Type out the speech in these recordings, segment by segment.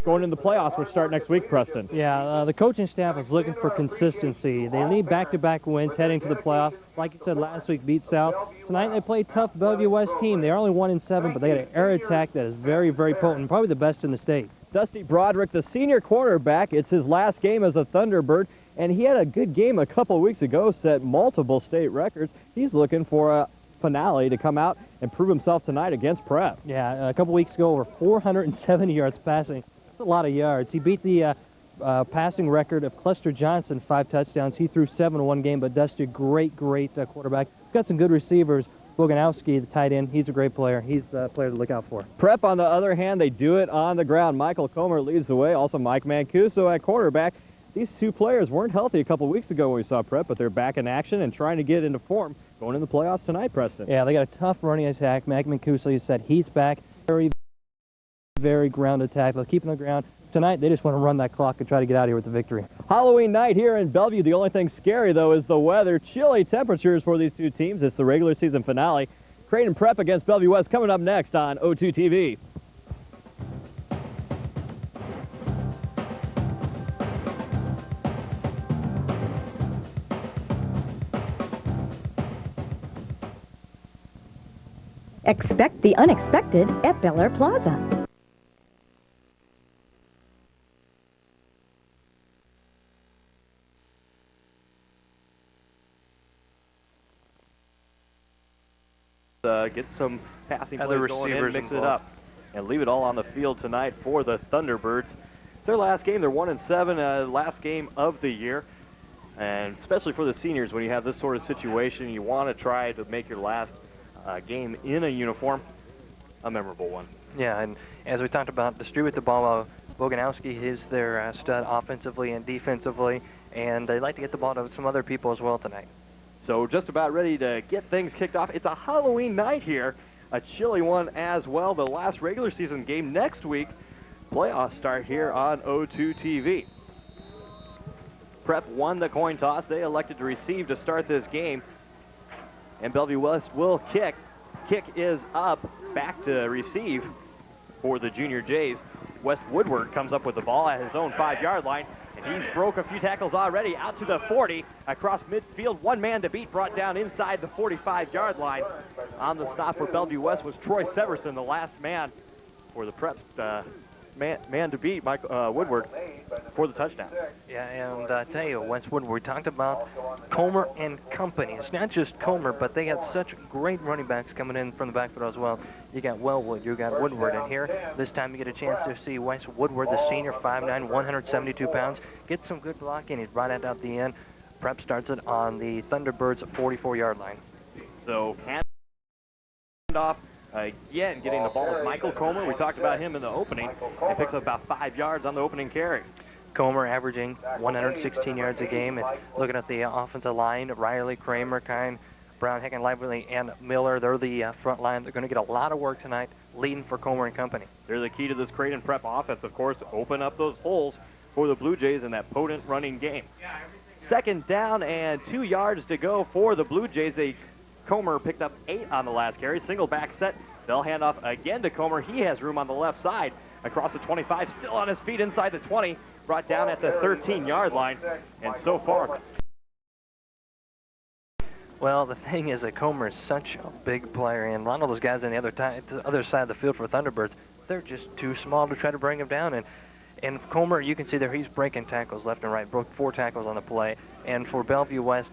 going into the playoffs, which start next week, Preston. Yeah, the coaching staff is looking for consistency. They need back-to-back wins heading to the playoffs. Like you said, last week beat South. Tonight they play a tough Bellevue West team. They're only 1-7, but they got an air attack that is very, very potent, probably the best in the state. Dusty Broderick, the senior quarterback, it's his last game as a Thunderbird, and he had a good game a couple of weeks ago, set multiple state records. He's looking for a finale to come out and prove himself tonight against Prep. Yeah, a couple weeks ago, over 470 yards passing. That's a lot of yards. He beat the passing record of Cluster Johnson, 5 touchdowns. He threw 7 in one game, but Dusty, great quarterback. He's got some good receivers. Boganowski, the tight end, he's a great player. He's the player to look out for. Prep, on the other hand, they do it on the ground. Michael Comer leads the way. Also, Mike Mancuso at quarterback. These two players weren't healthy a couple weeks ago when we saw Prep, but they're back in action and trying to get into form going in the playoffs tonight, Preston. Yeah, they got a tough running attack. Mike Mancuso, you said, he's back. Very ground attack. They'll keep it on the ground. Tonight, they just want to run that clock and try to get out of here with the victory. Halloween night here in Bellevue. The only thing scary, though, is the weather. Chilly temperatures for these two teams. It's the regular season finale. Creighton Prep against Bellevue West coming up next on O2 TV. Expect the unexpected at Bel Air Plaza. Get some passing plays going in, mix it up, and leave it all on the field tonight for the Thunderbirds. It's their last game. They're 1-7, last game of the year, and especially for the seniors, when you have this sort of situation, you want to try to make your last game in a uniform a memorable one. Yeah, and as we talked about, distribute the ball. Boganowski is their stud offensively and defensively, and they like to get the ball to some other people as well tonight. So just about ready to get things kicked off. It's a Halloween night here, a chilly one as well. The last regular season game next week. Playoffs start here on O2 TV. Prep won the coin toss. They elected to receive to start this game. And Bellevue West will kick. Kick is up, back to receive for the Junior Jays. West Woodward comes up with the ball at his own 5-yard line. And he's broke a few tackles already, out to the 40, across midfield. One man to beat, brought down inside the 45-yard line. On the stop for Bellevue West was Troy Severson, the last man for the Prep man to beat, Mike Woodward, for the touchdown. Yeah, and I tell you, West Woodward, we talked about Comer and company. It's not just Comer, but they got such great running backs coming in from the backfield as well. You got Wellwood, you got Woodward in here. This time you get a chance to see West Woodward, the senior, 5'9", 172 pounds. Get some good blocking. He's right at the end. Prep starts it on the Thunderbirds' 44-yard line. So hand off again, getting the ball with Michael Comer. We talked about him in the opening. He picks up about 5 yards on the opening carry. Comer averaging 116 yards a game. And looking at the offensive line, Riley, Kramer, Kine, Brown, Hicken, Lively, and Miller, they're the front line. They're going to get a lot of work tonight, leading for Comer and company. They're the key to this Creighton Prep offense, of course. Open up those holes for the Blue Jays in that potent running game. Second down and 2 yards to go for the Blue Jays. Comer picked up 8 on the last carry. Single back set. They'll hand off again to Comer. He has room on the left side. Across the 25, still on his feet inside the 20. Brought down at the 13-yard line. And so far... Well, the thing is that Comer is such a big player, and a lot of those guys on the other side of the field for Thunderbirds, they're just too small to try to bring him down. And Comer, you can see there, he's breaking tackles left and right, broke 4 tackles on the play. And for Bellevue West,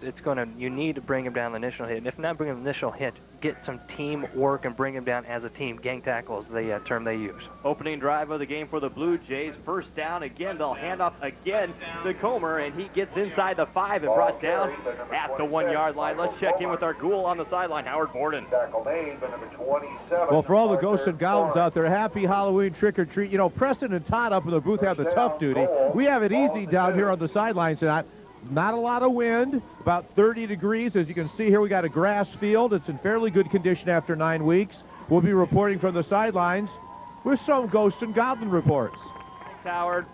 you need to bring him down the initial hit. And if not bring him the initial hit, get some team work and bring him down as a team. Gang tackle is the term they use. Opening drive of the game for the Blue Jays. First down again. They'll hand off again to Comer, and he gets inside the 5 and brought down at the 1-yard line. Let's check in with our ghoul on the sideline, Howard Borden. Well, for all the ghosts and goblins out there, happy Halloween trick-or-treat. You know, Preston and Todd up in the booth have the tough duty. We have it easy down here on the sidelines tonight. Not a lot of wind, about 30 degrees. As you can see here, we got a grass field. It's in fairly good condition after 9 weeks. We'll be reporting from the sidelines with some ghost and goblin reports. Thanks, Howard.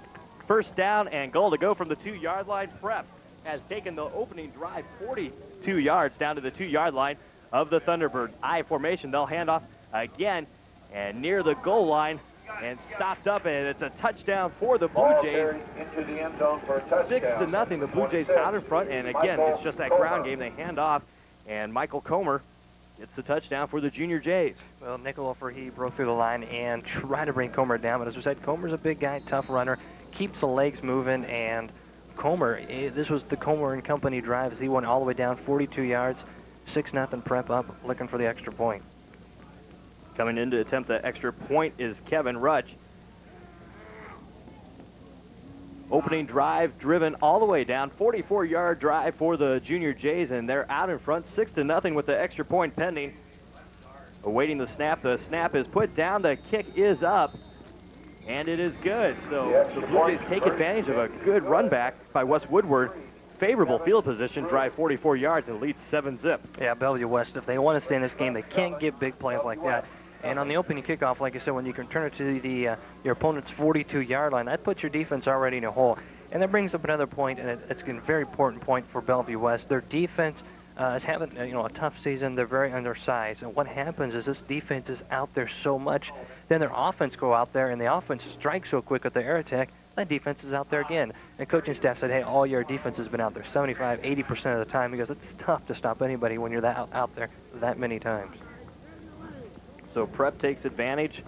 First down and goal to go from the 2-yard line. Prep has taken the opening drive 42 yards down to the 2-yard line of the Thunderbirds. I formation, they'll hand off again, and near the goal line, and stopped up, and it's a touchdown for the Blue Jays. Into the end zone for a touchdown. 6-0, the Blue Jays out in front, and again, it's just that ground game. They hand off, and Michael Comer gets the touchdown for the Junior Jays. Well, Nicolofer, he broke through the line and tried to bring Comer down, but as we said, Comer's a big guy, tough runner, keeps the legs moving, and Comer, this was the Comer and Company drive as he went all the way down 42 yards, 6-0 prep up, looking for the extra point. Coming in to attempt the extra point is Kevin Rutch. Opening drive driven all the way down, 44-yard drive for the Junior Jays, and they're out in front 6-0 with the extra point pending. Awaiting the snap. The snap is put down, the kick is up, and it is good. So the Blue Jays take advantage of a good run back by Wes Woodward. Favorable field position, drive 44 yards and leads 7-zip. Yeah, Bellevue West, if they want to stay in this game, they can't give big plays like that. And on the opening kickoff, like I said, when you can turn it to the your opponent's 42-yard line, that puts your defense already in a hole. And that brings up another point, and it's a very important point for Bellevue West. Their defense is having a tough season. They're very undersized, and what happens is this defense is out there so much. Then their offense go out there, and the offense strikes so quick with the air attack. That defense is out there again. And coaching staff said, hey, all year defense has been out there 75, 80% of the time because it's tough to stop anybody when you're out there that many times. So Prep takes advantage.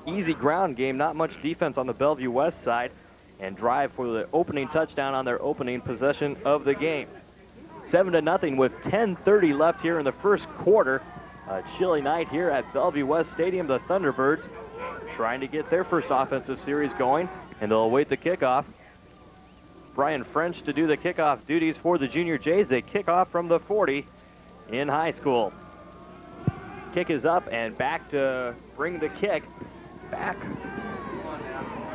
Easy ground game, not much defense on the Bellevue West side, and drive for the opening touchdown on their opening possession of the game. 7-0 with 10:30 left here in the first quarter. A chilly night here at Bellevue West Stadium. The Thunderbirds trying to get their first offensive series going, and they'll await the kickoff. Brian French to do the kickoff duties for the Junior Jays. They kick off from the 40 in high school. Kick is up, and back to bring the kick back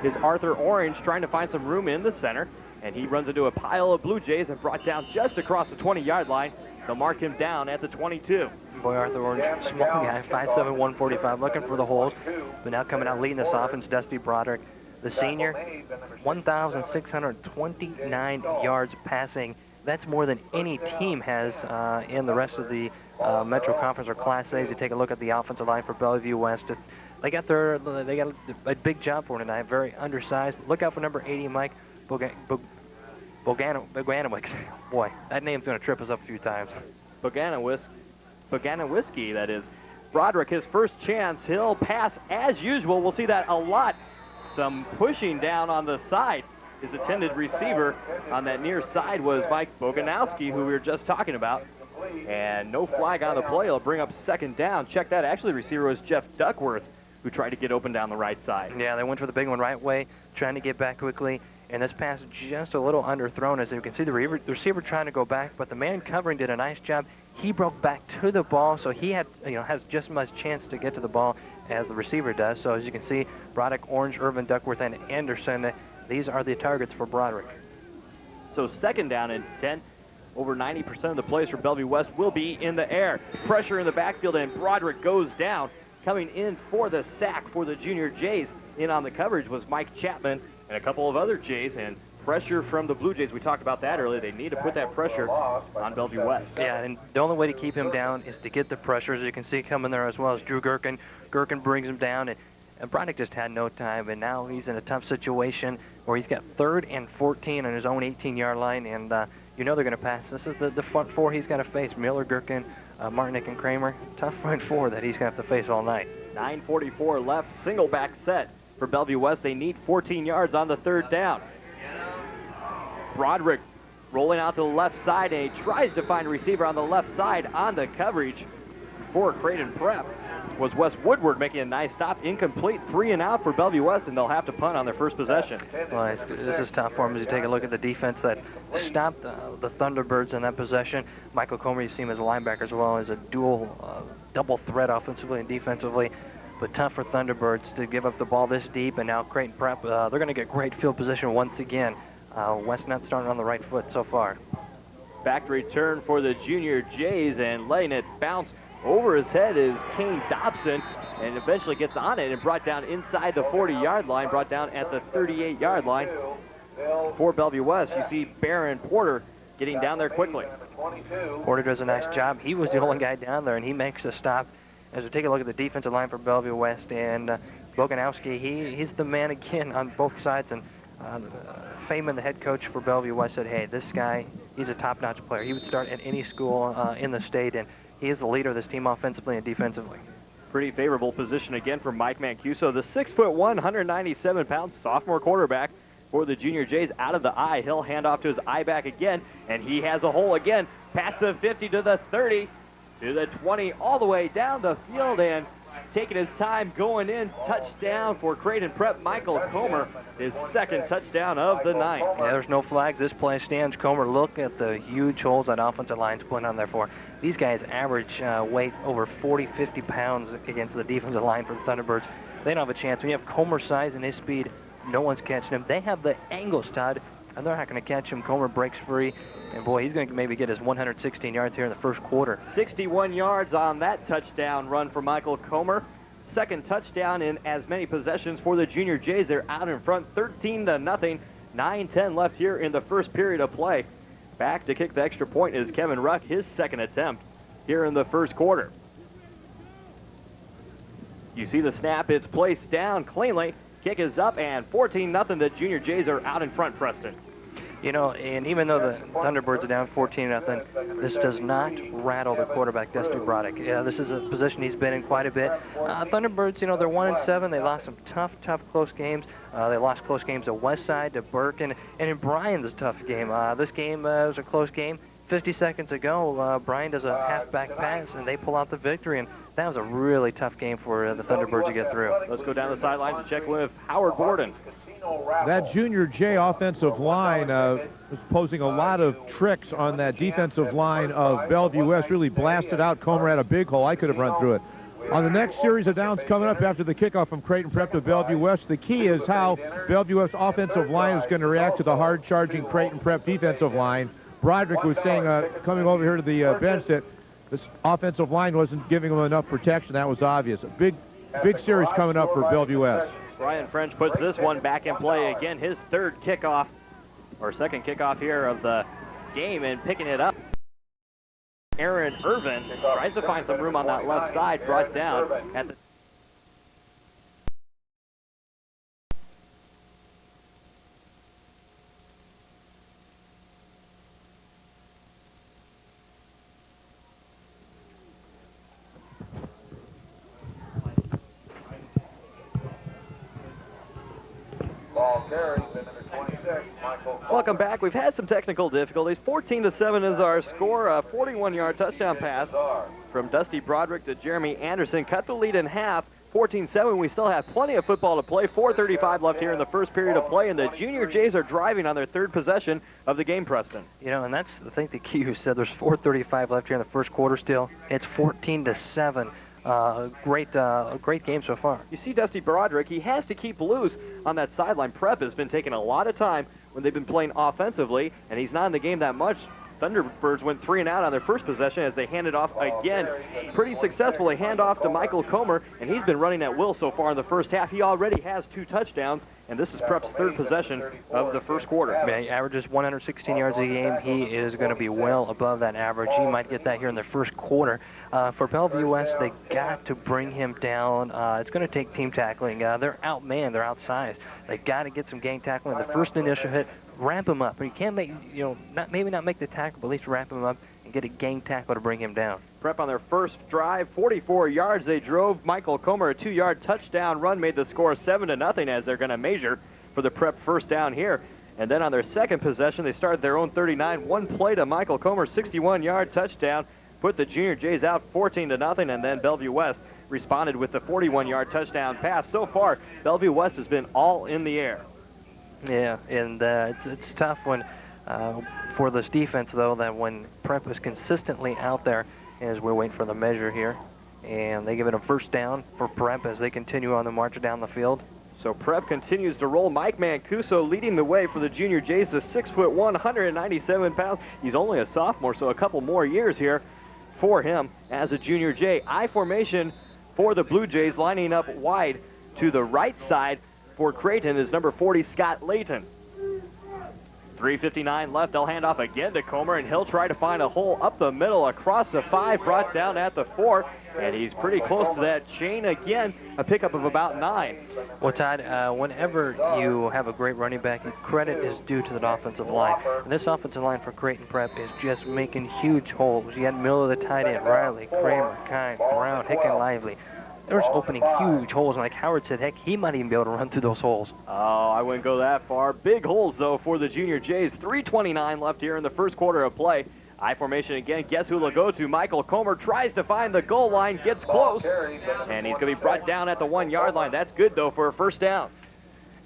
is Arthur Orange, trying to find some room in the center, and he runs into a pile of Blue Jays and brought down just across the 20-yard line. They'll mark him down at the 22. Boy, Arthur Orange, small guy, 5'7", 145, looking for the holes. But now coming out leading this offense, Dusty Broderick, the senior, 1,629 yards passing. That's more than any team has in the rest of the Metro Conference or Class A's. You take a look at the offensive line for Bellevue West. They got a big job for tonight, very undersized. Look out for number 80, Mike Boganowicz. Boy, that name's going to trip us up a few times. Boganowicz, that is. Broderick, his first chance. He'll pass as usual. We'll see that a lot. Some pushing down on the side. His intended receiver on that near side was Mike Boganowski, who we were just talking about. And no flag on the play. He'll bring up second down. Check that. Actually, the receiver was Jeff Duckworth, who tried to get open down the right side. Yeah, they went for the big one right way, trying to get back quickly. And this pass just a little underthrown. As you can see, the receiver trying to go back, but the man covering did a nice job. He broke back to the ball, so he had, has just as much chance to get to the ball as the receiver does. So as you can see, Broderick, Orange, Irvin, Duckworth, and Anderson, these are the targets for Broderick. So second down and 10. Over 90% of the plays for Bellevue West will be in the air. Pressure in the backfield, and Broderick goes down. Coming in for the sack for the Junior Jays. In on the coverage was Mike Chapman and a couple of other Jays, and pressure from the Blue Jays. We talked about that earlier. They need to put that pressure on Bellevue West. Yeah, and the only way to keep him down is to get the pressure. As you can see coming there as well as Drew Gherkin. Gherkin brings him down, and Broderick just had no time, and now he's in a tough situation where he's got 3rd and 14 on his own 18-yard line, and they're going to pass. This is the front four he's got to face. Miller, Gherkin, Martinick, and Kramer. Tough front four that he's going to have to face all night. 9:44 left. Single back set for Bellevue West. They need 14 yards on the third down. Broderick rolling out to the left side, and he tries to find a receiver on the left side on the coverage for Creighton Prep. Was Wes Woodward making a nice stop. Incomplete, 3 and out for Bellevue West, and they'll have to punt on their first possession. Well, this is tough for them as you take a look at the defense that stopped the Thunderbirds in that possession. Michael Comer, you see him as a linebacker as well as a double threat offensively and defensively. But tough for Thunderbirds to give up the ball this deep, and now Creighton Prep, they're going to get great field position once again. West not starting on the right foot so far. Back to return for the Junior Jays, and letting it bounce over his head is Kane Dobson, and eventually gets on it and brought down inside the 40-yard line, brought down at the 38-yard line. For Bellevue West, you see Barron Porter getting down there quickly. Porter does a nice job. He was the only guy down there, and he makes a stop. As we take a look at the defensive line for Bellevue West, and Boganowski, he's the man again on both sides. And Feynman, the head coach for Bellevue West, said, hey, this guy, he's a top-notch player. He would start at any school in the state, and he is the leader of this team offensively and defensively. Pretty favorable position again for Mike Mancuso, the 6'1", 197-pound sophomore quarterback for the Junior Jays. Out of the eye, he'll hand off to his eye back again, and he has a hole again. Past the 50 to the 30 to the 20, all the way down the field, and taking his time going in. Touchdown for Creighton Prep. Michael Comer, his second touchdown of the night. Yeah, there's no flags. This play stands. Comer, look at the huge holes that offensive line's putting on there for. These guys average weight over 40, 50 pounds against the defensive line for the Thunderbirds. They don't have a chance. When you have Comer's size and his speed, no one's catching him. They have the angles, Todd, and they're not going to catch him. Comer breaks free, and boy, he's going to maybe get his 116 yards here in the first quarter. 61 yards on that touchdown run for Michael Comer. Second touchdown in as many possessions for the Junior Jays. They're out in front, 13-0. 9-10 left here in the first period of play. Back to kick the extra point is Kevin Ruck, his second attempt here in the first quarter. You see the snap, it's placed down cleanly. Kick is up, and 14-0. The Junior Jays are out in front, Preston. You know, and even though the Thunderbirds are down 14-0, this does not rattle the quarterback, Dusty Broddick. Yeah, this is a position he's been in quite a bit. Thunderbirds, you know, they're 1-7. They lost some tough, close games. They lost close games to Westside, to Burke, and in Bryan's a tough game. This game was a close game. 50 seconds ago, Bryan does a halfback pass, and they pull out the victory. And that was a really tough game for the Thunderbirds to get through. Let's go down the sidelines and check with Howard Borden. That Junior J offensive line was posing a lot of tricks on that defensive line of Bellevue West. Really blasted out. Comer had a big hole. I could have run through it. On the next series of downs coming up after the kickoff from Creighton Prep to Bellevue West, the key is how Bellevue West offensive line is going to react to the hard-charging Creighton Prep defensive line. Broderick was saying, coming over here to the bench, that this offensive line wasn't giving them enough protection. That was obvious. A big series coming up for Bellevue West. Ryan French puts this one back in play again. His third kickoff, or second kickoff here of the game, and picking it up. Aaron Irvin tries to find some room on that left side, brought down at the... Welcome back. We've had some technical difficulties. 14-7 is our score. A 41-yard touchdown pass from Dusty Broderick to Jeremy Anderson. Cut the lead in half. 14-7. We still have plenty of football to play. 4:35 left here in the first period of play, and the Junior Jays are driving on their third possession of the game, Preston. You know, and that's, I think, the key. Who said there's 4:35 left here in the first quarter still. It's 14-7. Great game so far. You see Dusty Broderick, he has to keep loose on that sideline. Prep has been taking a lot of time when they've been playing offensively, and he's not in the game that much. Thunderbirds went 3 and out on their first possession as they handed off again. Pretty successfully hand off to Michael Comer, and he's been running at will so far in the first half. He already has 2 touchdowns, and this is Prep's third possession of the first quarter. Yeah, he averages 116 yards a game. He is going to be well above that average. He might get that here in the first quarter. For Bellevue West, they got to bring him down. It's going to take team tackling. They're outmanned. They're outsized. They got to get some gang tackling. The first initial hit, ramp him up. You can't make, maybe not make the tackle, but at least ramp him up and get a gang tackle to bring him down. Prep on their first drive, 44 yards they drove. Michael Comer, a 2-yard touchdown run, made the score 7-0 as they're going to measure for the Prep first down here. And then on their second possession, they started their own 39. One play to Michael Comer, 61-yard touchdown, put the Junior Jays out 14-0, and then Bellevue West responded with the 41-yard touchdown pass. So far, Bellevue West has been all in the air. Yeah, and it's tough when for this defense, though, that when Prep is consistently out there, as we're waiting for the measure here, and they give it a first down for Prep as they continue on the march down the field. So Prep continues to roll. Mike Mancuso leading the way for the Junior Jays, the 6'1", 197 pounds. He's only a sophomore, so a couple more years here for him as a Junior Jay. I formation for the Blue Jays, lining up wide to the right side for Creighton is number 40, Scott Layton. 3:59 left. They'll hand off again to Comer, and he'll try to find a hole up the middle across the 5, brought down at the 4, and he's pretty close to that chain again, a pickup of about 9. Well, Todd, whenever you have a great running back, credit is due to the offensive line. And this offensive line for Creighton Prep is just making huge holes. You had middle of the tight end, Riley, Kramer, Kine, Brown, Hick, and Lively. They're just opening huge holes, and like Howard said, heck, he might even be able to run through those holes. Oh, I wouldn't go that far. Big holes, though, for the Junior Jays. 3:29 left here in the first quarter of play. I formation again. Guess who will go to? Michael Comer tries to find the goal line, gets close, and he's going to be brought down at the 1-yard line. That's good, though, for a first down.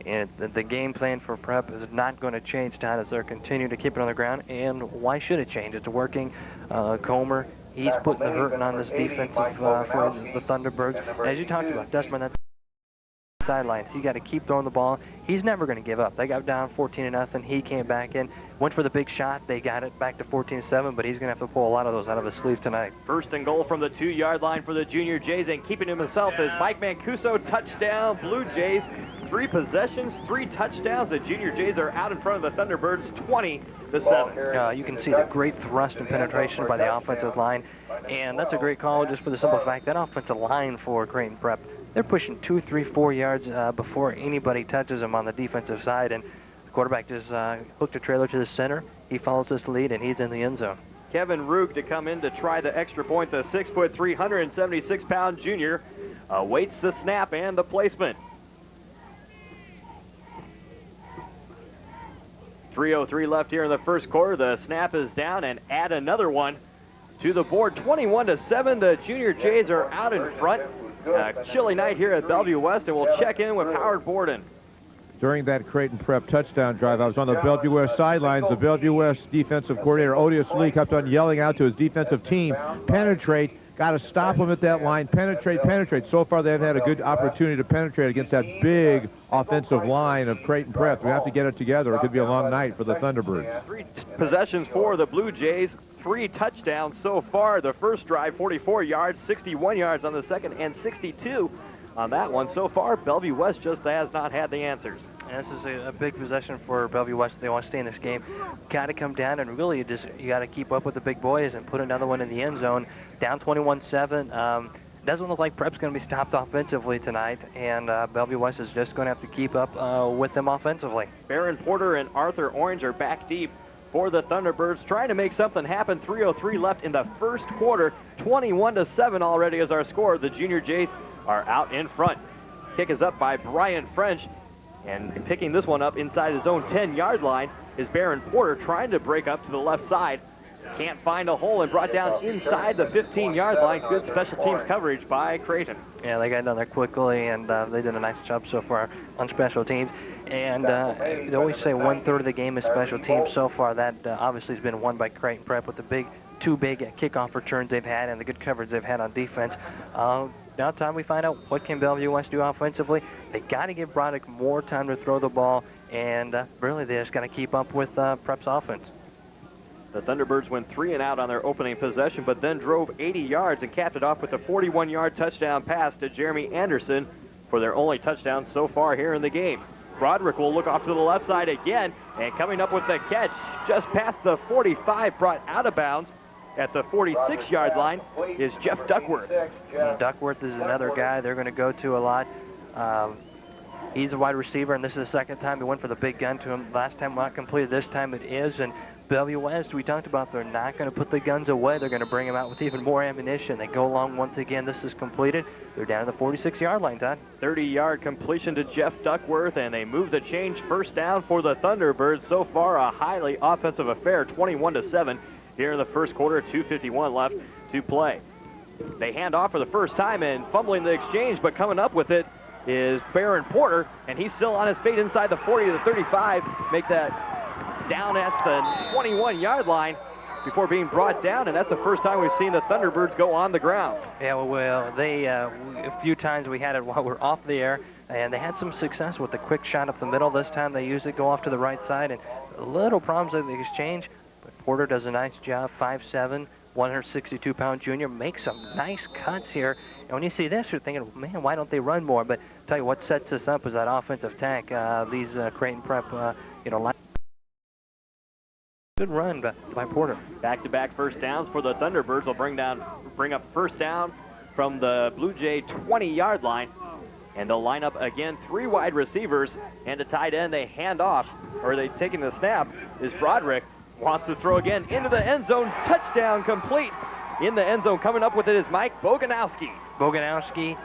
And the game plan for Prep is not going to change, Todd, as they're continuing to keep it on the ground. And why should it change? It's working. Comer, he's putting the hurting on this defensive for the Thunderbirds. As you talked about, Dustman, that sidelines. He got to keep throwing the ball. He's never going to give up. They got down 14-0. He came back in, went for the big shot. They got it back to 14-7, but he's going to have to pull a lot of those out of his sleeve tonight. First and goal from the 2-yard line for the Junior Jays, and keeping him himself is Mike Mancuso. Touchdown, Blue Jays. 3 possessions, 3 touchdowns. The Junior Jays are out in front of the Thunderbirds, 20-7. You can see the great thrust and penetration by the offensive line, and that's a great call just for the simple fact that offensive line for Creighton Prep, they're pushing 2, 3, 4 yards before anybody touches them on the defensive side, and the quarterback just hooked a trailer to the center. He follows this lead, and he's in the end zone. Kevin Rook to come in to try the extra point. The 6'3", 176-pound junior awaits the snap and the placement. 3:03 left here in the first quarter. The snap is down, and add another one to the board. 21-7. The Junior Jays are out in front. Chilly night here at Bellevue West, and we'll check in with Howard Borden. During that Creighton Prep touchdown drive, I was on the Bellevue West sidelines. The Bellevue West defensive coordinator, Odious Lee, kept on yelling out to his defensive team, penetrate, got to stop them at that line, penetrate, penetrate. So far, they've had a good opportunity to penetrate against that big offensive line of Creighton Prep. We have to get it together. It could be a long night for the Thunderbirds. 3 possessions for the Blue Jays, 3 touchdowns so far. The first drive, 44 yards, 61 yards on the second, and 62 on that one. So far, Bellevue West just has not had the answers. And this is a big possession for Bellevue West. They want to stay in this game. Got to come down and really you got to keep up with the big boys and put another one in the end zone. Down 21-7. Doesn't look like Prep's going to be stopped offensively tonight, and Bellevue West is just going to have to keep up with them offensively. Barron Porter and Arthur Orange are back deep for the Thunderbirds, trying to make something happen. 3:03 left in the first quarter. 21-7 already is our score. The Junior Jays are out in front. Kick is up by Brian French, and picking this one up inside his own 10-yard line is Barron Porter, trying to break up to the left side. Can't find a hole and brought down inside the 15-yard line. Good special teams coverage by Creighton. Yeah, they got down there quickly, and they did a nice job so far on special teams. And they always say 1/3 of the game is special teams. So far, that obviously has been won by Creighton Prep with the two big kickoff returns they've had and the good coverage they've had on defense. Now time we find out what can Bellevue West do offensively. They got to give Broderick more time to throw the ball, and really they just got to keep up with Prep's offense. The Thunderbirds went 3 and out on their opening possession, but then drove 80 yards and capped it off with a 41-yard touchdown pass to Jeremy Anderson for their only touchdown so far here in the game. Broderick will look off to the left side again, and coming up with the catch just past the 45, brought out of bounds at the 46-yard line is Jeff Duckworth. Duckworth is another guy they're going to go to a lot. He's a wide receiver, and this is the second time he went for the big gun to him. Last time not completed, this time it is. And Bellevue West, we talked about, they're not going to put the guns away. They're going to bring them out with even more ammunition. They go along once again. This is completed. They're down to the 46-yard line, Todd. 30-yard completion to Jeff Duckworth, and they move the change. First down for the Thunderbirds. So far, a highly offensive affair, 21-7 here in the first quarter. 2:51 left to play. They hand off for the first time and fumbling the exchange, but coming up with it is Barron Porter, and he's still on his feet inside the 40 to the 35. Make that down at the 21-yard line before being brought down, and that's the first time we've seen the Thunderbirds go on the ground. Yeah, well, they a few times we had it while we're off the air, and they had some success with the quick shot up the middle. This time they used it, go off to the right side, and little problems with the exchange, but Porter does a nice job. 5'7", 162-pound junior, makes some nice cuts here. And when you see this, you're thinking, man, why don't they run more? But tell you what sets this up is that offensive attack. These Creighton Prep, Good run by Porter. Back-to-back first downs for the Thunderbirds will bring up first down from the Blue Jay 20-yard line. And they'll line up again, 3 wide receivers and a tight end. They hand off, or they taking the snap, is Broderick. Wants to throw again into the end zone. Touchdown complete. In the end zone, coming up with it is Mike Boganowski. Boganowski,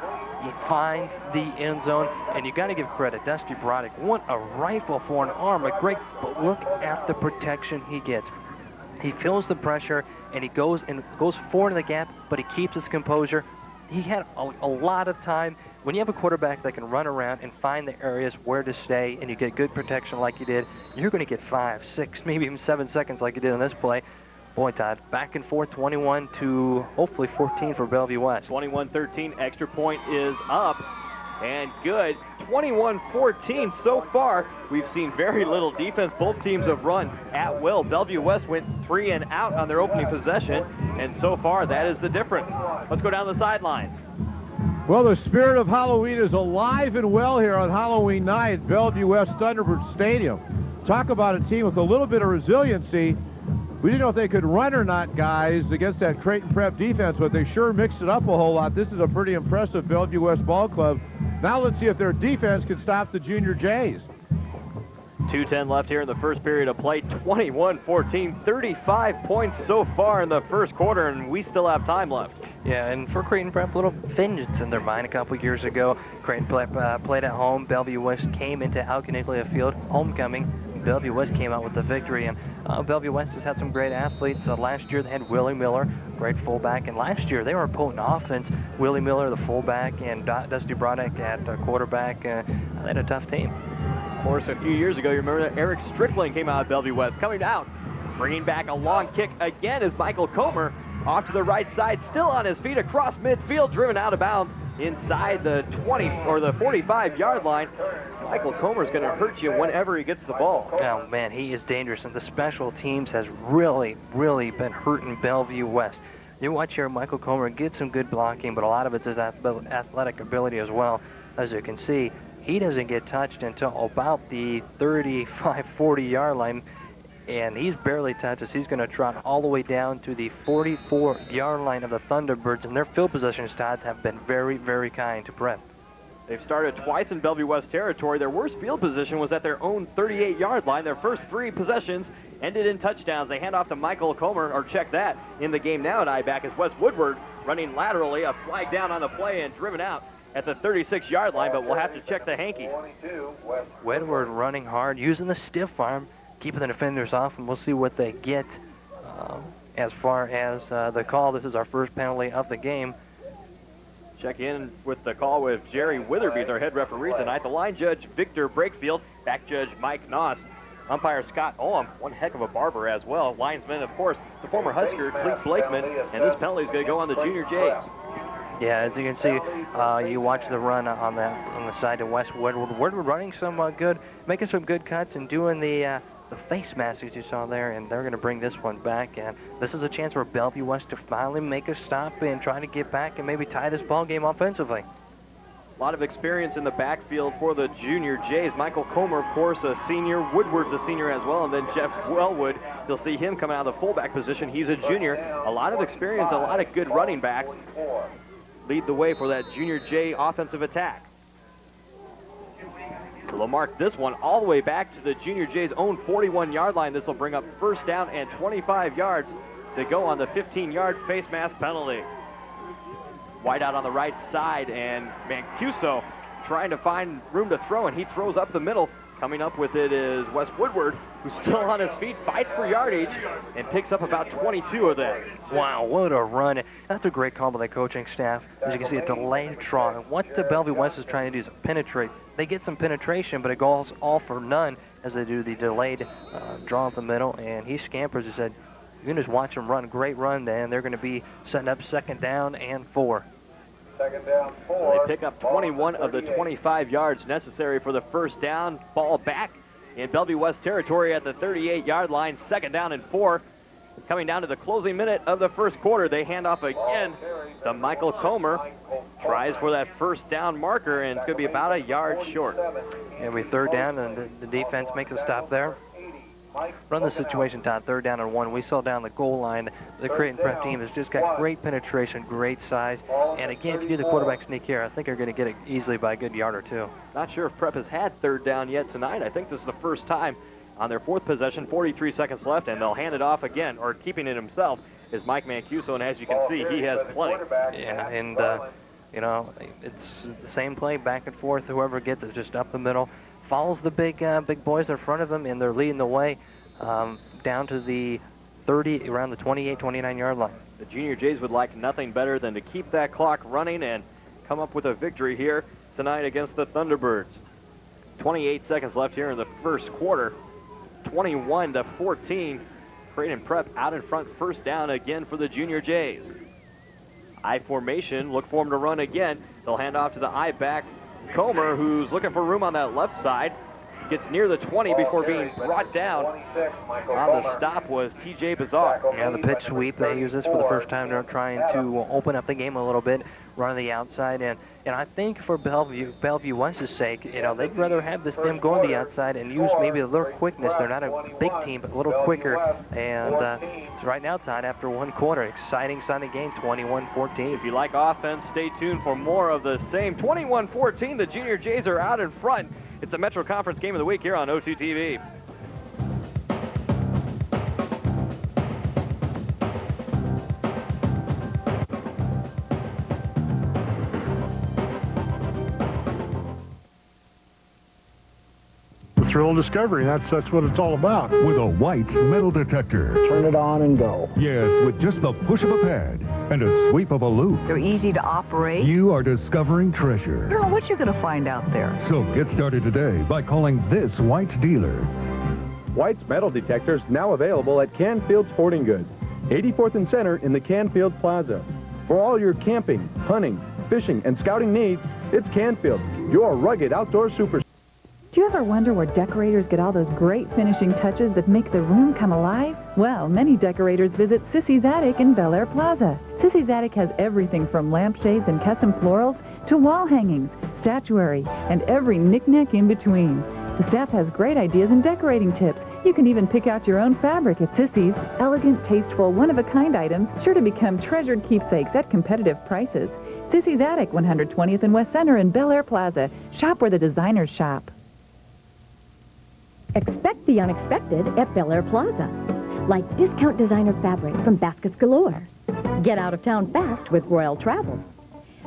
he finds the end zone, and you got to give credit. Dusty Broderick, what a rifle for an arm, but look at the protection he gets. He feels the pressure, and he goes forward in the gap, but he keeps his composure. He had a lot of time. When you have a quarterback that can run around and find the areas where to stay, and you get good protection like you did, you're going to get 5, 6, maybe even 7 seconds like you did on this play. Boy, Todd, back and forth, 21 to hopefully 14 for Bellevue West. 21-13, extra point is up and good. 21-14 so far. We've seen very little defense. Both teams have run at will. Bellevue West went 3 and out on their opening possession, and so far that is the difference. Let's go down the sidelines. Well, the spirit of Halloween is alive and well here on Halloween night at Bellevue West Thunderbird Stadium. Talk about a team with a little bit of resiliency. We didn't know if they could run or not, guys, against that Creighton Prep defense, but they sure mixed it up a whole lot. This is a pretty impressive Bellevue West ball club. Now let's see if their defense can stop the Junior Jays. 2:10 left here in the first period of play. 21-14, 35 points so far in the first quarter, and we still have time left. Yeah, and for Creighton Prep, a little vengeance in their mind. A couple years ago, Creighton Prep played at home. Bellevue West came into Alcaniglia Field, homecoming. Bellevue West came out with the victory, and Bellevue West has had some great athletes. Last year they had Willie Miller, great fullback, and last year they were a potent offense. Willie Miller, the fullback, and Dusty Broderick at quarterback. They had a tough team. Of course, a few years ago, you remember that Eric Strickland came out of Bellevue West. Coming down, bringing back a long kick again is Michael Comer. Off to the right side, still on his feet across midfield, driven out of bounds inside the 20 or the 45-yard line. Michael Comer's going to hurt you whenever he gets the ball. Oh, man, he is dangerous, and the special teams has really, really been hurting Bellevue West. You watch here, Michael Comer get some good blocking, but a lot of it's his athletic ability as well. As you can see, he doesn't get touched until about the 35, 40-yard line, and he's barely touched as he's going to trot all the way down to the 44-yard line of the Thunderbirds, and their field position stats have been very, very kind to Prep. They've started twice in Bellevue West territory. Their worst field position was at their own 38-yard line. Their first 3 possessions ended in touchdowns. They hand off to Michael Comer, or check that, in the game now at I-back is Wes Woodward running laterally, a flag down on the play and driven out at the 36-yard line, but we'll have to check the hanky. Woodward running hard, using the stiff arm, keeping the defenders off, and we'll see what they get as far as the call. This is our first penalty of the game. Check in with the call with Jerry Witherby's our head referee tonight. The line judge, Victor Brakefield. Back judge, Mike Noss. Umpire, Scott Ohm. One heck of a barber as well. Linesman, of course, the former Husker, Clete Blakeman. And this penalty is going to go on the Junior Jays. Yeah, as you can see, you watch the run on the side of West Woodward. Woodward running some good, making some good cuts and doing the face masks you saw there, and they're going to bring this one back. And this is a chance for Bellevue West to finally make a stop and try to get back and maybe tie this ball game offensively. A lot of experience in the backfield for the Junior Jays. Michael Comer, of course, a senior. Woodward's a senior as well. And then Jeff Wellwood, you'll see him coming out of the fullback position. He's a junior. A lot of experience, a lot of good running backs lead the way for that Junior Jay offensive attack. So they'll mark this one all the way back to the Junior Jay's own 41-yard line. This will bring up first down and 25 yards to go on the 15-yard face mask penalty. Wide out on the right side, and Mancuso trying to find room to throw, and he throws up the middle. Coming up with it is Wes Woodward, who's still on his feet, fights for yardage, and picks up about 22 of them. Wow, what a run. That's a great call by the coaching staff. As you can see, a delayed draw. What the Bellevue West is trying to do is penetrate. They get some penetration, but it goes all for none as they do the delayed draw up the middle, and he scampers. He said, you can just watch him run. Great run, then. They're going to be setting up second down and 4. Second down, 4. So they pick up 21 of the 25 yards necessary for the first down. Ball back in Bellevue West territory at the 38-yard line. Second down and 4. Coming down to the closing minute of the first quarter, they hand off again to Michael Comer. Tries for that first down marker, and it's going to be about a yard short. And we third down, and the defense makes a stop there. run the situation, Todd, 3rd down and 1. We saw down the goal line, the Creighton prep team has just got great penetration, great size. And again, if you do the quarterback sneak here, I think they're going to get it easily by a good yard or 2. Not sure if Prep has had 3rd down yet tonight. I think this is the first time on their 4th possession, 43 seconds left, and they'll hand it off again, or keeping it himself is Mike Mancuso, and as you can see, he has plenty. Yeah, and you know, it's the same play, back and forth. Whoever gets it just up the middle, follows the big boys in front of them, and they're leading the way down to the 30, around the 28, 29-yard line. The Junior Jays would like nothing better than to keep that clock running and come up with a victory here tonight against the Thunderbirds. 28 seconds left here in the first quarter. 21-14. Creighton Prep out in front, 1st down again for the Junior Jays. I formation, look for him to run again. They'll hand off to the I back, Comer, who's looking for room on that left side. Gets near the 20 before being brought down. On the stop was TJ Bazar. Yeah, the pitch sweep, they use this for the first time. They're trying to open up the game a little bit, run the outside, and I think for Bellevue West's sake, you know, they'd rather have them go on the outside and use maybe a little quickness. They're not a big team, but a little quicker. And right now, Todd, after 1 quarter, exciting Sunday game, 21-14. If you like offense, stay tuned for more of the same. 21-14, the Junior Jays are out in front. It's the Metro Conference Game of the Week here on O2 TV. Thrill discovery, that's what it's all about. With a White's metal detector. Turn it on and go. Yes, with just the push of a pad and a sweep of a loop. They're easy to operate. You are discovering treasure. You don't know what you're going to find out there. So get started today by calling this White's dealer. White's metal detectors now available at Canfield Sporting Goods, 84th and Center in the Canfield Plaza. For all your camping, hunting, fishing, and scouting needs, it's Canfield, your rugged outdoor superstar. Do you ever wonder where decorators get all those great finishing touches that make the room come alive? Well, many decorators visit Sissy's Attic in Bel Air Plaza. Sissy's Attic has everything from lampshades and custom florals to wall hangings, statuary, and every knick-knack in between. The staff has great ideas and decorating tips. You can even pick out your own fabric at Sissy's. Elegant, tasteful, one-of-a-kind items sure to become treasured keepsakes at competitive prices. Sissy's Attic, 120th and West Center in Bel Air Plaza. Shop where the designers shop. Expect the unexpected at Bel Air Plaza. Like discount designer fabric from Baskets Galore. Get out of town fast with Royal Travel.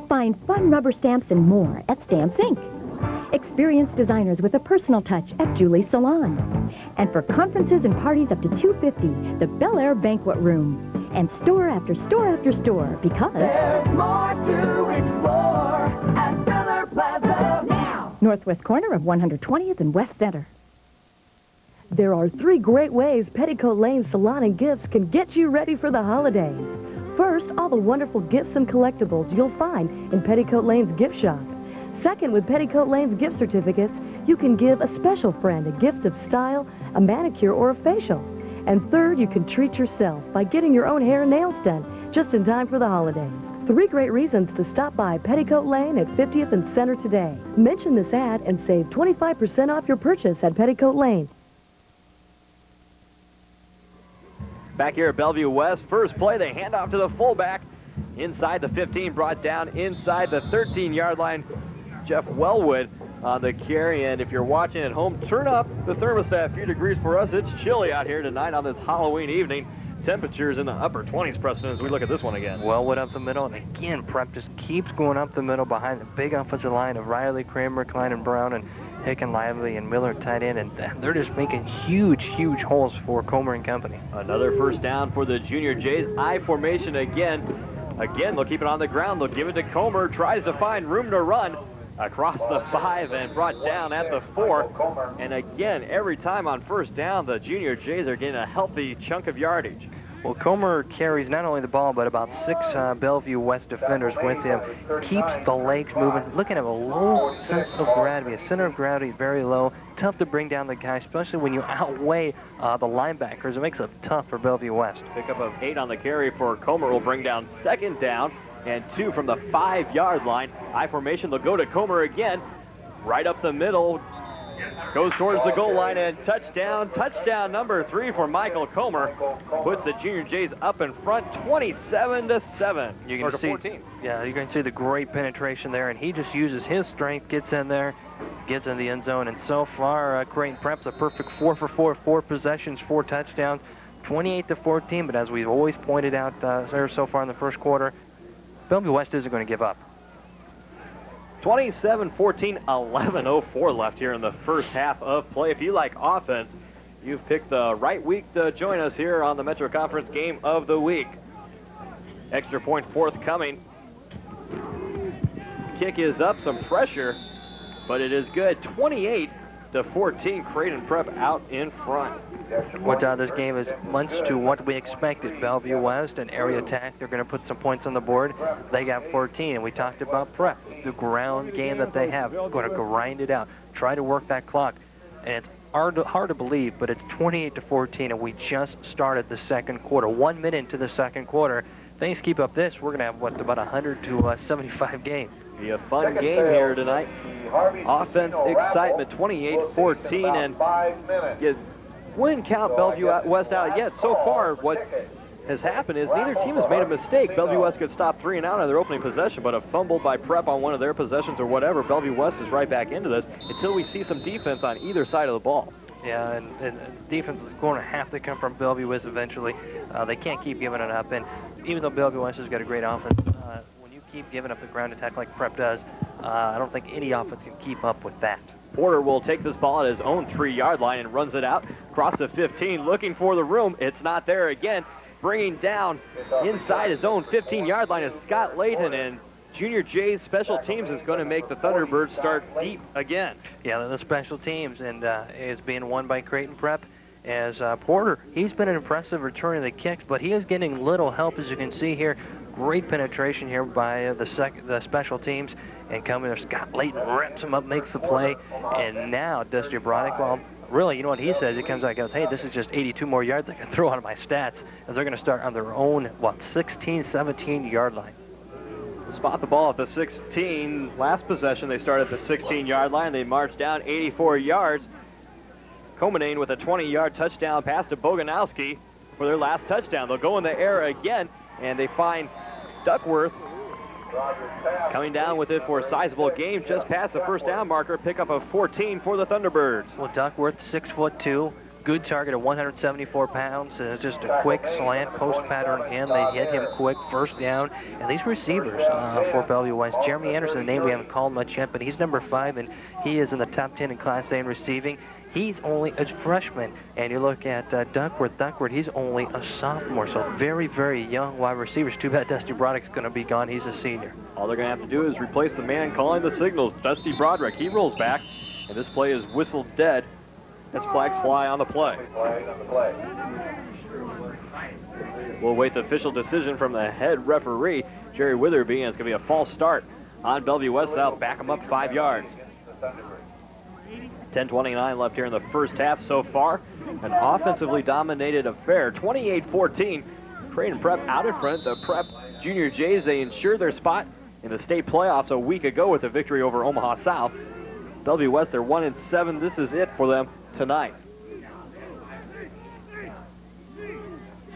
Find fun rubber stamps and more at Stamps Inc. Experienced designers with a personal touch at Julie's Salon. And for conferences and parties up to $250, the Bel Air Banquet Room. And store after store after store, because there's more to explore at Bel Air Plaza now. Northwest corner of 120th and West Center. There are 3 great ways Petticoat Lane Salon and Gifts can get you ready for the holidays. First, all the wonderful gifts and collectibles you'll find in Petticoat Lane's gift shop. Second, with Petticoat Lane's gift certificates, you can give a special friend a gift of style, a manicure, or a facial. And third, you can treat yourself by getting your own hair and nails done just in time for the holidays. 3 great reasons to stop by Petticoat Lane at 50th and Center today. Mention this ad and save 25% off your purchase at Petticoat Lane. Back here at Bellevue West, first play, they hand off to the fullback. Inside the 15, brought down inside the 13-yard line. Jeff Wellwood on the carry, and if you're watching at home, turn up the thermostat a few degrees for us. It's chilly out here tonight on this Halloween evening. Temperatures in the upper 20s, Preston, as we look at this one again. Wellwood up the middle, and again, Prep just keeps going up the middle behind the big offensive line of Riley, Kramer, Klein, and Brown, and Hick and Lively and Miller tight end, and they're just making huge, huge holes for Comer and company. Another first down for the Junior Jays. I formation again. Again, they'll keep it on the ground. They'll give it to Comer. Tries to find room to run across the 5 and brought down at the 4. And again, every time on first down, the Junior Jays are getting a healthy chunk of yardage. Well, Comer carries not only the ball, but about 6 Bellevue West defenders with him. Keeps the legs moving. Looking at a low sense of gravity. A center of gravity very low. Tough to bring down the guy, especially when you outweigh the linebackers. It makes it tough for Bellevue West. Pickup of 8 on the carry for Comer will bring down 2nd down and 2 from the 5-yard line. I formation, they'll go to Comer again. Right up the middle. Goes towards the goal line and touchdown. Touchdown number 3 for Michael Comer. Puts the Junior Jays up in front 27-7. You can see, 14. yeah, you can see the great penetration there, and he just uses his strength, gets in there, gets in the end zone, and so far, Creighton Prep's a perfect 4 for 4, 4 possessions, 4 touchdowns, 28-14. But as we've always pointed out there so far in the first quarter, Bellevue West isn't going to give up. 27-14, 11:04 left here in the first half of play. If you like offense, you've picked the right week to join us here on the Metro Conference Game of the Week. Extra point forthcoming. Kick is up, some pressure, but it is good. 28-14, Creighton Prep out in front. What this game is much to what we expected. Bellevue West, an area attack. They're going to put some points on the board. They got 14, and we talked about Prep, the ground game that they have. Going to grind it out, try to work that clock. And it's hard to believe, but it's 28-14, and we just started the second quarter. 1 minute into the second quarter. Things keep up this, we're going to have, what, about 100 to 75 game. Be a fun game here tonight. Offense excitement, 28-14, and you wouldn't count Bellevue West out yet. So far, what has happened is neither team has made a mistake. Bellevue West could stop 3 and out on their opening possession, but a fumble by Prep on one of their possessions or whatever, Bellevue West is right back into this until we see some defense on either side of the ball. Yeah, and defense is going to have to come from Bellevue West eventually. They can't keep giving it up, and even though Bellevue West has got a great offense, when you keep giving up the ground attack like Prep does, I don't think any offense can keep up with that. Porter will take this ball at his own 3-yard line and runs it out across the 15, looking for the room. It's not there again. Bringing down inside his own 15-yard line is Scott Layton, and Junior Jay's special teams is going to make the Thunderbirds start deep again. Yeah, the special teams and is being won by Creighton Prep. As Porter, he's been an impressive returning the kicks, but he is getting little help, as you can see here. Great penetration here by the special teams. And coming there, Scott Layton rips him up, makes the play. And now Dusty Broderick, well, really, you know what he says? He comes out and goes, hey, this is just 82 more yards I can throw out of my stats. And they're going to start on their own, 16, 17-yard line. Spot the ball at the 16. Last possession, they started at the 16-yard line. They marched down 84 yards. Comanane with a 20-yard touchdown pass to Boganowski for their last touchdown. They'll go in the air again, and they find Duckworth coming down with it for a sizable game, just past the first down marker, pickup of 14 for the Thunderbirds. Well, Duckworth, 6'2", good target of 174 pounds, and it's just a quick slant, post pattern in. They hit him quick, first down. And these receivers for Bellevue West, Jeremy Anderson, a name we haven't called much yet, but he's number 5, and he is in the top 10 in Class A in receiving. He's only a freshman, and you look at Duckworth, he's only a sophomore, so very, very young wide receivers. Too bad Dusty Broderick's going to be gone. He's a senior. All they're going to have to do is replace the man calling the signals, Dusty Broderick. He rolls back, and this play is whistled dead as flags fly on the play. We'll await the official decision from the head referee, Jerry Witherby, and it's going to be a false start on Bellevue West. That'll back them up 5 yards. 10:29 left here in the first half so far. An offensively dominated affair. 28-14. Creighton Prep out in front. The Prep Junior Jays, they ensured their spot in the state playoffs a week ago with a victory over Omaha South. Bellevue West, they're 1-7. This is it for them tonight.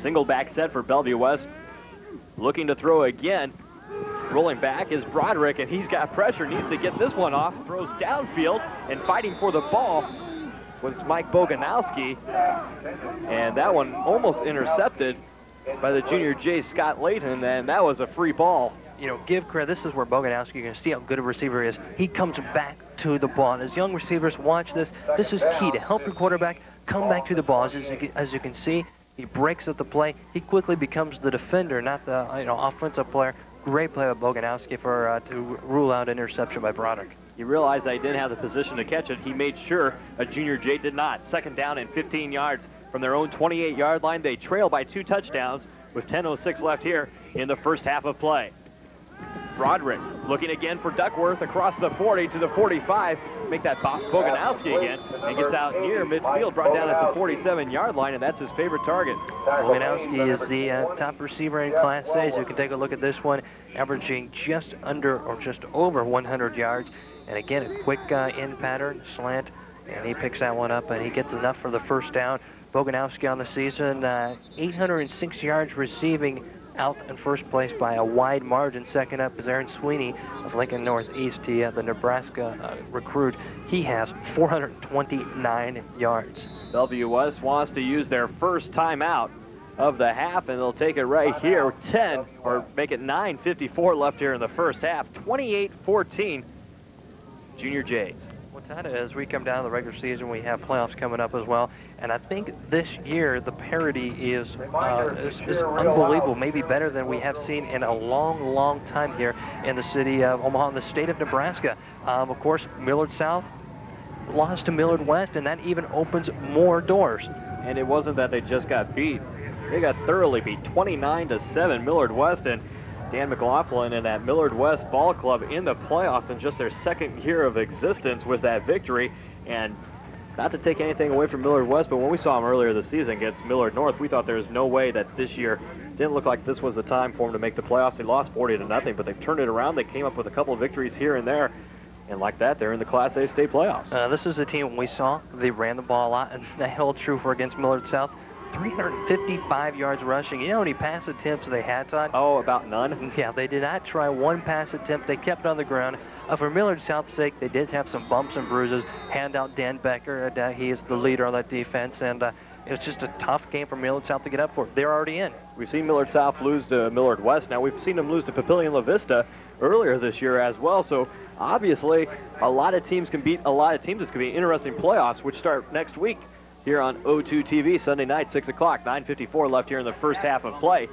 Single back set for Bellevue West. Looking to throw again. Rolling back is Broderick, and he's got pressure, needs to get this one off, throws downfield, and fighting for the ball was Mike Boganowski, and that one almost intercepted by the Junior J, Scott Layton, and that was a free ball. You know, give credit, this is where Boganowski, you're going to see how good a receiver he is. He comes back to the ball, and as young receivers watch this, this is key to help your quarterback come back to the ball. As you can see, he breaks up the play. He quickly becomes the defender, not the offensive player. Great play by Boganowski to rule out interception by Broderick. You realize they didn't have the position to catch it. He made sure a Junior J did not. Second down and 15 yards from their own 28-yard line. They trail by 2 touchdowns with 10:06 left here in the first half of play. Broderick looking again for Duckworth across the 40 to the 45. Make that Boganowski again, and gets out near midfield, brought down at the 47-yard line, and that's his favorite target. Boganowski is the top receiver in Class A, so you can take a look at this one, averaging just under or just over 100 yards. And again, a quick in pattern, slant, And he picks that one up, and he gets enough for the first down. Boganowski on the season, 806 yards receiving, out in first place by a wide margin. Second up is Aaron Sweeney of Lincoln Northeast, the Nebraska recruit. He has 429 yards. Bellevue West wants to use their first timeout of the half, and they'll take it right here. 10, or make it 9:54 left here in the first half. 28-14, Junior Jays. What's that as we come down to the regular season, we have playoffs coming up as well. And I think this year the parity is unbelievable, maybe better than we have seen in a long, long time here in the city of Omaha, in the state of Nebraska. Of course, Millard South lost to Millard West, and that even opens more doors. And it wasn't that they just got beat. They got thoroughly beat, 29-7, Millard West, and Dan McLaughlin and that Millard West ball club in the playoffs in just their second year of existence with that victory. And not to take anything away from Millard West, but when we saw them earlier this season against Millard North, we thought there was no way that this year didn't look like this was the time for them to make the playoffs. They lost 40-0, but they've turned it around. They came up with a couple of victories here and there. And like that, they're in the Class A state playoffs. This is a team we saw. They ran the ball a lot, and that held true for against Millard South. 355 yards rushing. You know how many pass attempts they had, Todd? Oh, about none. Yeah, they did not try one pass attempt. They kept on the ground. For Millard South's sake, they did have some bumps and bruises. Hand out Dan Becker. He is the leader on that defense, and it was just a tough game for Millard South to get up for. They're already in. We've seen Millard South lose to Millard West. Now, we've seen them lose to Papillion La Vista earlier this year as well, so obviously a lot of teams can beat a lot of teams. It's going to be interesting playoffs, which start next week here on O2 TV, Sunday night, 6 o'clock, 9:54 left here in the first half of play.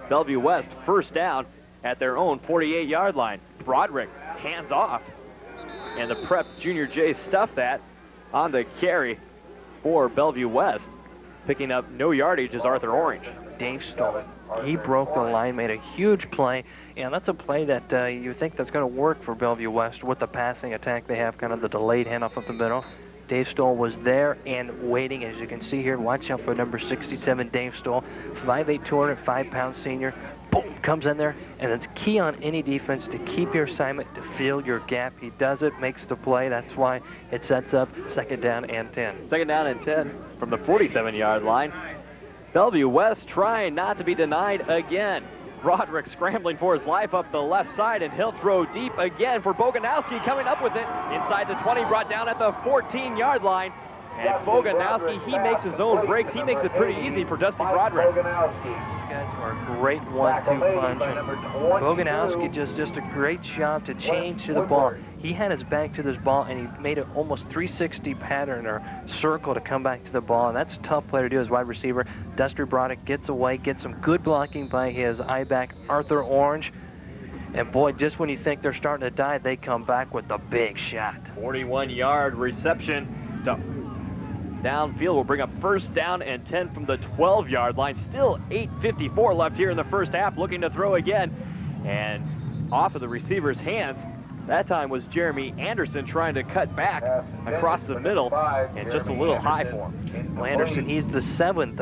Bellevue West, first down at their own 48-yard line. Broderick, hands off. And the Prep Junior Jays stuff that on the carry for Bellevue West. Picking up no yardage is Arthur Orange. Dave Stoll, he broke the line, made a huge play, and that's a play that you think that's going to work for Bellevue West with the passing attack they have, kind of the delayed handoff up the middle. Dave Stoll was there and waiting, as you can see here. Watch out for number 67, Dave Stoll, 5'8", 205-pound senior. Boom, comes in there, and it's key on any defense to keep your assignment, to fill your gap. He does it, makes the play. That's why it sets up second down and 10. Second down and 10 from the 47-yard line. Bellevue West trying not to be denied again. Broderick scrambling for his life up the left side, and he'll throw deep again for Boganowski, coming up with it inside the 20, brought down at the 14-yard line. And Boganowski, he makes his own breaks. He makes it pretty easy for Dusty Broderick. These guys are a great 1-2 punch. Boganowski just a great job to change to the ball. He had his back to this ball, and he made it almost 360 pattern or circle to come back to the ball, and that's a tough play to do as wide receiver. Dusty Broderick gets away, gets some good blocking by his I-back, Arthur Orange. And boy, just when you think they're starting to die, they come back with a big shot. 41-yard reception to downfield will bring up first down and 10 from the 12-yard line. Still 8:54 left here in the first half, looking to throw again. And off of the receiver's hands, that time was Jeremy Anderson trying to cut back across the middle, and just a little high for him. Well, Anderson, he's the 7th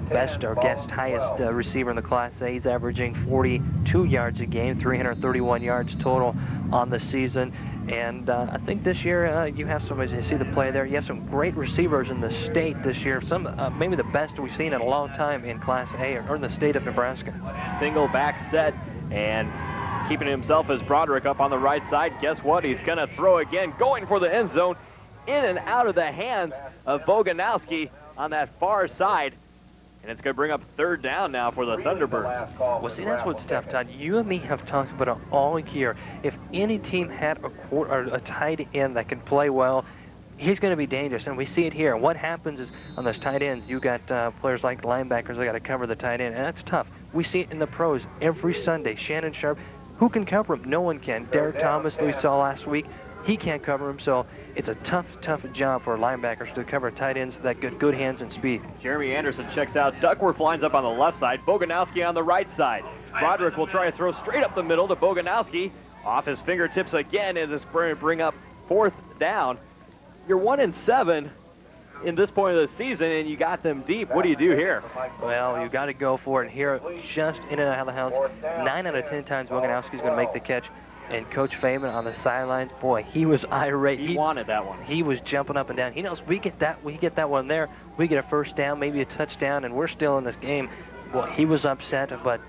best or guest highest receiver in the Class A. He's averaging 42 yards a game, 331 yards total on the season. And I think this year you have some, as you see the play there, you have some great receivers in the state this year. Some maybe the best we've seen in a long time in Class A or in the state of Nebraska. Single back set, and keeping himself as Broderick up on the right side. Guess what? He's going to throw again, going for the end zone, in and out of the hands of Boganowski on that far side. And it's going to bring up third down now for the Thunderbirds. Well, see, that's what's tough, Todd. You and me have talked about it all year. If any team had a tight end that can play well, he's going to be dangerous, and we see it here. What happens is on those tight ends, you got players like linebackers that got to cover the tight end, and that's tough. We see it in the pros every Sunday. Shannon Sharp, who can cover him? No one can. Derek Thomas, we saw last week, he can't cover him, so it's a tough job for linebackers to cover tight ends that get good hands and speed. Jeremy Anderson checks out. Duckworth lines up on the left side. Boganowski on the right side. Broderick will try to throw straight up the middle to Boganowski. Off his fingertips again, and it's going to bring up fourth down. You're 1-7 in this point of the season, and you got them deep. What do you do here? Well, you got to go for it. Here, just in and out of the house. 9 out of 10 times Boganowski's going to make the catch. And Coach Feynman on the sidelines, boy, he was irate. He wanted that one. He was jumping up and down. He knows we get that one there, we get a first down, maybe a touchdown, and we're still in this game. Boy, he was upset, but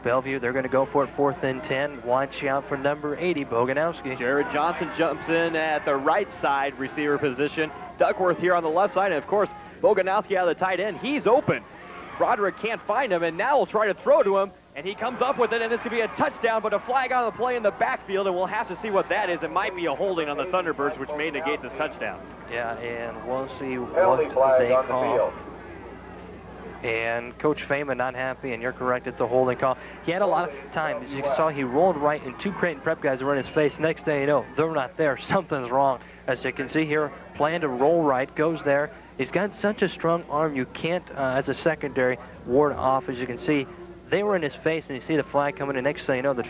Bellevue, they're going to go for it 4th and 10. Watch out for number 80, Boganowski. Jared Johnson jumps in at the right side receiver position. Duckworth here on the left side, and of course, Boganowski out of the tight end. He's open. Broderick can't find him, and now will try to throw to him, and he comes up with it, and it's going to be a touchdown, but a flag on the play in the backfield, and we'll have to see what that is. It might be a holding on the Thunderbirds, which may negate this touchdown. Yeah, and we'll see what they call. And Coach Feynman not happy, and you're correct, it's a holding call. He had a lot of time. As you saw, he rolled right, and 2 Creighton Prep guys were in his face. Next thing you know, they're not there. Something's wrong. As you can see here, plan to roll right, goes there. He's got such a strong arm, you can't, as a secondary, ward off. As you can see, they were in his face, and you see the flag coming in. Next thing you know, the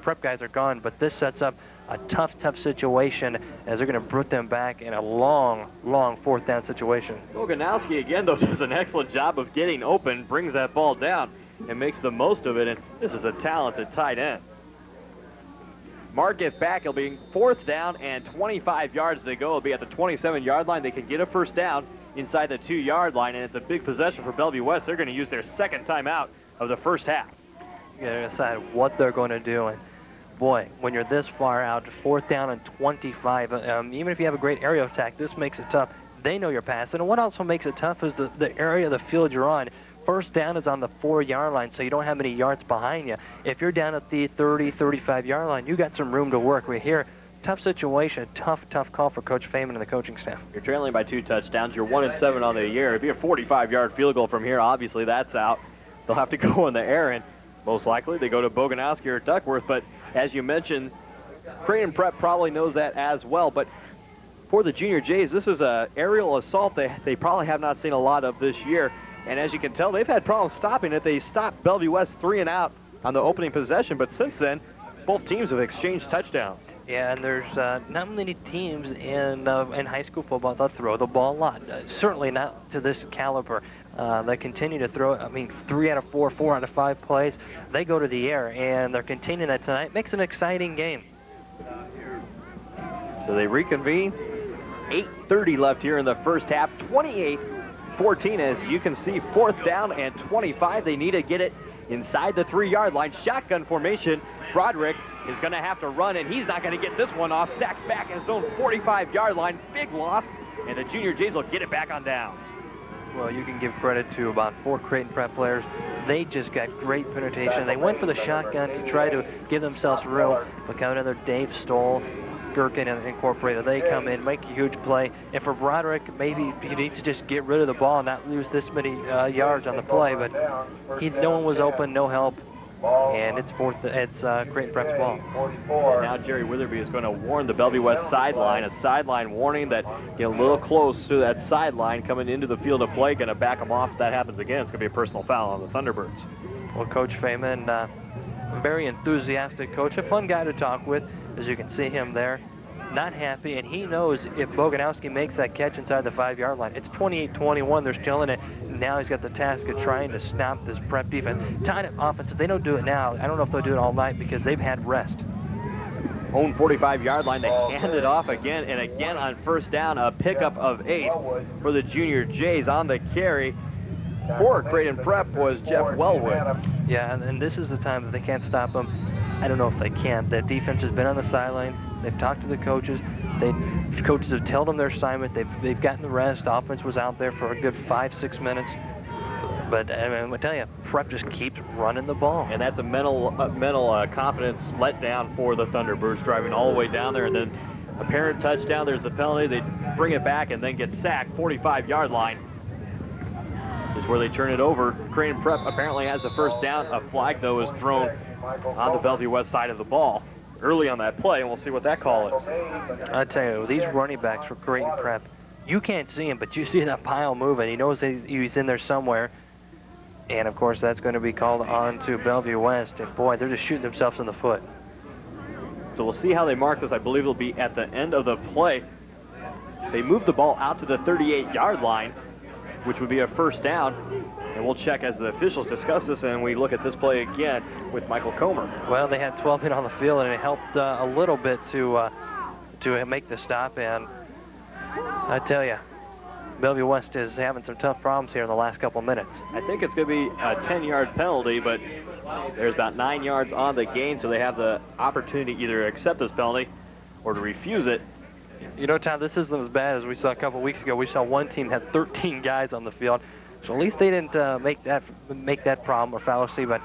prep guys are gone, but this sets up a tough situation as they're going to put them back in a long 4th down situation. Boganowski, again, though, does an excellent job of getting open, brings that ball down, and makes the most of it, and this is a talented tight end. Mark gets back. It'll be 4th down and 25 yards to go. It'll be at the 27-yard line. They can get a first down inside the 2-yard line, and it's a big possession for Bellevue West. They're going to use their 2nd timeout of the first half. You're going to decide what they're going to do. And boy, when you're this far out, 4th down and 25, even if you have a great aerial attack, this makes it tough. They know you're passing. And what also makes it tough is the area of the field you're on. First down is on the 4-yard line, so you don't have many yards behind you. If you're down at the 30, 35-yard line, you got some room to work. We're here. Tough situation, tough call for Coach Feynman and the coaching staff. You're trailing by 2 touchdowns. You're 1-7 on the year. It'd be a 45-yard field goal from here. Obviously, that's out. They'll have to go in the air, and most likely they go to Boganowski or Duckworth. But as you mentioned, Creighton Prep probably knows that as well. But for the Junior Jays, this is an aerial assault they probably have not seen a lot of this year. And as you can tell, they've had problems stopping it. They stopped Bellevue West 3 and out on the opening possession, but since then, both teams have exchanged touchdowns. Yeah, and there's not many teams in high school football that throw the ball a lot. Certainly not to this caliber. They continue to throw, 3 out of 4, 4 out of 5 plays. They go to the air, and they're continuing that tonight. Makes an exciting game. So they reconvene. 8:30 left here in the first half. 28-14, as you can see, 4th down and 25. They need to get it inside the 3-yard line. Shotgun formation. Broderick is going to have to run, and he's not going to get this one off. Sacked back in his own 45-yard line. Big loss, and the Junior Jays will get it back on down. Well, you can give credit to about 4 Creighton Prep players. They just got great penetration. They went for the shotgun to try to give themselves room. Look out, another Dave Stoll, Gherkin Incorporated. They come in, make a huge play. And for Broderick, maybe he needs to just get rid of the ball and not lose this many yards on the play. But no one was open, no help. And it's Creighton Prep's ball. And now Jerry Witherby is going to warn the Bellevue West sideline. A sideline warning that get a little close to that sideline coming into the field of play. Going to back them off. If that happens again, it's going to be a personal foul on the Thunderbirds. Well, Coach Feynman, very enthusiastic coach, a fun guy to talk with, as you can see him there. Not happy, and he knows if Boganowski makes that catch inside the 5-yard line, it's 28-21. They're still in it. Now he's got the task of trying to stop this prep defense. Tight offense, if they don't do it now, I don't know if they'll do it all night because they've had rest. Own 45-yard line. They hand it off again and again on first down. A pickup of 8 for the Junior Jays. On the carry for Creighton Prep was Jeff Wellwood. Yeah, and this is the time that they can't stop them. I don't know if they can. The defense has been on the sideline. They've talked to the coaches. Coaches have told them their assignment. They've gotten the rest. Offense was out there for a good 5-6 minutes. But I'm gonna tell you, Prep just keeps running the ball. And that's a mental confidence letdown for the Thunderbirds, driving all the way down there, and then apparent touchdown. There's the penalty. They bring it back and then get sacked. 45-yard line is where they turn it over. Creighton Prep apparently has the first down. A flag, though, is thrown on the Bellevue West side of the ball early on that play, and we'll see what that call is. I tell you, these running backs for Creighton Prep, you can't see him, but you see that pile moving. He knows he's in there somewhere. And, of course, that's going to be called on to Bellevue West. And, boy, they're just shooting themselves in the foot. So we'll see how they mark this. I believe it'll be at the end of the play. They move the ball out to the 38-yard line, which would be a first down. And we'll check as the officials discuss this, and we look at this play again with Michael Comer. Well, they had 12 men on the field, and it helped a little bit to make the stop. And I tell you, Bellevue West is having some tough problems here in the last couple minutes. I think it's going to be a 10-yard penalty, but there's about 9 yards on the gain, so they have the opportunity to either accept this penalty or to refuse it. You know, Tom, this isn't as bad as we saw a couple weeks ago. We saw one team had 13 guys on the field, so at least they didn't make that problem or fallacy. But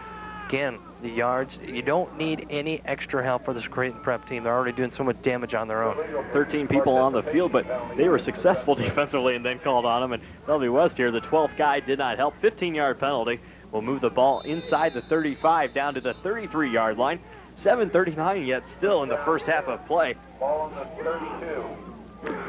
again, the yards, you don't need any extra help for this Creighton Prep team. They're already doing so much damage on their own. 13 people on the field, but they were successful defensively and then called on them. And Bellevue West here, the 12th guy did not help. 15-yard penalty will move the ball inside the 35 down to the 33-yard line. 7:39 yet still in the first half of play. Ball on the 32.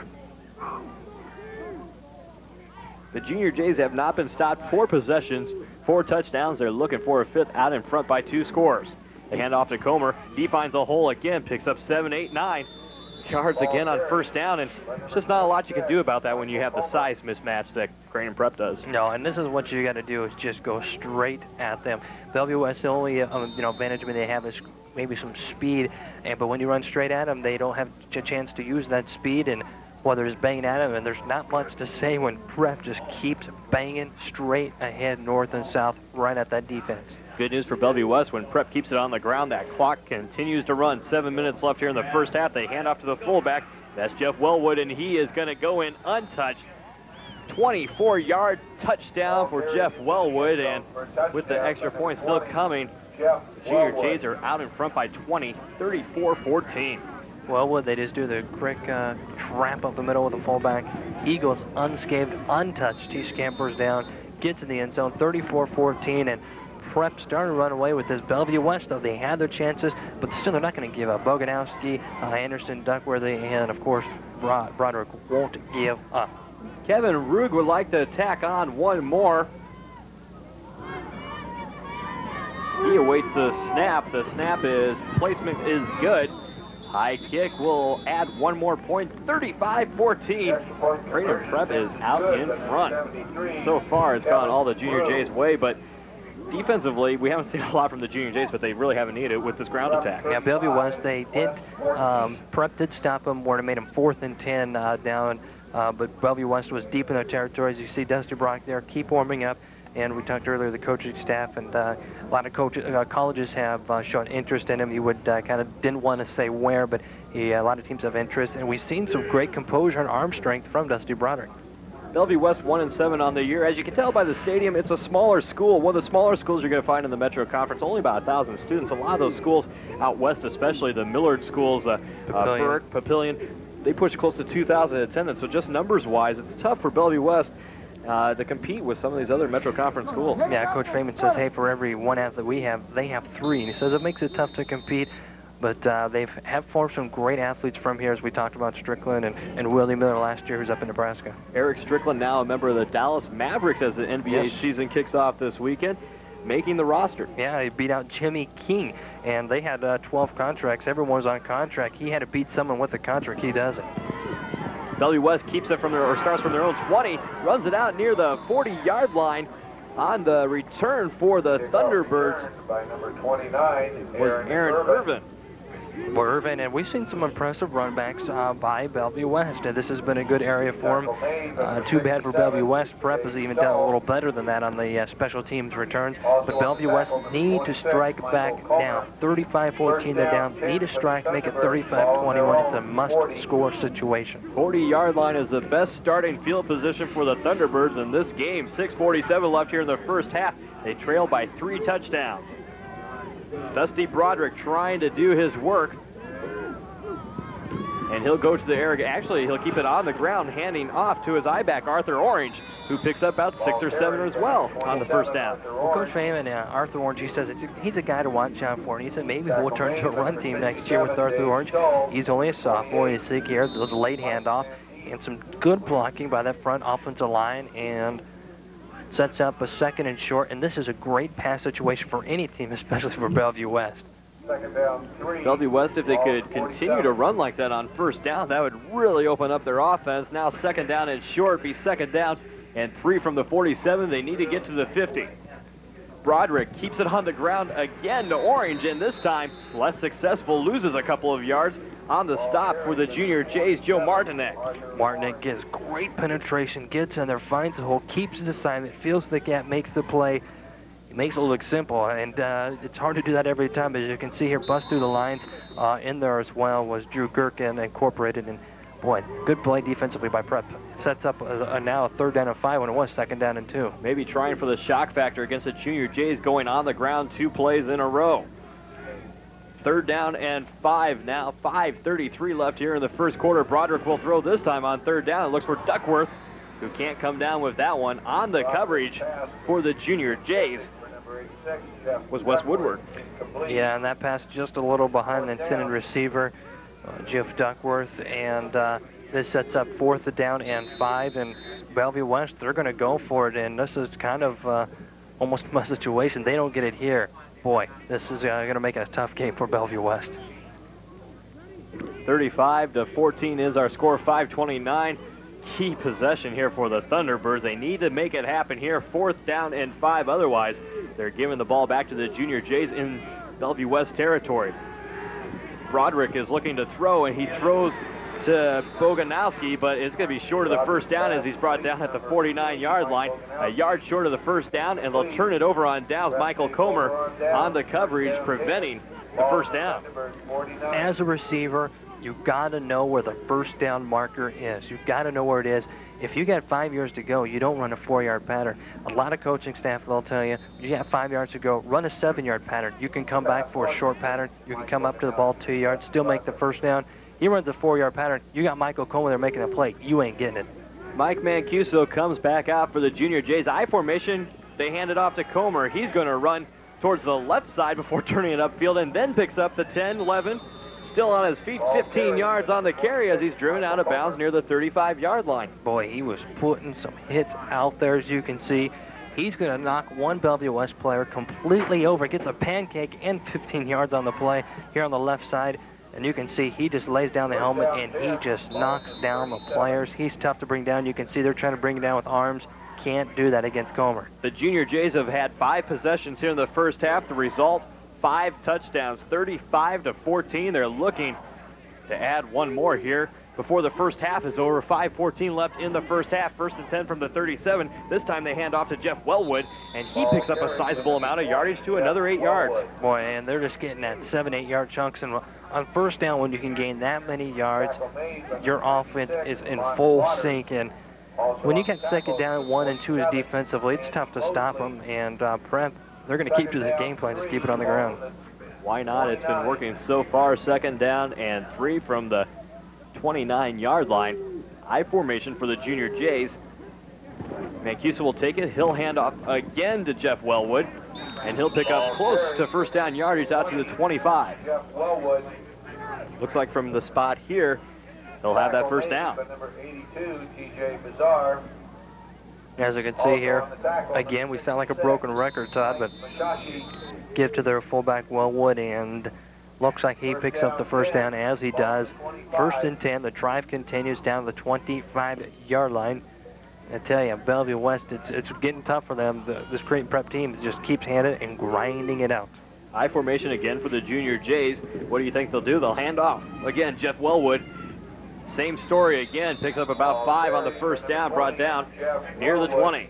The Junior Jays have not been stopped. 4 possessions, 4 touchdowns. They're looking for a 5th, out in front by 2 scores. They hand off to Comer. He finds a hole again, picks up 7, 8, 9 yards again on first down, and there's just not a lot you can do about that when you have the size mismatch that Creighton Prep does. No, and this is what you got to do, is just go straight at them. Bellevue West, the only management they have is maybe some speed, but when you run straight at them, they don't have a chance to use that speed, and whether it's banging at them, and there's not much to say when Prep just keeps banging straight ahead, north and south, right at that defense. Good news for Bellevue West. When Prep keeps it on the ground, that clock continues to run. 7 minutes left here in the first half. They hand off to the fullback. That's Jeff Wellwood, and he is going to go in untouched. 24-yard touchdown for Jeff Wellwood, and with the extra point still coming, the Junior Jays are out in front by 20, 34-14. Wellwood, they just do the quick trap up the middle with the fullback. He goes unscathed, untouched. He scampers down, gets in the end zone, 34-14, and Prep starting to run away with this. Bellevue West, though, they had their chances, but still they're not going to give up. Boganowski, Anderson, Duckworthy, and, of course, Broderick won't give up. Kevin Rugg would like to tack on one more. He awaits the snap. The snap placement is good. High kick will add one more point, 35-14. Creighton Prep is out in front. So far, it's gone all the Junior Jays' way, but defensively, we haven't seen a lot from the Junior Jays, but they really haven't needed it with this ground attack. Yeah, Bellevue West, they did, Prep did stop them where it made them 4th and 10 down, but Bellevue West was deep in their territories. You see Dusty Brock there, keep warming up. And we talked earlier, the coaching staff and a lot of colleges have shown interest in him. He would kind of didn't want to say where, but a lot of teams have interest. And we've seen some great composure and arm strength from Dusty Broderick. Bellevue West 1-7 on the year. As you can tell by the stadium, it's a smaller school. One of the smaller schools you're going to find in the Metro Conference. Only about 1,000 students. A lot of those schools out west, especially the Millard schools, Burke, Papillion, they push close to 2,000 attendance. So just numbers-wise, it's tough for Bellevue West to compete with some of these other Metro Conference schools. Yeah, Coach Freeman says, hey, for every one athlete we have, they have 3. And he says it makes it tough to compete, but they have formed some great athletes from here, as we talked about Strickland and Willie Miller last year, who's up in Nebraska. Eric Strickland, now a member of the Dallas Mavericks as the NBA season kicks off this weekend, making the roster. Yeah, he beat out Jimmy King, and they had 12 contracts. Everyone's on contract. He had to beat someone with a contract. He doesn't. Bellevue West keeps it from their, or starts from their own 20, runs it out near the 40-yard line. On the return for the Thunderbirds by number 29 was Aaron Irvin. Irvin, and we've seen some impressive runbacks by Bellevue West, and this has been a good area for him. Too bad for Bellevue West. Prep has even done a little better than that on the special teams returns, but Bellevue West need to strike back now. 35-14, they're down. Need to strike, make it 35-21. It's a must-score situation. 40-yard line is the best starting field position for the Thunderbirds in this game. 6:47 left here in the first half. They trail by 3 touchdowns. Dusty Broderick trying to do his work. And he'll go to the air. Actually, he'll keep it on the ground, handing off to his I-back, Arthur Orange, who picks up about 6 or 7 as well on the first down. Well, Coach Freeman, Arthur Orange, he says he's a guy to watch out for. And he said maybe we'll turn to a run team next year with Arthur Orange. He's only a sophomore. He's sick here. There's a late handoff and some good blocking by that front offensive line, and sets up a 2nd and short, and this is a great pass situation for any team, especially for Bellevue West. Second down, 3. Bellevue West, if they could continue to run like that on first down, that would really open up their offense. Now 2nd down and short, be 2nd down and 3 from the 47. They need to get to the 50. Broderick keeps it on the ground again to Orange, and this time less successful, loses a couple of yards on the stop for the Junior Jays, Joe Martinek. Martinek gets great penetration, gets in there, finds the hole, keeps his assignment, feels the gap, makes the play. He makes it look simple, and it's hard to do that every time. As you can see here, bust through the lines. In there as well was Drew Gherkin incorporated, and boy, good play defensively by Prep. Sets up now a 3rd down and 5 when it was 2nd down and 2. Maybe trying for the shock factor against the Junior Jays, going on the ground 2 plays in a row. 3rd down and 5 now. 5:33 left here in the first quarter. Broderick will throw this time on 3rd down. It looks for Duckworth, who can't come down with that one. On the coverage for the Junior Jays was Wes Woodward. Yeah, and that pass just a little behind the intended receiver, Jeff Duckworth, and this sets up 4th down and 5, and Bellevue West, they're going to go for it, and this is kind of almost a situation. They don't get it here. Boy, this is going to make it a tough game for Bellevue West. 35-14 is our score. 5:29. Key possession here for the Thunderbirds. They need to make it happen here. 4th down and 5. Otherwise, they're giving the ball back to the Junior Jays in Bellevue West territory. Broderick is looking to throw, and he throws to Boganowski, but it's going to be short of the 1st down as he's brought down at the 49-yard line. A yard short of the 1st down, and they'll turn it over on downs. Michael Comer on the coverage, preventing the 1st down. As a receiver, you've got to know where the 1st down marker is. You've got to know where it is. If you got 5 yards to go, you don't run a 4-yard pattern. A lot of coaching staff will tell you, you got 5 yards to go, run a 7-yard pattern. You can come back for a short pattern. You can come up to the ball 2 yards, still make the 1st down. He runs a 4-yard pattern. You got Michael Coleman there making a play. You ain't getting it. Mike Mancuso comes back out for the Junior Jays. I formation, they hand it off to Comer. He's going to run towards the left side before turning it upfield, and then picks up the 10, 11. Still on his feet, 15 yards on the carry as he's driven out of bounds near the 35-yard line. Boy, he was putting some hits out there, as you can see. He's going to knock one Bellevue West player completely over. Gets a pancake and 15 yards on the play here on the left side. And you can see he just lays down the helmet and he just knocks down the players. He's tough to bring down. You can see they're trying to bring him down with arms. Can't do that against Comer. The Junior Jays have had 5 possessions here in the first half. The result, 5 touchdowns, 35-14. They're looking to add one more here before the first half is over. 5:14 left in the first half. 1st and 10 from the 37. This time they hand off to Jeff Wellwood, and he picks up a sizable amount of yardage to another 8 yards. Boy, and they're just getting that 7-8 yard chunks. And on 1st down, when you can gain that many yards, your offense is in full sync. And when you get 2nd down, 1 and 2 is defensively, it's tough to stop them. And Prep, they're going to keep to this game plan, just keep it on the ground. Why not? It's been working so far. 2nd down and 3 from the 29-yard line. I formation for the Junior Jays. Mancuso will take it. He'll hand off again to Jeff Wellwood, and he'll pick up close to 1st down yardage out to the 25. Looks like from the spot here, they'll have that 1st down. As you can see here, again, we sound like a broken record, Todd, but give to their fullback Wellwood, and looks like he picks up the 1st down as he does. 1st and 10, the drive continues down the 25-yard line. I tell you, Bellevue West, it's getting tough for them. This Creighton Prep team just keeps handing it and grinding it out. I formation again for the Junior Jays. What do you think they'll do? They'll hand off. Again, Jeff Wellwood. Same story again. Picks up about 5 on the 1st down, brought down near the 20.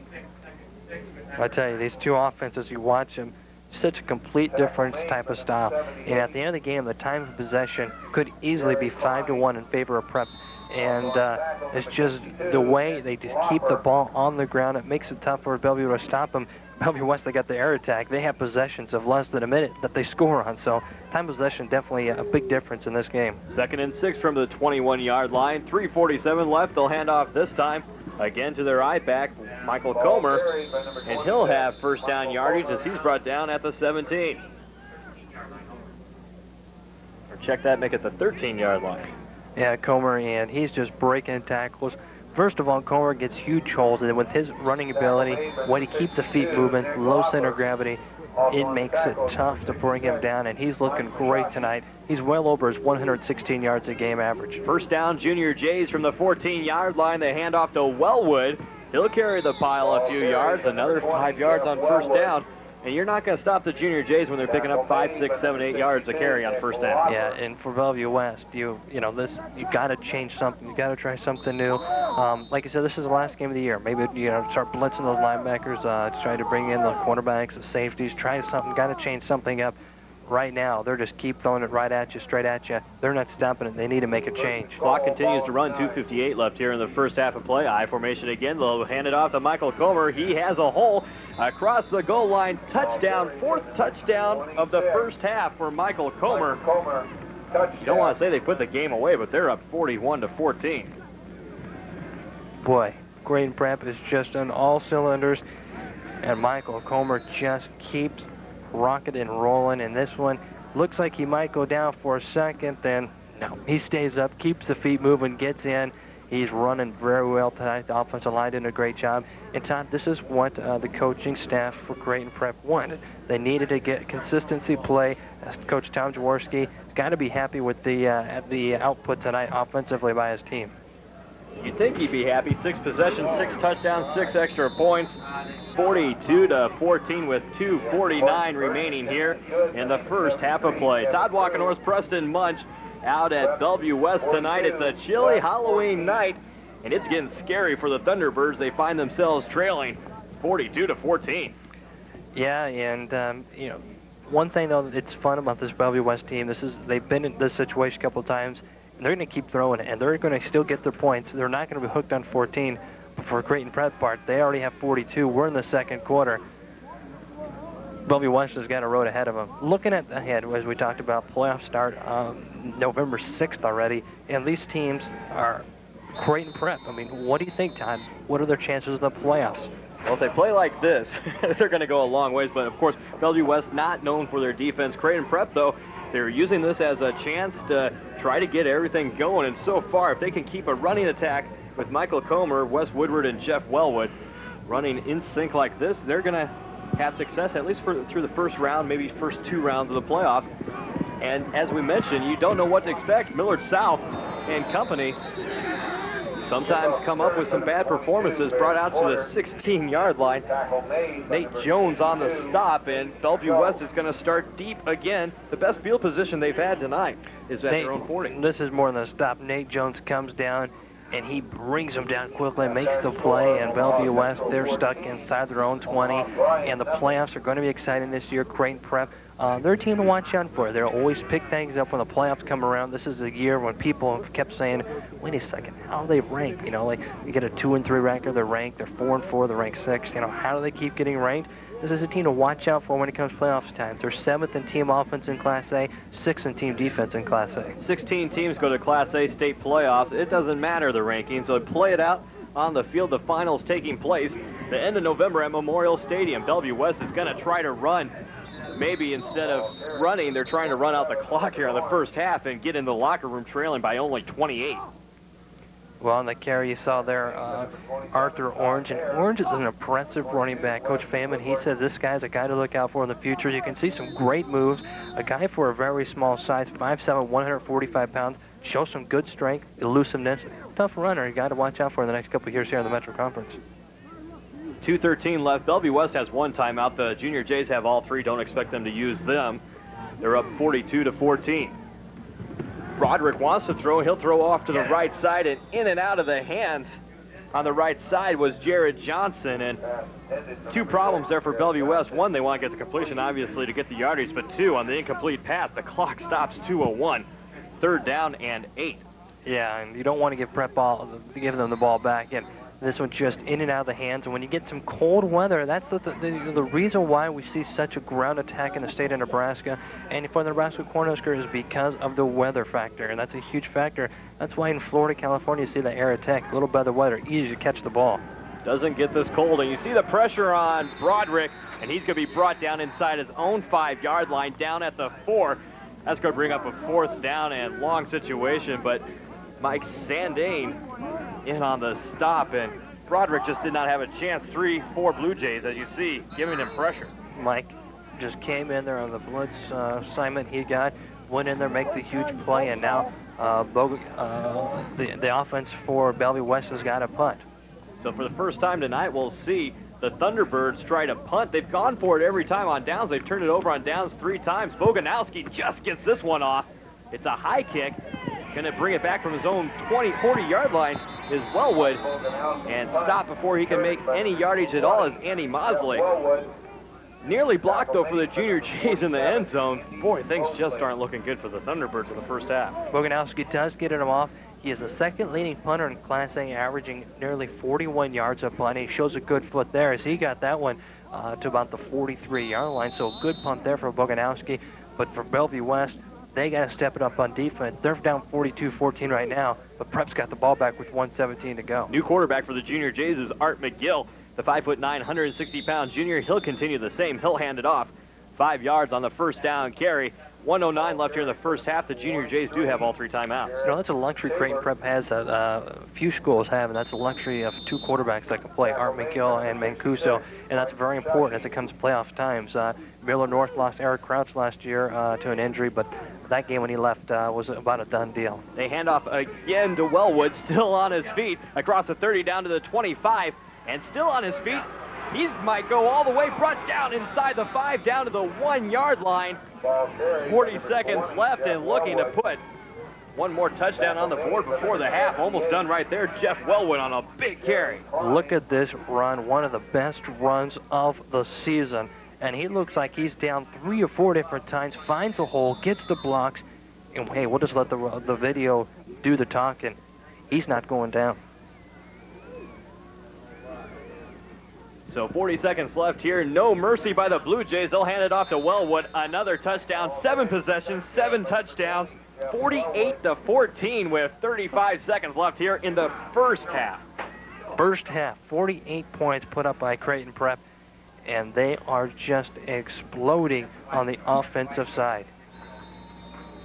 I tell you, these two offenses, you watch them, such a complete difference type of style. And at the end of the game, the time of possession could easily be 5-1 in favor of Prep. And it's just the way they just keep the ball on the ground. It makes it tough for Bellevue to stop them. Bellevue West, they got the air attack. They have possessions of less than a minute that they score on. So time possession definitely a big difference in this game. 2nd and 6 from the 21-yard line. 3:47 left. They'll hand off this time again to their I-back, Michael Comer, and he'll have 1st down yardage as he's brought down at the 17. Or check that, make it the 13-yard line. Yeah, Comer, and he's just breaking tackles. First of all, Comer gets huge holes, and with his running ability, way to keep the feet moving, low center of gravity, it makes it tough to bring him down, and he's looking great tonight. He's well over his 116 yards a game average. 1st down, Junior Jays from the 14-yard line. They hand off to Wellwood, He'll carry the pile a few yards, another 5 yards on first down. And you're not going to stop the Junior Jays when they're picking up 5, 6, 7, 8 yards a carry on first down. Yeah, and for Bellevue West, you got to change something. You got to try something new. Like I said, this is the last game of the year. Maybe start blitzing those linebackers, try to bring in the cornerbacks, the safeties, try something. Got to change something up. Right now, they're just keep throwing it right at you, straight at you. They're not stopping it. They need to make a change. Clock continues to run. 2:58 left here in the first half of play. I formation again. They'll hand it off to Michael Comer. He has a hole across the goal line. Touchdown. 4th touchdown of the first half for Michael Comer. You don't want to say they put the game away, but they're up 41-14. Boy, Creighton Prep is just on all cylinders, and Michael Comer just keeps rocking and rolling, and this one looks like he might go down for a second, then no, he stays up, keeps the feet moving, gets in. He's running very well tonight. The offensive line did a great job. And Todd, this is what the coaching staff for Creighton Prep wanted. They needed to get consistency play. Coach Tom Jaworski has got to be happy with the output tonight offensively by his team. You'd think he'd be happy. 6 possessions, 6 touchdowns, 6 extra points. 42-14 with 2:49 remaining here in the first half of play. Todd Walkenhorst, Preston Munch out at Bellevue West tonight. It's a chilly Halloween night, and it's getting scary for the Thunderbirds. They find themselves trailing 42-14. Yeah, and one thing though that's fun about this Bellevue West team, they've been in this situation a couple times. They're going to keep throwing it, and they're going to still get their points. They're not going to be hooked on 14. But for Creighton Prep part, they already have 42. We're in the second quarter. Bellevue West has got a road ahead of them. Looking at ahead, as we talked about, playoffs start November 6th already, and these teams are Creighton Prep. I mean, what do you think, Todd? What are their chances of the playoffs? Well, if they play like this, they're going to go a long ways. But, of course, Bellevue West not known for their defense. Creighton Prep, though, they're using this as a chance to try to get everything going. And so far, if they can keep a running attack with Michael Comer, Wes Woodward, and Jeff Wellwood running in sync like this, they're going to have success at least through the first round, maybe first 2 rounds of the playoffs. And as we mentioned, you don't know what to expect. Millard South and company sometimes come up with some bad performances, brought out to the 16-yard line. Nate Jones on the stop, and Bellevue West is going to start deep again. The best field position they've had tonight is at their own 40. This is more than a stop. Nate Jones comes down, and he brings them down quickly, makes the play, and Bellevue West, they're stuck inside their own 20, and the playoffs are going to be exciting this year. Creighton Prep, they're a team to watch out for. They'll always pick things up when the playoffs come around. This is a year when people have kept saying, wait a second, how do they rank? You know, like you get a 2-3 record, they're ranked, they're 4-4, they're ranked 6. You know, how do they keep getting ranked? This is a team to watch out for when it comes to playoffs time. They're 7th in team offense in Class A, 6th in team defense in Class A. 16 teams go to Class A state playoffs. It doesn't matter the rankings, so play it out on the field. The finals taking place the end of November at Memorial Stadium. Bellevue West is going to try to run. Maybe instead of running, they're trying to run out the clock here in the first half and get in the locker room trailing by only 28. Well, on the carry you saw there, Arthur Orange. And Orange is an impressive running back. Coach Feynman, he says this guy's a guy to look out for in the future. You can see some great moves. A guy for a very small size, 5'7", 145 pounds. Shows some good strength, elusiveness. Tough runner, a guy to watch out for in the next couple of years here in the Metro Conference. 2:13 left. Bellevue West has 1 timeout. The Junior Jays have all 3. Don't expect them to use them. They're up 42-14. Broderick wants to throw. He'll throw off to the right side, and in and out of the hands on the right side was Jared Johnson. And 2 problems there for Bellevue West. 1, they want to get the completion, obviously, to get the yardage. But 2, on the incomplete pass, the clock stops 2:01. 3rd down and 8. Yeah, and you don't want to give give them the ball back. And this one just in and out of the hands. And when you get some cold weather, that's the reason why we see such a ground attack in the state of Nebraska. And for the Nebraska Cornhuskers is because of the weather factor. And that's a huge factor. That's why in Florida, California, you see the air attack. A little better weather, easy to catch the ball. Doesn't get this cold. And you see the pressure on Broderick. And he's going to be brought down inside his own 5-yard line, down at the 4. That's going to bring up a 4th down and long situation. But Mike Sandane in on the stop, and Broderick just did not have a chance. 3-4 Blue Jays, as you see, giving him pressure. Mike just came in there on the blitz assignment he got, went in there, makes a huge play, and now the offense for Bellevue West has got a punt. So for the first time tonight, we'll see the Thunderbirds try to punt. They've gone for it every time on downs. They've turned it over on downs 3 times. Boganowski just gets this one off. It's a high kick. Going to bring it back from his own 20, 40-yard line is Wellwood, and stop before he can make any yardage at all is Andy Mosley. Nearly blocked, though, for the Junior Jays in the end zone. Boy, things just aren't looking good for the Thunderbirds in the first half. Boganowski does get him off. He is the second leading punter in Class A, averaging nearly 41 yards a punt. He shows a good foot there as he got that one to about the 43-yard line. So a good punt there for Boganowski. But for Bellevue West, they got to step it up on defense. They're down 42-14 right now, but Prep's got the ball back with 1:17 to go. New quarterback for the Junior Jays is Art McGill, the 5'9", 160-pound junior. He'll continue the same. He'll hand it off. 5 yards on the first down carry. 1:09 left here in the first half. The Junior Jays do have all 3 timeouts. You know, that's a luxury Creighton Prep has that few schools have, and that's the luxury of 2 quarterbacks that can play, Art McGill and Mancuso, and that's very important as it comes to playoff times. Miller North lost Eric Crouch last year to an injury, but that game when he left was about a done deal. They hand off again to Wellwood, still on his feet, across the 30 down to the 25, and still on his feet. He might go all the way, brought down inside the 5, down to the 1-yard line. 40 seconds left and looking to put one more touchdown on the board before the half. Almost done right there. Jeff Wellwood on a big carry. Look at this run, one of the best runs of the season. And he looks like he's down 3 or 4 different times, finds a hole, gets the blocks, and hey, we'll just let the video do the talking. He's not going down. So 40 seconds left here. No mercy by the Blue Jays. They'll hand it off to Wellwood. Another touchdown. 7 possessions, 7 touchdowns. 48-14 with 35 seconds left here in the first half. First half, 48 points put up by Creighton Prep, and they are just exploding on the offensive side.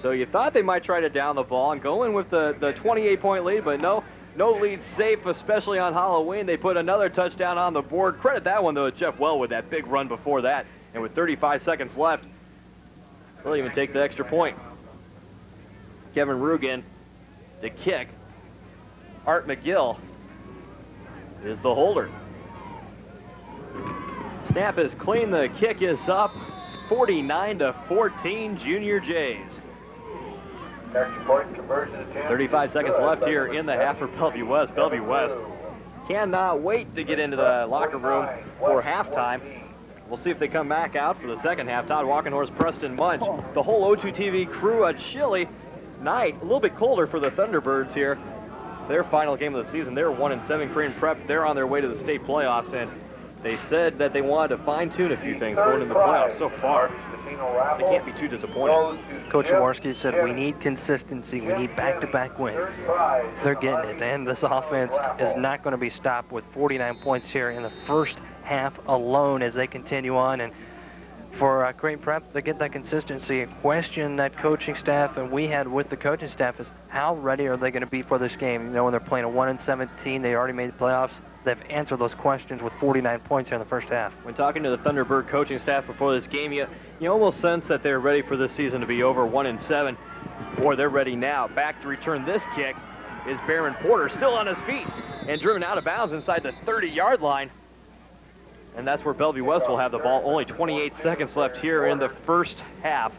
So you thought they might try to down the ball and go in with the 28-point lead, but no lead safe, especially on Halloween. They put another touchdown on the board. Credit that one, though, to Jeff Wellwood, that big run before that. And with 35 seconds left, they'll even take the extra point. Kevin Rugen, the kick. Art McGill is the holder. Snap is clean, the kick is up. 49-14, Junior Jays. 35 seconds left here in the half for Bellevue West. Bellevue West cannot wait to get into the locker room for halftime. We'll see if they come back out for the second half. Todd Walkenhorst, Preston Munch, the whole O2 TV crew. A chilly night, a little bit colder for the Thunderbirds here. Their final game of the season, they're 1-7. Creighton Prep, they're on their way to the state playoffs, and they said that they wanted to fine-tune a few things going into the playoffs. So far, they can't be too disappointed. Coach Jaworski said we need consistency. We need back-to-back wins. They're getting it, and this offense is not going to be stopped with 49 points here in the first half alone as they continue on. And for Creighton Prep, they get that consistency. A question that coaching staff and we had with the coaching staff is how ready are they going to be for this game? You know, when they're playing a 1-17, they already made the playoffs. They've answered those questions with 49 points here in the first half. When talking to the Thunderbird coaching staff before this game, you almost sense that they're ready for this season to be over, 1-7, or they're ready now. Back to return this kick is Barron Porter, still on his feet and driven out of bounds inside the 30-yard line. And that's where Bellevue West will have the ball. Only 28 seconds left here in the first half.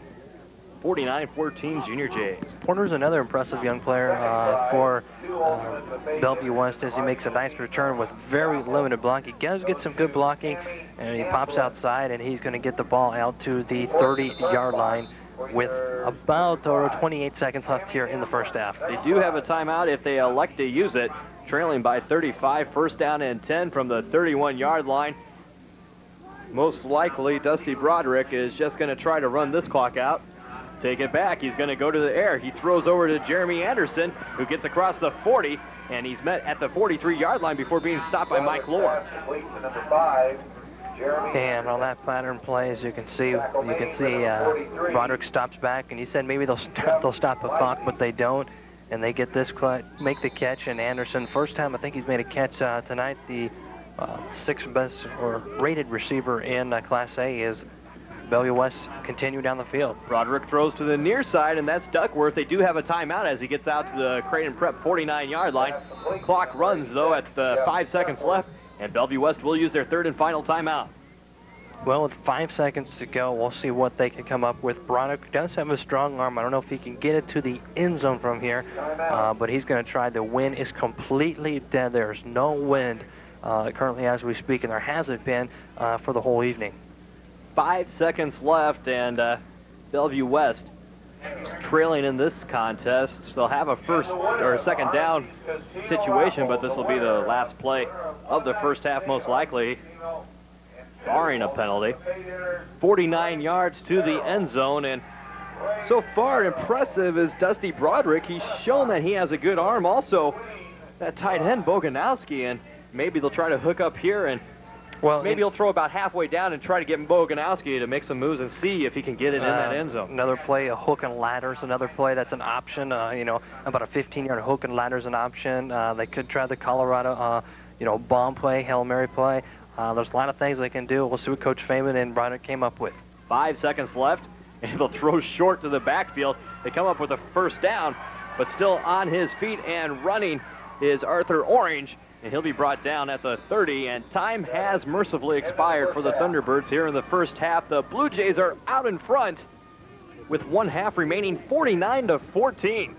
49-14 Junior Jays. Porter's another impressive young player for Bellevue West as he makes a nice return with very limited block. He does get some good blocking, and he pops outside, and he's going to get the ball out to the 30-yard line with about 28 seconds left here in the first half. They do have a timeout if they elect to use it, trailing by 35, first down and 10 from the 31-yard line. Most likely, Dusty Broderick is just going to try to run this clock out. Take it back. He's going to go to the air. He throws over to Jeremy Anderson, who gets across the 40, and he's met at the 43-yard line before being stopped by Mike Lohr. And on that pattern play, as you can see, Broderick stops back, and he said maybe they'll stop the clock, but they don't, and they get this make the catch. And Anderson, first time I think he's made a catch tonight. The sixth best or rated receiver in Class A is Bellevue West continue down the field. Broderick throws to the near side, and that's Duckworth. They do have a timeout as he gets out to the Creighton Prep 49-yard line. Clock runs, though, at 5 seconds left, and Bellevue West will use their third and final timeout. Well, with 5 seconds to go, we'll see what they can come up with. Broderick does have a strong arm. I don't know if he can get it to the end zone from here, but he's going to try. The wind is completely dead. There's no wind currently as we speak, and there hasn't been for the whole evening. 5 seconds left, and Bellevue West trailing in this contest. They'll have a first or a second down situation, but this will be the last play of the first half, most likely, barring a penalty. 49 yards to the end zone, and so far impressive is Dusty Broderick. He's shown that he has a good arm. Also, that tight end Boganowski, and maybe they'll try to hook up here, and maybe he'll throw about halfway down and try to get Boganowski to make some moves and see if he can get it in that end zone. Another play, a hook and ladder is another play. That's an option. You know, about a 15-yard hook and ladder is an option. They could try the Colorado, bomb play, Hail Mary play. There's a lot of things they can do. We'll see what Coach Feynman and Broderick came up with. 5 seconds left, and they'll throw short to the backfield. They come up with a first down, but still on his feet and running is Arthur Orange, and he'll be brought down at the 30, and time has mercifully expired for the Thunderbirds here in the first half. The Blue Jays are out in front with 1 half remaining, 49-14.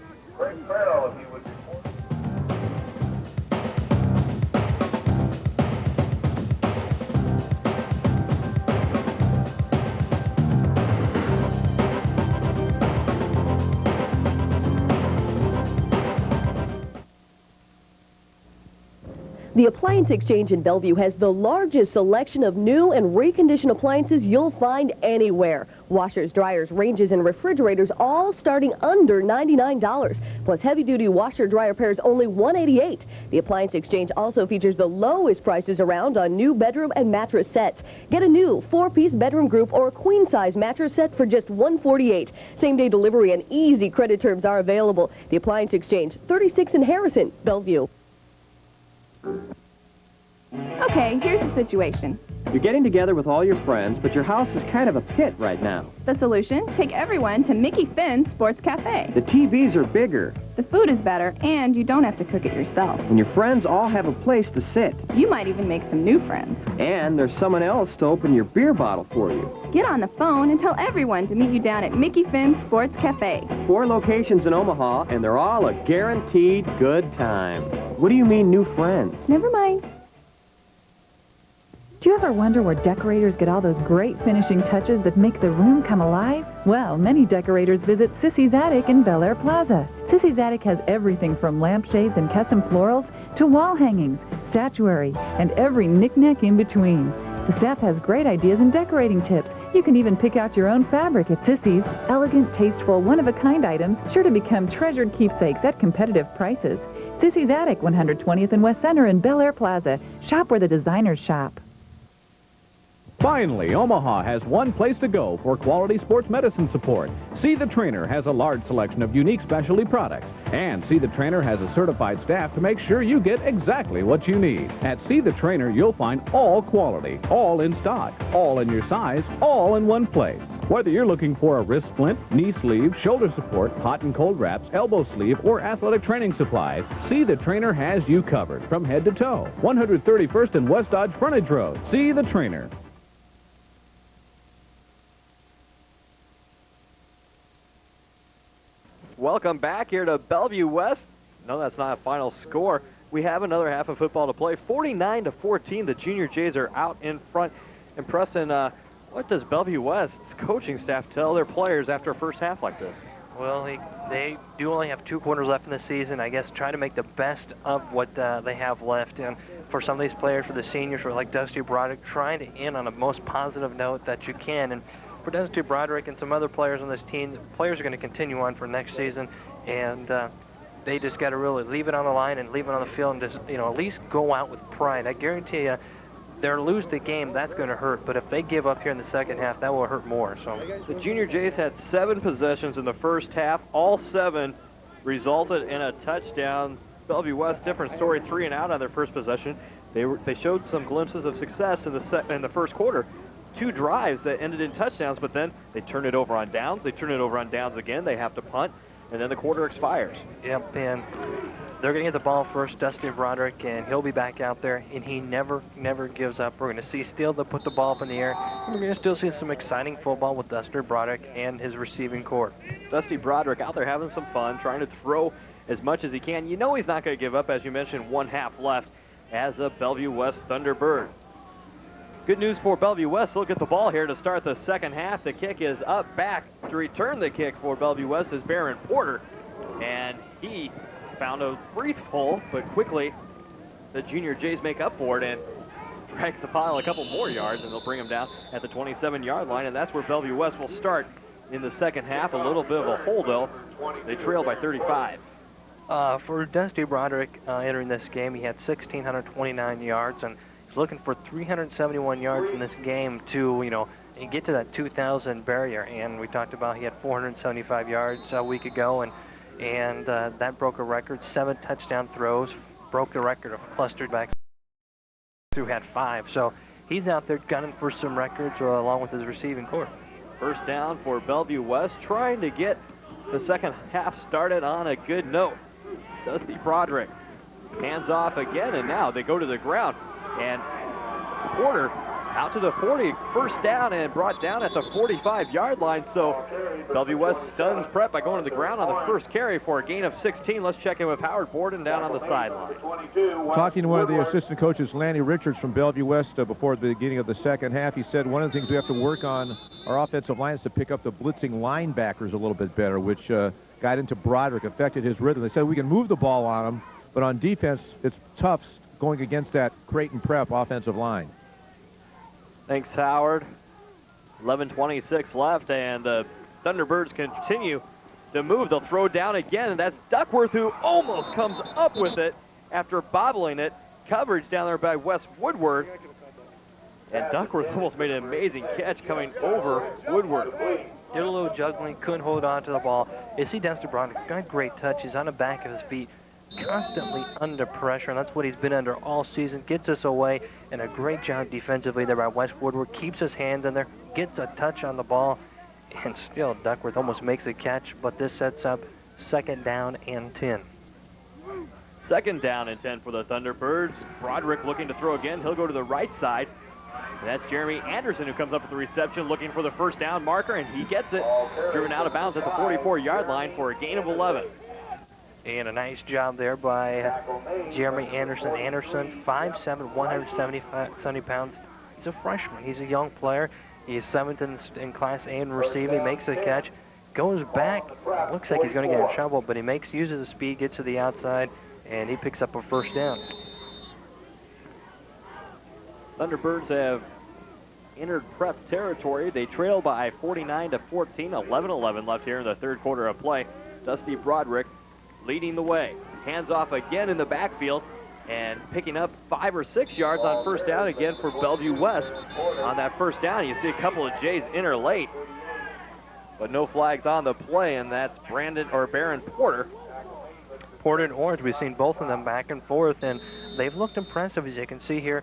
The Appliance Exchange in Bellevue has the largest selection of new and reconditioned appliances you'll find anywhere. Washers, dryers, ranges, and refrigerators all starting under $99. Plus heavy-duty washer-dryer pairs only $188. The Appliance Exchange also features the lowest prices around on new bedroom and mattress sets. Get a new 4-piece bedroom group or a queen-size mattress set for just $148. Same-day delivery and easy credit terms are available. The Appliance Exchange, 36 in Harrison, Bellevue. Okay, here's the situation. You're getting together with all your friends, but your house is kind of a pit right now. The solution? Take everyone to Mickey Finn's Sports Cafe. The TVs are bigger. The food is better, and you don't have to cook it yourself. And your friends all have a place to sit. You might even make some new friends. And there's someone else to open your beer bottle for you. Get on the phone and tell everyone to meet you down at Mickey Finn's Sports Cafe. 4 locations in Omaha, and they're all a guaranteed good time. What do you mean, new friends? Never mind. Do you ever wonder where decorators get all those great finishing touches that make the room come alive? Well, many decorators visit Sissy's Attic in Bel Air Plaza. Sissy's Attic has everything from lampshades and custom florals to wall hangings, statuary, and every knick-knack in between. The staff has great ideas and decorating tips. You can even pick out your own fabric at Sissy's. Elegant, tasteful, one-of-a-kind items sure to become treasured keepsakes at competitive prices. Sissy's Attic, 120th and West Center in Bel Air Plaza. Shop where the designers shop. Finally, Omaha has one place to go for quality sports medicine support. See the Trainer has a large selection of unique specialty products. And See the Trainer has a certified staff to make sure you get exactly what you need. At See the Trainer, you'll find all quality, all in stock, all in your size, all in one place. Whether you're looking for a wrist splint, knee sleeve, shoulder support, hot and cold wraps, elbow sleeve, or athletic training supplies, See the Trainer has you covered from head to toe. 131st and West Dodge Frontage Road. See the Trainer. Welcome back here to Bellevue West. No, that's not a final score. We have another half of football to play. 49-14, the Junior Jays are out in front. And Preston, what does Bellevue West's coaching staff tell their players after a first half like this? Well, they do only have 2 quarters left in the season. I guess try to make the best of what they have left. And for some of these players, for the seniors, for like Dusty Broderick, trying to end on a most positive note that you can. And for Dusty Broderick and some other players on this team, the players are going to continue on for next season, and they just got to really leave it on the line and leave it on the field and just, at least go out with pride. I guarantee you, they'll lose the game, that's going to hurt, but if they give up here in the second half, that will hurt more. So the Junior Jays had 7 possessions in the first half. All 7 resulted in a touchdown. Bellevue West, different story, 3 and out on their first possession. They showed some glimpses of success in the first quarter. 2 drives that ended in touchdowns, but then they turn it over on downs. They turn it over on downs again. They have to punt, and then the quarter expires. Yep, and they're going to get the ball first, Dusty Broderick, and he'll be back out there, and he never gives up. We're going to see still they'll put the ball up in the air, and we're going to still see some exciting football with Dusty Broderick and his receiving corps. Dusty Broderick out there having some fun, trying to throw as much as he can. You know he's not going to give up, as you mentioned, 1 half left as a Bellevue West Thunderbird. Good news for Bellevue West. They'll get the ball here to start the second half. The kick is up back to return the kick for Bellevue West is Barron Porter, and he found a brief hole, but quickly the Junior Jays make up for it and drags the pile a couple more yards, and they'll bring him down at the 27-yard line, and that's where Bellevue West will start in the second half. A little bit of a hole, though. They trail by 35. For Dusty Broderick entering this game, he had 1,629 yards, and he's looking for 371 yards in this game to, and get to that 2,000 barrier. And we talked about he had 475 yards a week ago, and that broke a record. 7 touchdown throws, broke the record of clustered backs who had 5. So he's out there gunning for some records along with his receiving corps. First down for Bellevue West, trying to get the second half started on a good note. Dusty Broderick hands off again, and now they go to the ground. And Porter out to the 40, first down, and brought down at the 45-yard line. So Bellevue West stuns prep by going to the ground on the first carry for a gain of 16. Let's check in with Howard Borden down on the sideline. Talking to one of the assistant coaches, Lanny Richards from Bellevue West, before the beginning of the second half, he said one of the things we have to work on our offensive line is to pick up the blitzing linebackers a little bit better, which got into Broderick, affected his rhythm. They said we can move the ball on him, but on defense, it's tough going against that Creighton prep offensive line. Thanks, Howard. 11:26 left, and the Thunderbirds continue to move. They'll throw down again, and that's Duckworth, who almost comes up with it after bobbling it. Coverage down there by Wes Woodward. And Duckworth almost made an amazing catch coming over Woodward. Did a little juggling, couldn't hold on to the ball. You see Dusty Broderick got great touches on the back of his feet, constantly under pressure, and that's what he's been under all season. Gets us away, and a great job defensively there by Wes Woodward. Keeps his hands in there, gets a touch on the ball, and still Duckworth almost makes a catch, but this sets up second down and 10. Second down and 10 for the Thunderbirds. Broderick looking to throw again. He'll go to the right side. That's Jeremy Anderson who comes up with the reception, looking for the first down marker, and he gets it. Driven out of bounds at the 44-yard line for a gain of 11. And a nice job there by Jeremy Anderson. Anderson, 5'7", 170 pounds. He's a freshman. He's a young player. He's 7th in Class A in receiving. Makes a catch, goes back. Looks like he's going to get in trouble, but he uses the speed, gets to the outside, and he picks up a first down. Thunderbirds have entered prep territory. They trail by 49-14, 11-11 left here in the third quarter of play. Dusty Broderick leading the way. Hands off again in the backfield and picking up 5 or 6 yards on first down again for Bellevue West. On that first down, you see a couple of Jays enter late, but no flags on the play, and that's Barron Porter. Porter and Orange, we've seen both of them back and forth, and they've looked impressive, as you can see here.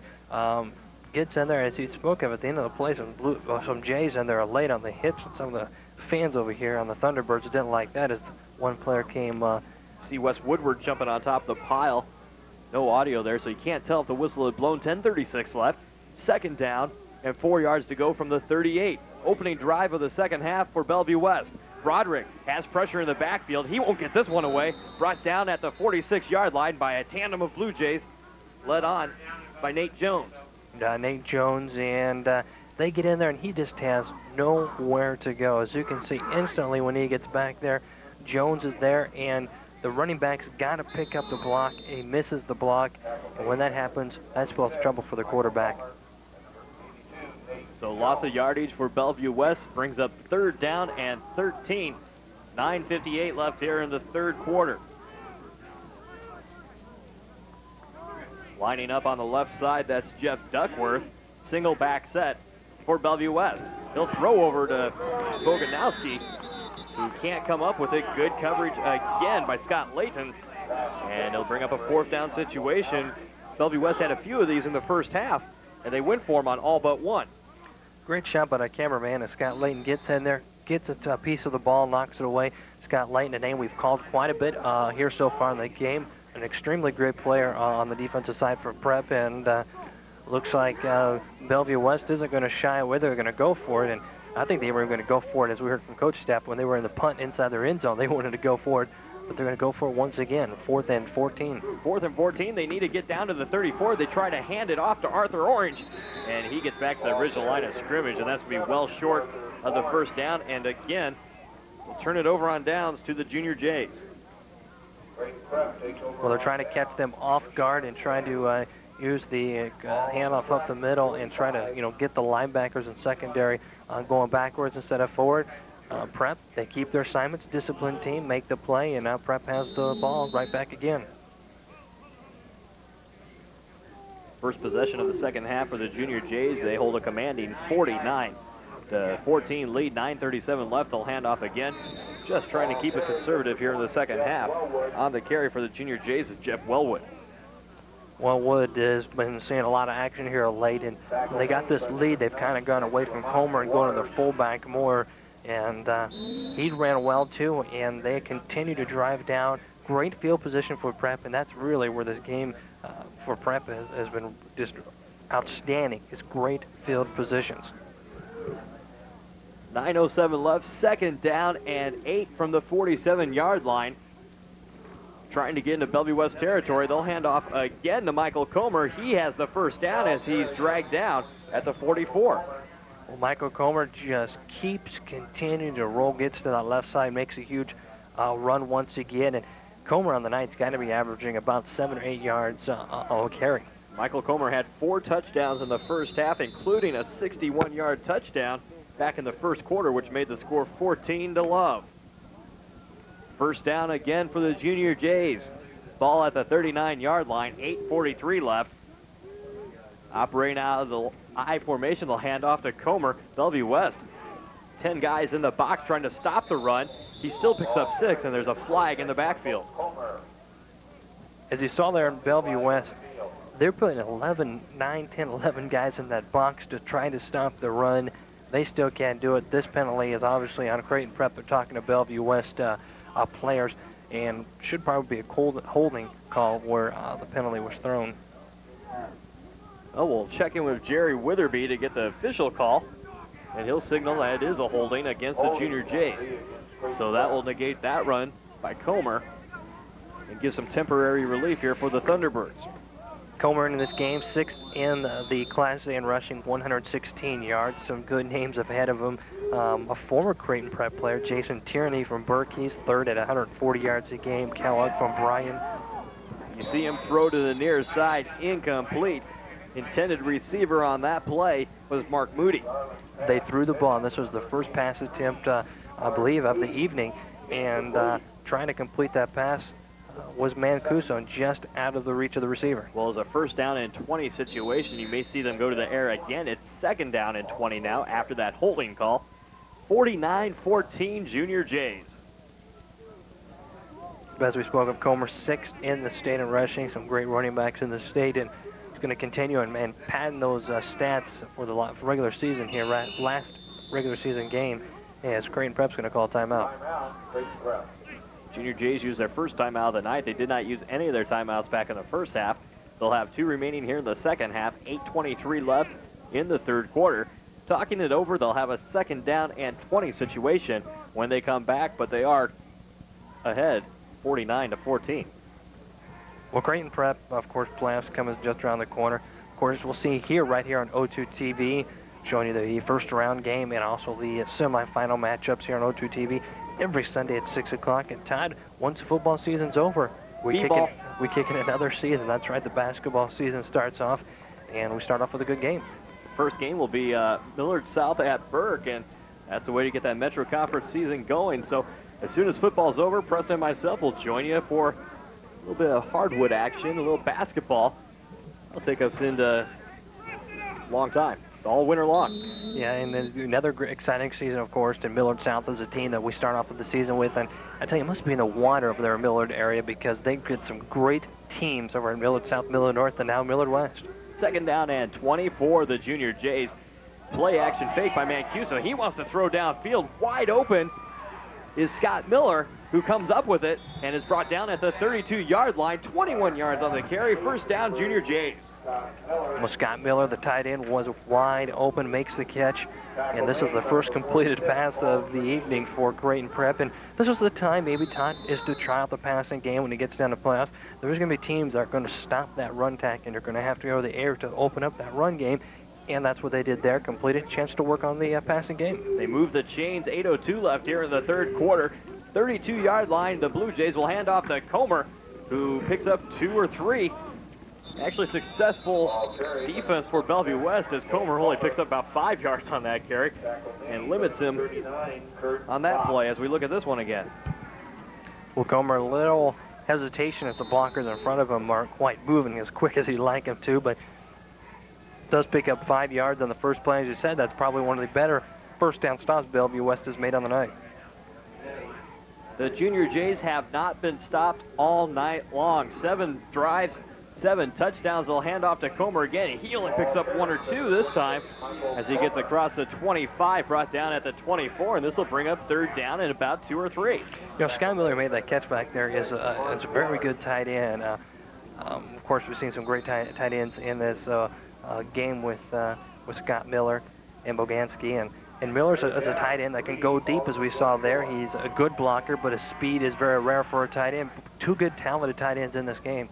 Gets in there, as he spoke of at the end of the play, some Jays in there are late on the hips, and some of the fans over here on the Thunderbirds didn't like that as one player came. See Wes Woodward jumping on top of the pile. No audio there, so you can't tell if the whistle had blown. 10:36 left. Second down and 4 yards to go from the 38. Opening drive of the second half for Bellevue West. Broderick has pressure in the backfield. He won't get this one away. Brought down at the 46-yard line by a tandem of Blue Jays, led on by Nate Jones. Nate Jones, and they get in there, and he just has nowhere to go. As you can see instantly when he gets back there, Jones is there, and the running back's got to pick up the block. He misses the block, and when that happens, that spells trouble for the quarterback. So loss of yardage for Bellevue West brings up third down and 13. 9:58 left here in the third quarter. Lining up on the left side, that's Jeff Duckworth. Single back set for Bellevue West. He'll throw over to Boganowski, who can't come up with it. Good coverage again by Scott Layton. And he'll bring up a fourth down situation. Bellevue West had a few of these in the first half, and they went for him on all but one. Great shot by the cameraman as Scott Layton gets in there, gets a piece of the ball, knocks it away. Scott Layton, a name we've called quite a bit here so far in the game. An extremely great player on the defensive side for Prep, and looks like Bellevue West isn't going to shy away. They're going to go for it, and I think they were going to go for it, as we heard from Coach Stapp, when they were in the punt inside their end zone. They wanted to go for it, but they're going to go for it once again. 4th and 14. 4th and 14. They need to get down to the 34. They try to hand it off to Arthur Orange, and he gets back to the original line of scrimmage, and that's going to be well short of the first down. And again, we'll turn it over on downs to the Junior Jays. Well, they're trying to catch them off guard and try to use the handoff up the middle and try to, get the linebackers and secondary going backwards instead of forward. Prep, they keep their assignments, disciplined team, make the play, and now Prep has the ball right back again. First possession of the second half for the Junior Jays. They hold a commanding 49-14 lead, 9:37 left. They'll hand off again. Just trying to keep it conservative here in the second half. On the carry for the Junior Jays is Jeff Wellwood. Wellwood has been seeing a lot of action here late, and they got this lead. They've kind of gone away from Comer and going to their fullback more, and he ran well too, and they continue to drive down. Great field position for Prep, and that's really where this game for Prep has been just outstanding. It's great field positions. 9:07 left, second down and 8 from the 47-yard line. Trying to get into Bellevue West territory. They'll hand off again to Michael Comer. He has the first down as he's dragged down at the 44. Well, Michael Comer just keeps continuing to roll, gets to that left side, makes a huge run once again. And Comer on the night's got to be averaging about 7 or 8 yards on carry. Michael Comer had 4 touchdowns in the first half, including a 61-yard touchdown back in the first quarter, which made the score 14-0. First down again for the Junior Jays. Ball at the 39-yard line, 8:43 left. Operating out of the I formation, they'll hand off to Comer. Bellevue West, 10 guys in the box trying to stop the run. He still picks up 6, and there's a flag in the backfield. As you saw there in Bellevue West, they're putting 9, 10, 11 guys in that box to try to stop the run. They still can't do it. This penalty is obviously on Creighton Prep. They're talking to Bellevue West players, and should probably be a holding call where the penalty was thrown. Oh, we'll check in with Jerry Witherby to get the official call, and he'll signal that it is a holding against the Junior Jays. So that will negate that run by Comer and give some temporary relief here for the Thunderbirds. Comer in this game, 6th in the Class A in rushing, 116 yards. Some good names ahead of him. A former Creighton Prep player, Jason Tierney from Burke, he's 3rd at 140 yards a game. Kellogg from Bryan. You see him throw to the near side, incomplete. Intended receiver on that play was Mark Moody. They threw the ball, and this was the first pass attempt, I believe, of the evening. And trying to complete that pass was Mancuso, just out of the reach of the receiver. Well, as a first down and 20 situation, you may see them go to the air again. It's second down and 20 now after that holding call. 49-14 Junior Jays. As we spoke of, Comer 6th in the state in rushing. Some great running backs in the state, and it's going to continue and padding those stats for the regular season here, last regular season game, as Creighton Prep's going to call timeout. Junior Jays used their first timeout of the night. They did not use any of their timeouts back in the first half. They'll have 2 remaining here in the second half. 8:23 left in the third quarter. Talking it over, they'll have a second down and 20 situation when they come back, but they are ahead 49-14. Well, Creighton Prep, of course, playoffs coming just around the corner. Of course, we'll see here right here on O2 TV, showing you the first round game and also the semifinal matchups here on O2 TV every Sunday at 6 o'clock. And Todd, once the football season's over, we kick in another season. That's right, the basketball season starts off, and we start off with a good game. First game will be Millard South at Burke, and that's the way to get that Metro Conference season going. So as soon as football's over, Preston and myself will join you for a little bit of hardwood action, a little basketball. That'll take us into a long time, all winter long. Yeah, and then another great, exciting season, of course, and Millard South is a team that we start off with the season with. And I tell you, it must be in the water over there in Millard area, because they get some great teams over in Millard South, Millard North, and now Millard West. Second down and 20 for the Junior Jays. play action fake by Mancuso. He wants to throw downfield. Wide open is Scott Miller, who comes up with it and is brought down at the 32-yard line. 21 yards on the carry. First down, Junior Jays. Well, Scott Miller, the tight end, was wide open, makes the catch, and this is the first completed pass of the evening for Creighton Prep. And this was the time maybe Todd is to try out the passing game when he gets down to playoffs. There's going to be teams that are going to stop that run attack, and they're going to have to go to the air to open up that run game. And that's what they did there, completed, chance to work on the passing game. They move the chains, 8:02 left here in the third quarter. 32-yard line, the Blue Jays will hand off to Comer, who picks up 2 or 3. Actually successful defense for Bellevue West, as Comer only picks up about 5 yards on that carry and limits him on that play as we look at this one again. Well, Comer, a little hesitation as the blockers in front of him aren't quite moving as quick as he'd like him to, but does pick up 5 yards on the first play. As you said, that's probably one of the better first down stops Bellevue West has made on the night. The Junior Jays have not been stopped all night long. 7 drives, 7 touchdowns. They'll hand off to Comer again. He only picks up 1 or 2 this time as he gets across the 25, brought down at the 24, and this will bring up third down in about 2 or 3. You know, Scott Miller made that catch back there. Is a very good tight end. Of course, we've seen some great tight ends in this game with Scott Miller and Boganski, and Miller's a tight end that can go deep, as we saw there. He's a good blocker, but his speed is very rare for a tight end. 2 good talented tight ends in this game.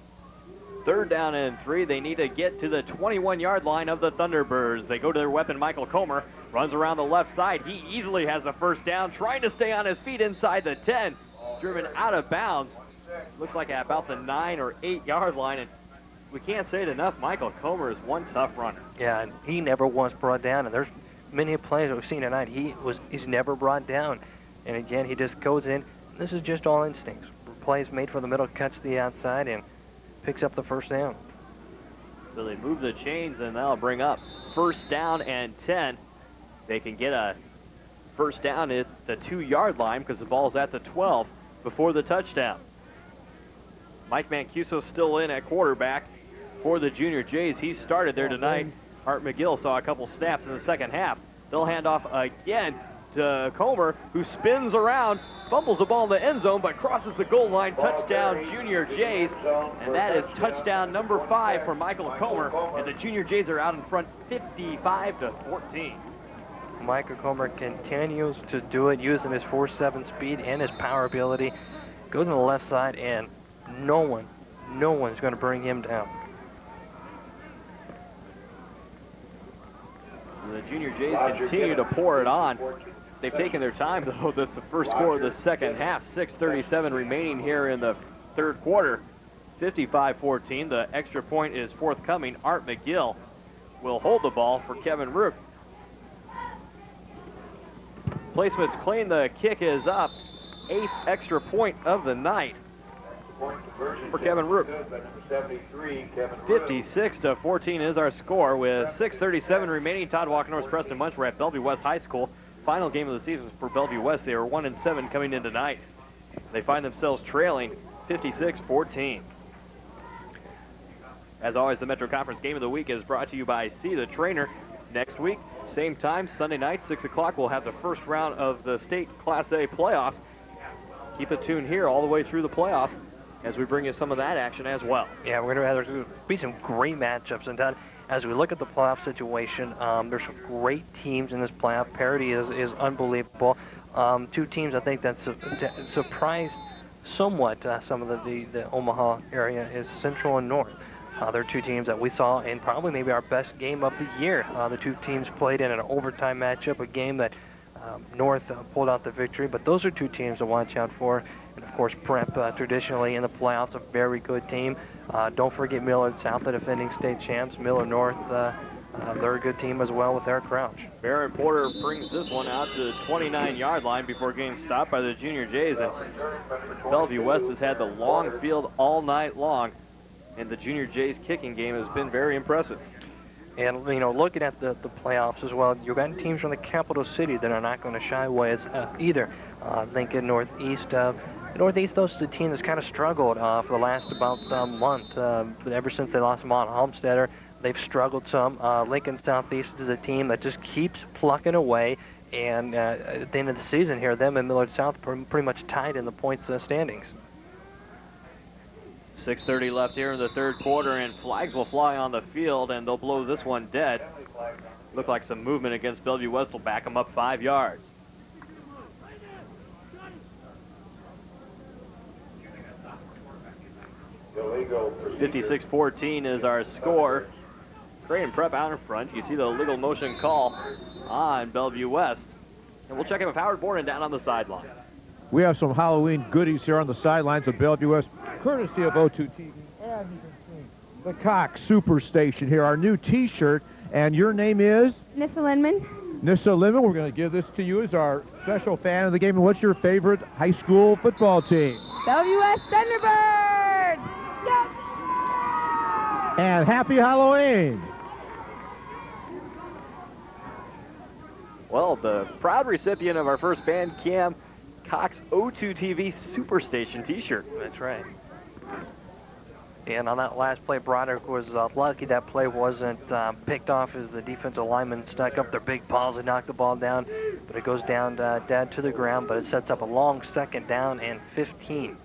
Third down and 3. They need to get to the 21-yard line of the Thunderbirds. They go to their weapon, Michael Comer. Runs around the left side. He easily has the first down, trying to stay on his feet inside the 10. Driven out of bounds. Looks like at about the 9 or 8-yard line. And we can't say it enough, Michael Comer is one tough runner. Yeah, and he never was brought down. And there's many plays that we've seen tonight. He's never brought down. And again, he just goes in. This is just all instincts. Plays made for the middle, cuts the outside, and picks up the first down. So they move the chains, and that'll bring up first down and 10. They can get a first down at the 2-yard line because the ball's at the 12 before the touchdown. Mike Mancuso still in at quarterback for the Junior Jays. He started there tonight. Art McGill saw a couple snaps in the second half. They'll hand off again to Comer, who spins around, fumbles the ball in the end zone, but crosses the goal line. Touchdown, Junior Jays. And that is touchdown number 5 for Michael Comer. And the Junior Jays are out in front 55-14. Michael Comer continues to do it, using his 4.7 speed and his power ability. Goes on the left side, and no one's going to bring him down. The Junior Jays continue to pour it on. They've taken their time, though. That's the first score of the second half. 6:37 remaining here in the third quarter. 55-14. The extra point is forthcoming. Art McGill will hold the ball for Kevin Rook. Placement's clean. The kick is up. 8th extra point of the night for Kevin Rook. 56-14 is our score with 6:37 remaining. Todd Walker, North Preston Munch. We're at Bellevue West High School. Final game of the season for Bellevue West. They were 1-7 coming in tonight. They find themselves trailing 56-14. As always, the Metro Conference Game of the Week is brought to you by See the Trainer. Next week, same time, Sunday night, 6 o'clock, we'll have the first round of the state Class A playoffs. Keep it tuned here all the way through the playoffs as we bring you some of that action as well. Yeah, there's going to be some great matchups. And Todd, as we look at the playoff situation, there's some great teams in this playoff. Parity is unbelievable. 2 teams I think that surprised somewhat some of the Omaha area is Central and North. They're 2 teams that we saw in probably maybe our best game of the year. The 2 teams played in an overtime matchup, a game that North pulled out the victory. But those are 2 teams to watch out for. And, of course, Prep traditionally in the playoffs, a very good team. Don't forget Millard South, the defending state champs. Millard North, they're a good team as well with Eric Crouch. Barrett Porter brings this one out to the 29-yard line before getting stopped by the Junior Jays. And Bellevue West has had the long field all night long. And the Junior Jays kicking game has been very impressive. And, you know, looking at the playoffs as well, you've got teams from the capital city that are not going to shy away either. Lincoln Northeast. Northeast, those are the team that's kind of struggled for the last about month. Ever since they lost Mont Homesteader, they've struggled some. Lincoln Southeast is a team that just keeps plucking away. And at the end of the season here, them and Millard South pretty much tied in the points standings. 6:30 left here in the third quarter, and flags will fly on the field, and they'll blow this one dead. Look like some movement against Bellevue West will back them up 5 yards. Illegal. 56-14 is our score. Creighton Prep out in front. You see the illegal motion call on Bellevue West. And we'll check in with Howard Borden down on the sideline. We have some Halloween goodies here on the sidelines of Bellevue West, courtesy of O2 TV. And you can see the Cox Superstation here, our new T-shirt. And your name is? Nissa Lindman. Nissa Lindman. We're going to give this to you as our special fan of the game. And what's your favorite high school football team? Bellevue West Thunderbirds! Yep. And happy Halloween! Well, the proud recipient of our first Bandcamp Cox O2 TV Superstation T-shirt. That's right. And on that last play, Broderick was lucky that play wasn't picked off as the defensive lineman stuck up their big paws and knocked the ball down. But it goes down dead to the ground, but it sets up a long 2nd down and 15.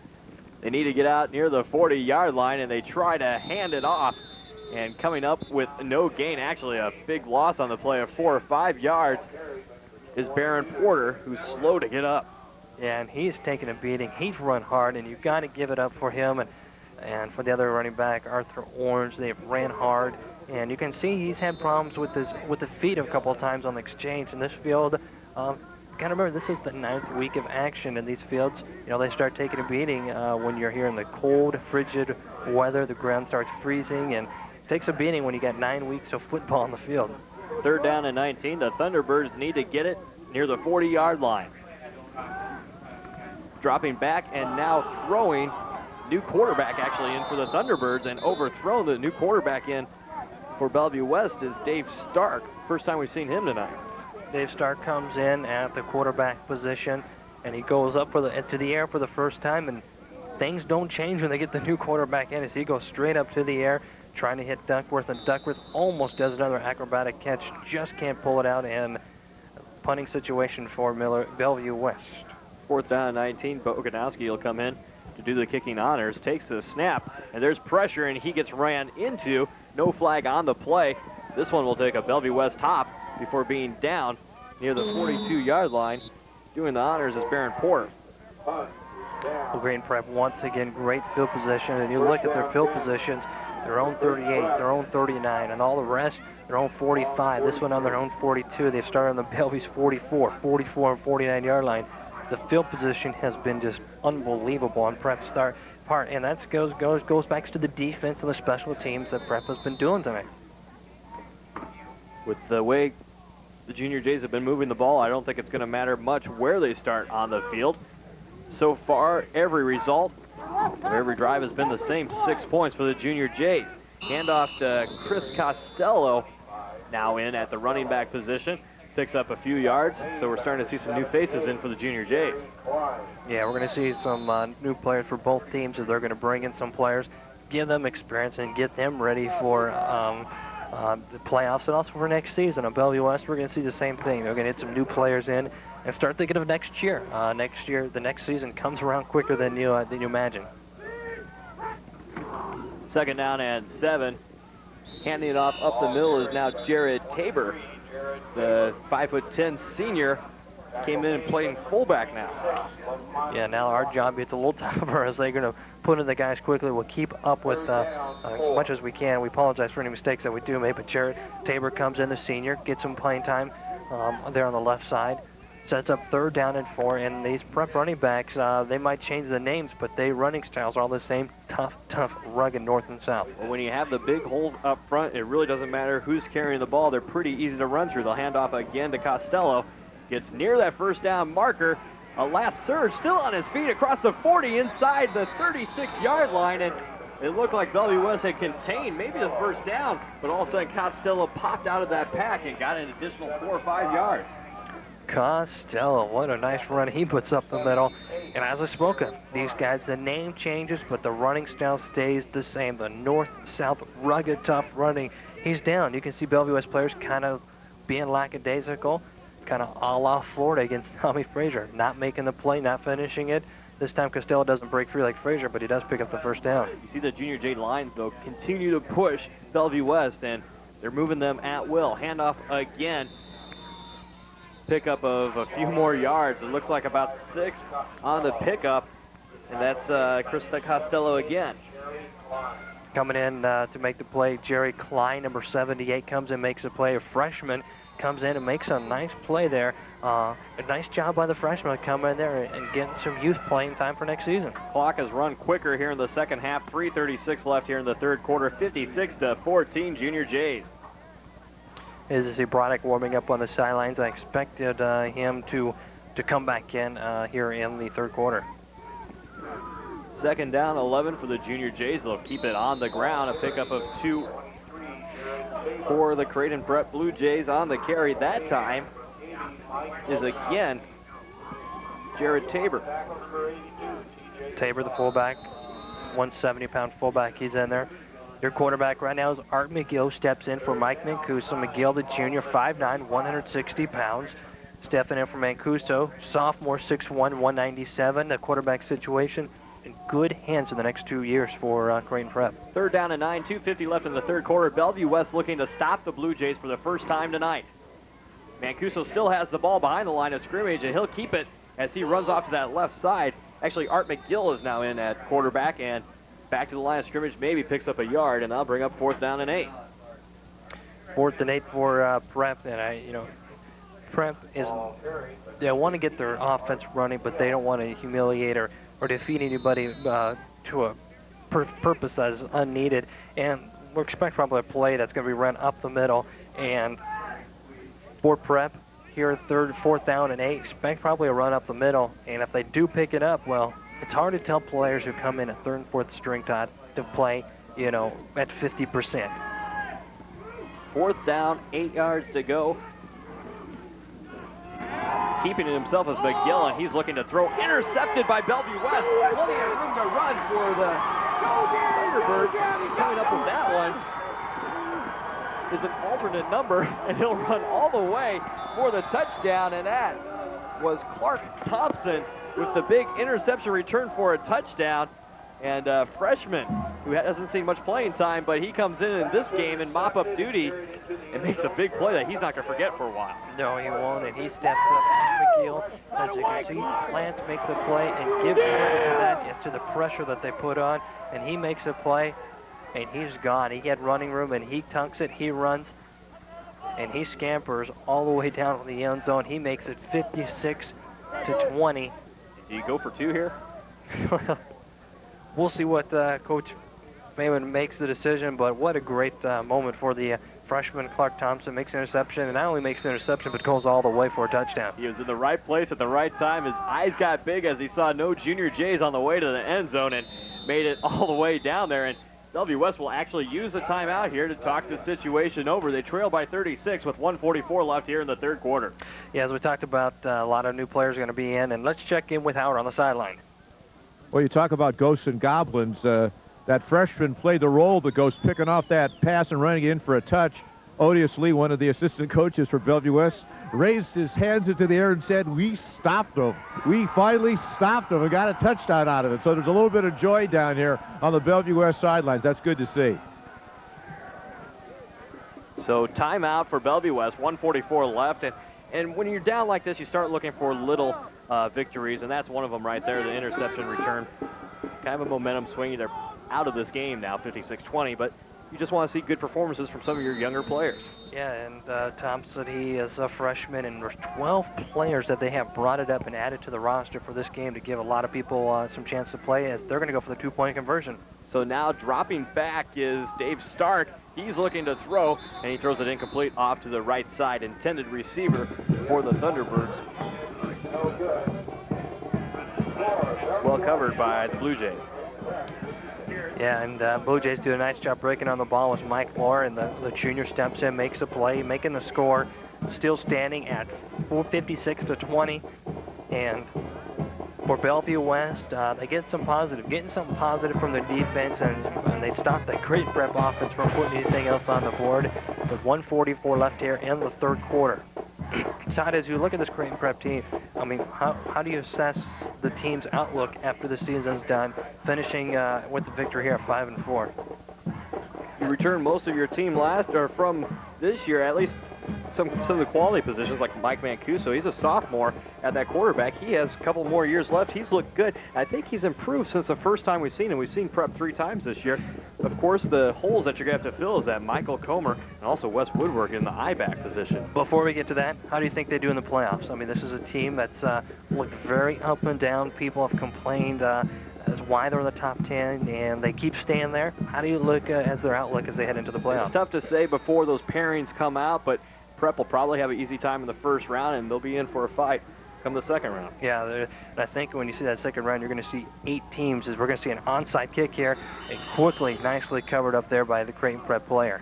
They need to get out near the 40-yard line, and they try to hand it off. And coming up with no gain, actually a big loss on the play of 4 or 5 yards, is Barron Porter, who's slow to get up. Yeah, and he's taken a beating. He's run hard, and you've got to give it up for him and for the other running back, Arthur Orange. They've ran hard, and you can see he's had problems with the feet a couple of times on the exchange in this field. Gotta remember, this is the 9th week of action in these fields. You know, they start taking a beating when you're here in the cold, frigid weather. The ground starts freezing, and it takes a beating when you got 9 weeks of football on the field. 3rd down and 19. The Thunderbirds need to get it near the 40-yard line. Dropping back and now throwing. New quarterback actually in for the Thunderbirds, and overthrown the new quarterback in for Bellevue West is Dave Stark. First time we've seen him tonight. Dave Stark comes in at the quarterback position, and he goes up to the air for the first time, and things don't change when they get the new quarterback in as he goes straight up to the air, trying to hit Duckworth, and Duckworth almost does another acrobatic catch, just can't pull it out, and punting situation for Bellevue West. 4th down and 19. Boganowski will come in to do the kicking honors, takes the snap, and there's pressure, and he gets ran into. No flag on the play. This one will take a Bellevue West hop before being down near the 42-yard line. Doing the honors is Barron Porter. Well, Creighton Prep once again great field position, and you look at their field positions, their own 38, their own 39, and all the rest, their own 45. This one on their own 42. They've started on the Bellevue's 44 and 49-yard line. The field position has been just unbelievable on Prep's start part, and that goes back to the defense and the special teams that Prep has been doing tonight. With the way the Junior Jays have been moving the ball, I don't think it's going to matter much where they start on the field. So far, every result of every drive has been the same, 6 points for the Junior Jays. Handoff to Chris Costello, now in at the running back position. Picks up a few yards, so we're starting to see some new faces in for the Junior Jays. Yeah, we're going to see some new players for both teams as they're going to bring in some players, give them experience, and get them ready for the playoffs and also for next season. On Bellevue West, we're going to see the same thing. They're going to get some new players in and start thinking of next year. The next season comes around quicker than you imagine. 2nd down and 7. Handing it off up the middle is now Jared Tabor. The 5'10" senior came in and playing fullback now. Yeah, now our job gets a little tougher as they're going to put in the guys quickly. We'll keep up with as much as we can. We apologize for any mistakes that we do make, but Jared Tabor comes in, the senior, gets some playing time there on the left side. Sets up 3rd down and 4, and these Prep running backs, they might change the names, but their running styles are all the same, tough, rugged north and south. Well, when you have the big holes up front, it really doesn't matter who's carrying the ball. They're pretty easy to run through. They'll hand off again to Costello. Gets near that 1st down marker. A last surge, still on his feet across the 40 inside the 36-yard line, and it looked like Bellevue West had contained maybe the 1st down, but all of a sudden Costello popped out of that pack and got an additional 4 or 5 yards. Costello, what a nice run he puts up the middle. And as I spoke of, these guys, the name changes, but the running style stays the same. The north-south rugged, tough running he's down. You can see Bellevue West players kind of being lackadaisical, kind of a la Florida against Tommy Frazier, not making the play, not finishing it. This time Costello doesn't break free like Frazier, but he does pick up the first down. You see the Junior J lines, though, continue to push Bellevue West, and they're moving them at will. Handoff again. Pickup of a few more yards. It looks like about 6 on the pickup, and that's Krista Costello again. Coming in to make the play, Jerry Klein, number 78, comes in, makes a play. A freshman comes in and makes a nice play there. A nice job by the freshman to come in there and getting some youth playing time for next season. Clock has run quicker here in the second half. 3:36 left here in the third quarter. 56-14 Junior Jays. Is to see Broderick warming up on the sidelines. I expected him to come back in here in the third quarter. Second down, 11 for the Junior Jays. They'll keep it on the ground. A pickup of 2 for the Creighton Prep Blue Jays on the carry. That time is again Jared Tabor. Tabor, the fullback, 170-pound fullback. He's in there. Your quarterback right now is Art McGill. Steps in for Mike Mancuso. McGill, the junior, 5'9", 160 pounds. Stepping in for Mancuso, sophomore, 6'1", 197. The quarterback situation in good hands in the next 2 years for Creighton Prep. Third down and 9, 2:50 left in the third quarter. Bellevue West looking to stop the Blue Jays for the first time tonight. Mancuso still has the ball behind the line of scrimmage, and he'll keep it as he runs off to that left side. Actually, Art McGill is now in at quarterback, and back to the line of scrimmage, maybe picks up a yard, and that'll bring up 4th down and 8. 4th and 8 for Prep, and Prep is, they want to get their offense running, but they don't want to humiliate or defeat anybody to a purpose that is unneeded. And we're expecting probably a play that's going to be run up the middle. And for Prep, here 4th down and 8, expect probably a run up the middle. And if they do pick it up, well, it's hard to tell players who come in at 3rd and 4th string to play, at 50%. 4th down, 8 yards to go. Keeping it himself is McGill, and he's looking to throw. Intercepted by Bellevue West. Plenty of room to run for the Thunderbirds. Coming up with that one is an alternate number, and he'll run all the way for the touchdown, and that was Clark Thompson with the big interception return for a touchdown. And a freshman who hasn't seen much playing time, but he comes in this game in mop-up duty and makes a big play that he's not going to forget for a while. No, he won't, and he steps up. McGill, as you can see, Lance makes a play and gives credit to that, to the pressure that they put on, and he makes a play, and he's gone. He had running room, and he tunks it, he runs, and he scampers all the way down to the end zone. He makes it 56-20. Do you go for 2 here? We'll see what Coach Mayman makes the decision, but what a great moment for the freshman Clark Thompson. Makes an interception, and not only makes an interception, but goes all the way for a touchdown. He was in the right place at the right time. His eyes got big as he saw no Junior Jays on the way to the end zone and made it all the way down there. And Bellevue West will actually use the timeout here to talk the situation over. They trail by 36 with 1:44 left here in the third quarter. Yeah, as we talked about, a lot of new players are going to be in, and let's check in with Howard on the sideline. Well, you talk about ghosts and goblins. That freshman played the role of the ghost, picking off that pass and running in for a touch. Odious Lee, one of the assistant coaches for Bellevue West, raised his hands into the air and said, "We stopped them. We finally stopped them and got a touchdown out of it." So there's a little bit of joy down here on the Bellevue West sidelines. That's good to see. So timeout for Bellevue West, 1:44 left. And when you're down like this, you start looking for little victories, and that's one of them right there, the interception return. Kind of a momentum swing. They're out of this game now, 56-20, but you just want to see good performances from some of your younger players. Yeah, and Thompson, he is a freshman, and there's 12 players that they have brought it up and added to the roster for this game to give a lot of people some chance to play, as they're going to go for the two-point conversion. So now dropping back is Dave Stark. He's looking to throw, and he throws it incomplete off to the right side. Intended receiver for the Thunderbirds. Well covered by the Blue Jays. Yeah, and Blue Jays do a nice job breaking on the ball with Mike Moore, and the junior steps in, makes a play, making the score, still standing at 56-20. And for Bellevue West, they get some positive, getting something positive from the defense, and and they stopped that Creighton Prep offense from putting anything else on the board with 1:44 left here in the third quarter. Todd, as you look at this Creighton Prep team, I mean, how do you assess the team's outlook after the season's done, finishing with the victory here at 5-4? You return most of your team from this year, at least some of the quality positions like Mike Mancuso. He's a sophomore at that quarterback. He has a couple more years left. He's looked good. I think he's improved since the first time we've seen him. We've seen Prep 3 times this year. Of course, the holes that you're going to have to fill is that Michael Comer and also Wes Woodward in the I-back position. Before we get to that, how do you think they do in the playoffs? I mean, this is a team that's looked very up and down. People have complained as why they're in the top 10, and they keep staying there. How do you look as their outlook as they head into the playoffs? It's tough to say before those pairings come out, but Prep will probably have an easy time in the first round, and they'll be in for a fight come the second round. Yeah, I think when you see that second round, you're going to see 8 teams. We're going to see an onside kick here, and quickly, nicely covered up there by the Creighton Prep player.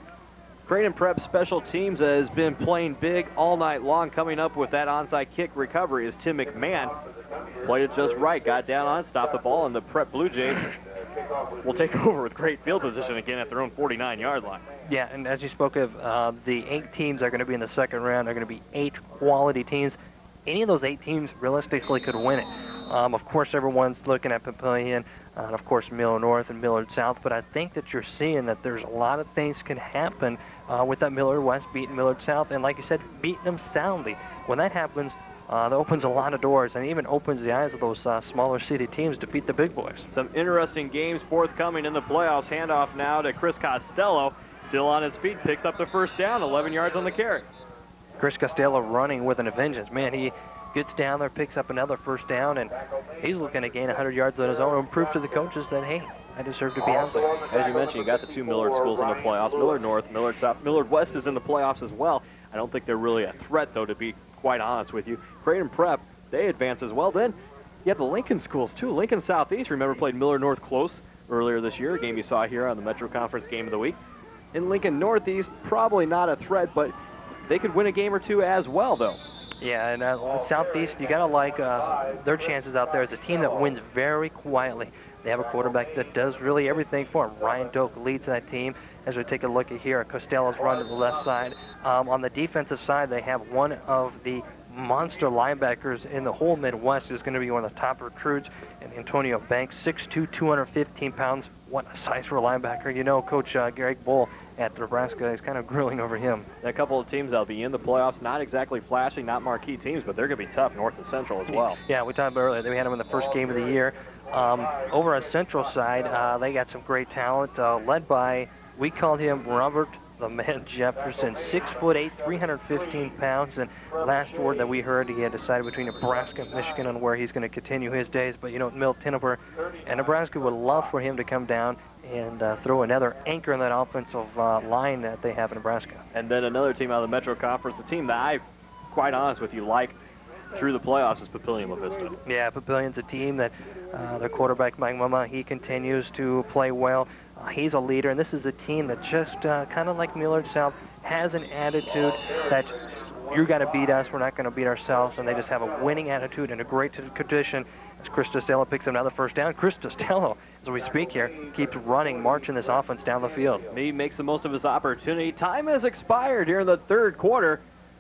Creighton Prep special teams has been playing big all night long. Coming up with that onside kick recovery is Tim McMahon. Played it just right, got down on it, stopped the ball, and the Prep Blue Jays will take over with great field position again at their own 49-yard line. Yeah, and as you spoke of, the 8 teams are going to be in the second round. Are going to be 8 quality teams. Any of those 8 teams realistically could win it. Of course, everyone's looking at Papillion, and of course Millard North and Millard South, but I think that you're seeing that there's a lot of things can happen with that Millard West beating Millard South, and like you said, beating them soundly. When that happens, that opens a lot of doors and even opens the eyes of those smaller seeded teams to beat the big boys. Some interesting games forthcoming in the playoffs. Handoff now to Chris Costello. Still on his feet, picks up the first down, 11 yards on the carry. Chris Costello running with a vengeance. Man, he gets down there, picks up another first down, and he's looking to gain 100 yards on his own and prove to the coaches that, hey, I deserve to be out there. As you mentioned, you got the 2 Millard schools in the playoffs. Millard North, Millard South, Millard West is in the playoffs as well. I don't think they're really a threat, though, to be quite honest with you. Creighton Prep, they advance as well. Then you have the Lincoln schools, too. Lincoln Southeast, remember, played Millard North close earlier this year, a game you saw here on the Metro Conference Game of the Week. In Lincoln Northeast, probably not a threat, but they could win a game or two as well, though. Yeah, and Southeast, you got to like their chances out there as a team that wins very quietly. They have a quarterback that does really everything for them. Ryan Doak leads that team. As we take a look at here, Costello's run to the left side. On the defensive side, they have one of the monster linebackers in the whole Midwest who's going to be one of the top recruits, and Antonio Banks, 6'2", 215 pounds. What a size for a linebacker. You know, Coach Greg Bull at Nebraska is kind of grilling over him. A couple of teams that'll be in the playoffs, not exactly flashing, not marquee teams, but they're going to be tough, North and Central as well. Yeah, we talked about earlier that we had them in the first game of the year. Over on Central side, they got some great talent, led by, we called him Robert the Man Jefferson, 6'8", 315 pounds, and last word that we heard, he had decided between Nebraska and Michigan on where he's going to continue his days. But you know, Mill Tinnever and Nebraska would love for him to come down and throw another anchor in that offensive line that they have in Nebraska. And then another team out of the Metro Conference, the team that I, quite honest with you, like through the playoffs is Papillion La Vista. Yeah, Papillion's a team that their quarterback, Mike Mama, he continues to play well. He's a leader, and this is a team that just kind of like Millard South has an attitude that you got to beat us, we're not going to beat ourselves, and they just have a winning attitude and a great tradition. As Chris Costello picks up another first down, Chris Costello, as we speak here, keeps running, marching this offense down the field. He makes the most of his opportunity. Time has expired here in the third quarter.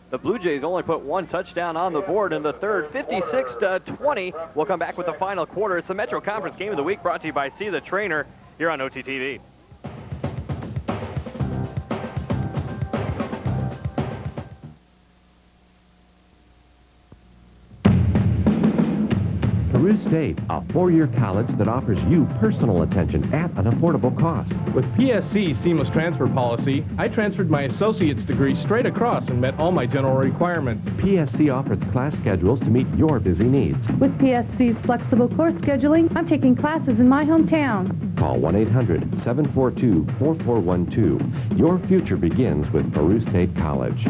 The Blue Jays only put 1 touchdown on the board in the third, 56-20. We'll come back with the final quarter. It's the Metro Conference Game of the Week brought to you by See the Trainer here on OTTV. Peru State, a 4-year college that offers you personal attention at an affordable cost. With PSC's seamless transfer policy, I transferred my associate's degree straight across and met all my general requirements. PSC offers class schedules to meet your busy needs. With PSC's flexible course scheduling, I'm taking classes in my hometown. Call 1-800-742-4412. Your future begins with Peru State College.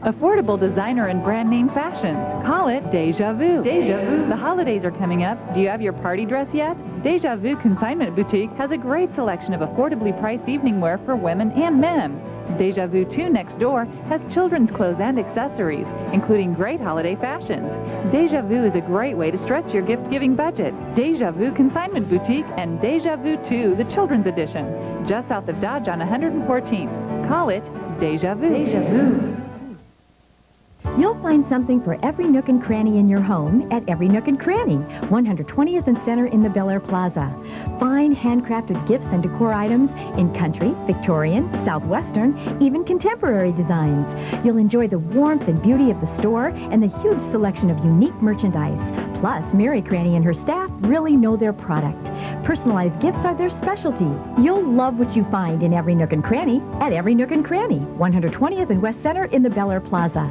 Affordable designer and brand name fashion. Call it Deja Vu. Deja Vu. The holidays are coming up. Do you have your party dress yet? Deja Vu Consignment Boutique has a great selection of affordably priced evening wear for women and men. Deja Vu 2 next door has children's clothes and accessories, including great holiday fashions. Deja Vu is a great way to stretch your gift-giving budget. Deja Vu Consignment Boutique and Deja Vu 2, the children's edition, just south of Dodge on 114th. Call it Deja Vu. Deja Vu. You'll find something for every nook and cranny in your home at Every Nook and Cranny, 120th and Center in the Bel Air Plaza. Fine handcrafted gifts and decor items in country, Victorian, Southwestern, even contemporary designs. You'll enjoy the warmth and beauty of the store and the huge selection of unique merchandise. Plus, Mary Cranny and her staff really know their product. Personalized gifts are their specialty. You'll love what you find in Every Nook and Cranny at Every Nook and Cranny, 120th and West Center in the Bel Air Plaza.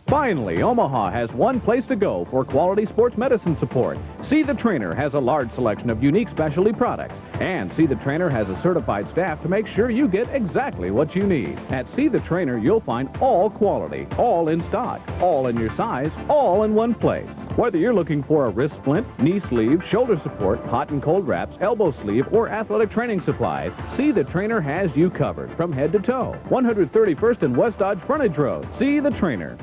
Finally, Omaha has one place to go for quality sports medicine support. See the Trainer has a large selection of unique specialty products. And See the Trainer has a certified staff to make sure you get exactly what you need. At See the Trainer, you'll find all quality, all in stock, all in your size, all in one place. Whether you're looking for a wrist splint, knee sleeve, shoulder support, hot and cold wraps, elbow sleeve, or athletic training supplies, See the Trainer has you covered from head to toe. 131st and West Dodge Frontage Road. See the Trainer.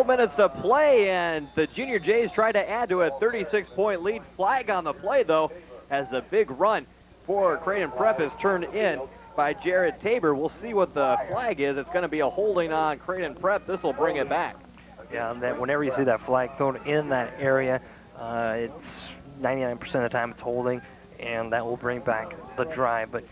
Minutes to play, and the Junior Jays try to add to a 36-point lead. Flag on the play, though, as the big run for Creighton Prep is turned in by Jared Tabor. We'll see what the flag is. It's going to be a holding on Creighton Prep. This will bring it back. Yeah, and that whenever you see that flag thrown in that area, it's 99% of the time it's holding, and that will bring back the drive. But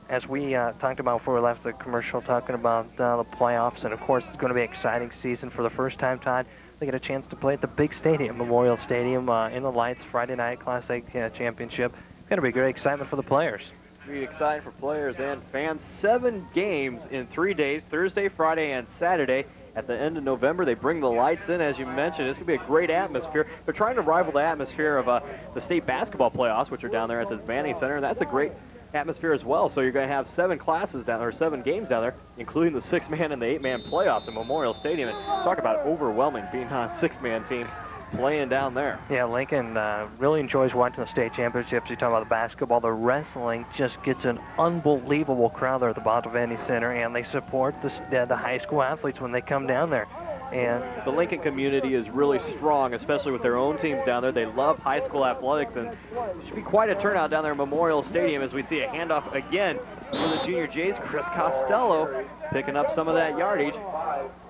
as we talked about before we left the commercial, talking about the playoffs, and of course it's going to be an exciting season for the first time, Todd. They get a chance to play at the big stadium, Memorial Stadium, in the lights, Friday night Class A championship. It's going to be great excitement for the players. Be exciting for players and fans. 7 games in 3 days, Thursday, Friday, and Saturday. At the end of November, they bring the lights in, as you mentioned. It's going to be a great atmosphere. They're trying to rival the atmosphere of the state basketball playoffs, which are down there at the Manning Center, and that's a great atmosphere as well. So you're going to have 7 classes down there, 7 games down there, including the 6-man and the 8-man playoffs at Memorial Stadium. And talk about overwhelming being on a 6-man team playing down there. Yeah, Lincoln really enjoys watching the state championships. You talk about the basketball, the wrestling just gets an unbelievable crowd there at the Bottovani Center, and they support the high school athletes when they come down there. And the Lincoln community is really strong, especially with their own teams down there. They love high school athletics, and it should be quite a turnout down there at Memorial Stadium as we see a handoff again for the Junior Jays. Chris Costello picking up some of that yardage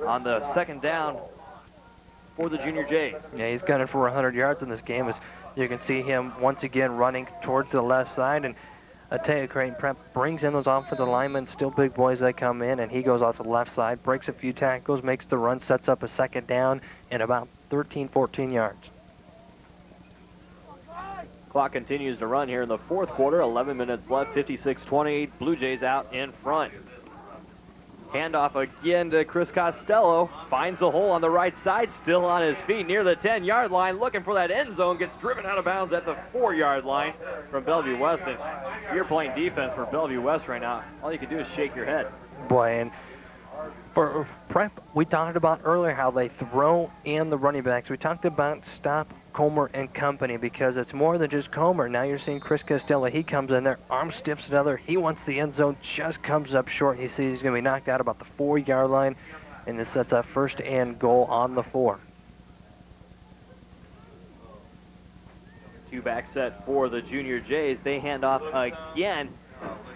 on the second down for the Junior Jays. Yeah, he's gunning for 100 yards in this game. As you can see him once again running towards the left side, and I tell you, Creighton Prep brings in those offensive linemen, still big boys that come in, and he goes off to the left side, breaks a few tackles, makes the run, sets up a second down, and about 13, 14 yards. Clock continues to run here in the fourth quarter. 11 minutes left, 56-28. Blue Jays out in front. Handoff again to Chris Costello. Finds the hole on the right side, still on his feet near the 10-yard line, looking for that end zone. Gets driven out of bounds at the 4-yard line from Bellevue West. And if you're playing defense for Bellevue West right now, all you can do is shake your head. Boy, and for Prep, we talked about earlier how they throw in the running backs. We talked about stop Comer and company, because it's more than just Comer. Now you're seeing Chris Costello. He comes in there, arm stiffs another. He wants the end zone, just comes up short. He sees he's going to be knocked out about the 4-yard line, and this sets up first and goal on the 4. Two-back set for the Junior Jays. They hand off again.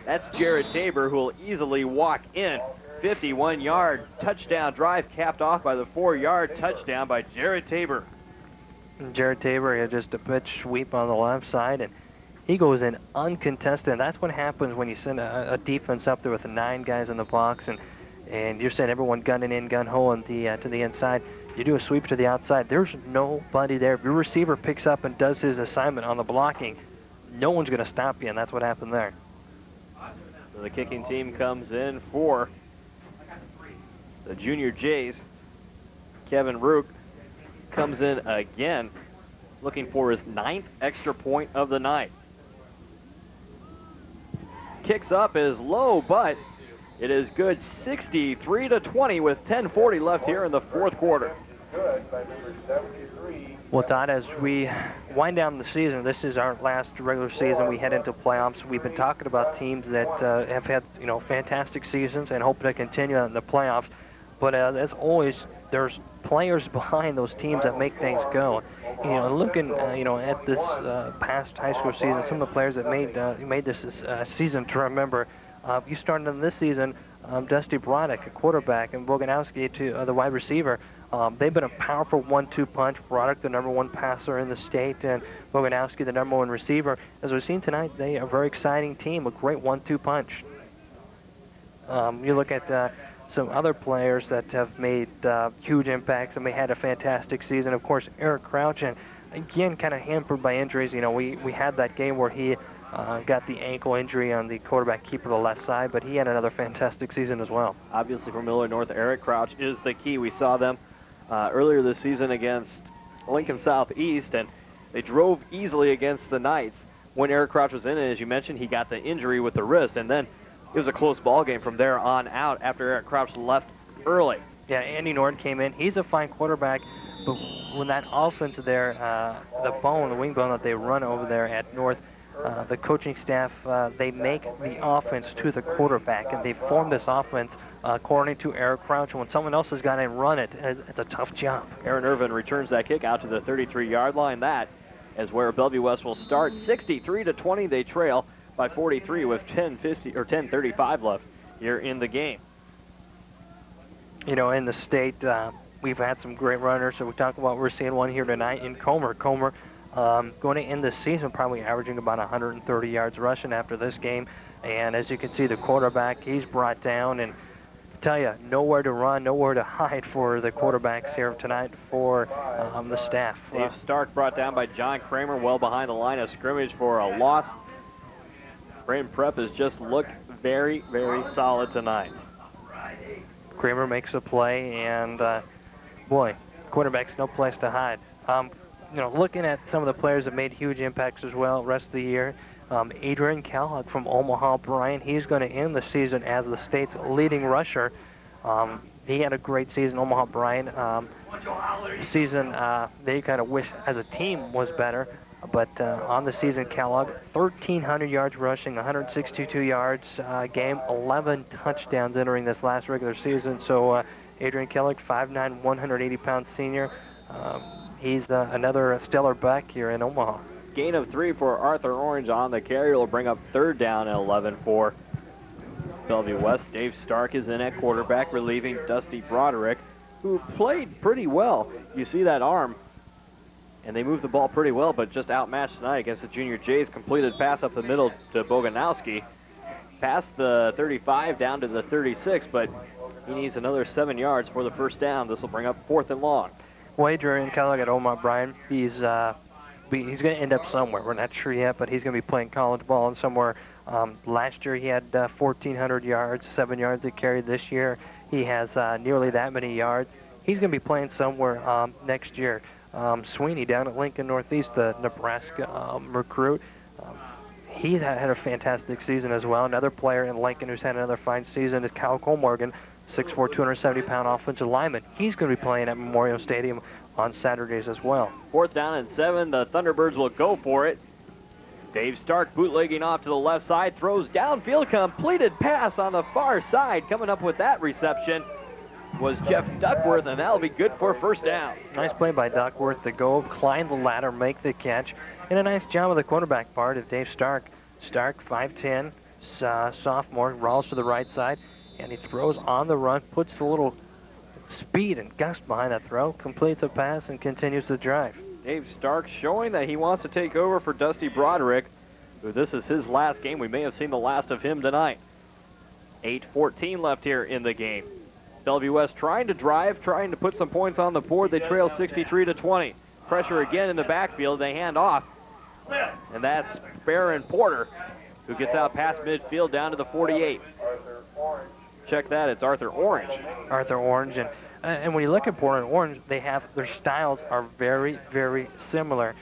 That's Jared Tabor, who will easily walk in. 51-yard touchdown drive capped off by the 4-yard touchdown by Jared Tabor. Jared Tabor had just a pitch sweep on the left side, and he goes in uncontested. That's what happens when you send a defense up there with 9 guys in the box, and you're sending everyone gunning in, gun-ho to the inside. You do a sweep to the outside. There's nobody there. If your receiver picks up and does his assignment on the blocking, no one's going to stop you, and that's what happened there. So the kicking team comes in for the Junior Jays. Kevin Rook comes in again, looking for his 9th extra point of the night. Kicks up is low, but it is good. 63-20 with 10:40 left here in the fourth quarter. Good by number 73. Well, Todd, as we wind down the season, this is our last regular season. We head into playoffs. We've been talking about teams that have had, fantastic seasons and hoping to continue in the playoffs. But as always, there's players behind those teams that make things go. Looking, at this past high school season, some of the players that made this season to remember. You started in this season, Dusty Broddick, a quarterback, and Boganowski, the wide receiver. They've been a powerful 1-2 punch. Broddick, the #1 passer in the state, and Boganowski, the #1 receiver. As we've seen tonight, they are a very exciting team, a great 1-2 punch. You look at some other players that have made huge impacts and they had a fantastic season. Of course, Eric Crouch, and again, kind of hampered by injuries. We had that game where he got the ankle injury on the quarterback keeper to the left side, but he had another fantastic season as well. Obviously, for Millard North, Eric Crouch is the key. We saw them earlier this season against Lincoln Southeast, and they drove easily against the Knights. When Eric Crouch was in it, as you mentioned, he got the injury with the wrist, and then it was a close ball game from there on out after Eric Crouch left early. Yeah, Andy Nord came in. He's a fine quarterback, but when that offense there, the wing bone that they run over there at North, the coaching staff, they make the offense to the quarterback, and they form this offense according to Eric Crouch. And when someone else has got to run it, it's a tough job. Aaron Irvin returns that kick out to the 33-yard line. That is where Bellevue West will start. 63-20, they trail by 43 with 10:35 left here in the game. In the state, we've had some great runners, so we talk about we're seeing one here tonight in Comer. Comer going to end the season probably averaging about 130 yards rushing after this game. And as you can see, the quarterback, he's brought down, and I tell you, nowhere to run, nowhere to hide for the quarterbacks here tonight for the staff. Dave Stark brought down by John Kramer, well behind the line of scrimmage for a loss. Brain Prep has just looked very, very solid tonight. Kramer makes a play, and boy, quarterback's no place to hide. Looking at some of the players that made huge impacts as well rest of the year, Adrian Kellogg from Omaha Bryan, he's going to end the season as the state's leading rusher. He had a great season, Omaha Bryan. Season they kind of wish as a team was better, but on the season, Kellogg, 1,300 yards rushing, 162 yards game, 11 touchdowns entering this last regular season. So Adrian Kellogg, 5'9", 180-pound senior. He's another stellar back here in Omaha. Gain of 3 for Arthur Orange on the carry will bring up 3rd down and 11 for Bellevue West. Dave Stark is in at quarterback, relieving Dusty Broderick, who played pretty well. You see that arm, and they moved the ball pretty well, but just outmatched tonight against the Junior Jays. Completed pass up the middle to Boganowski. Past the 35 down to the 36, but he needs another 7 yards for the first down. This will bring up 4th and long. Well, Adrian Kellogg at Omaha Bryan, he's going to end up somewhere. We're not sure yet, but he's going to be playing college ball and somewhere. Last year he had 1,400 yards, 7 yards he carried. This year he has nearly that many yards. He's going to be playing somewhere next year. Sweeney down at Lincoln Northeast, the Nebraska recruit. He's had a fantastic season as well. Another player in Lincoln who's had another fine season is Kyle Colmorgan, 6'4", 270-pound offensive lineman. He's going to be playing at Memorial Stadium on Saturdays as well. 4th down and 7. The Thunderbirds will go for it. Dave Stark bootlegging off to the left side, throws downfield, completed pass on the far side. Coming up with that reception was Jeff Duckworth, and that'll be good for 1st down. Nice play by Duckworth to go, climb the ladder, make the catch, and a nice job of the quarterback part of Dave Stark. Stark, 5'10", sophomore, rolls to the right side, and he throws on the run, puts a little speed and gust behind that throw, completes a pass, and continues the drive. Dave Stark showing that he wants to take over for Dusty Broderick, who this is his last game. We may have seen the last of him tonight. 8:14 left here in the game. Bellevue West trying to drive, trying to put some points on the board. They trail 63-20. Pressure again in the backfield. They hand off. And that's Barron Porter, who gets out past midfield down to the 48. Check that, it's Arthur Orange. Arthur Orange, and when you look at Porter and Orange, their styles are very, very similar.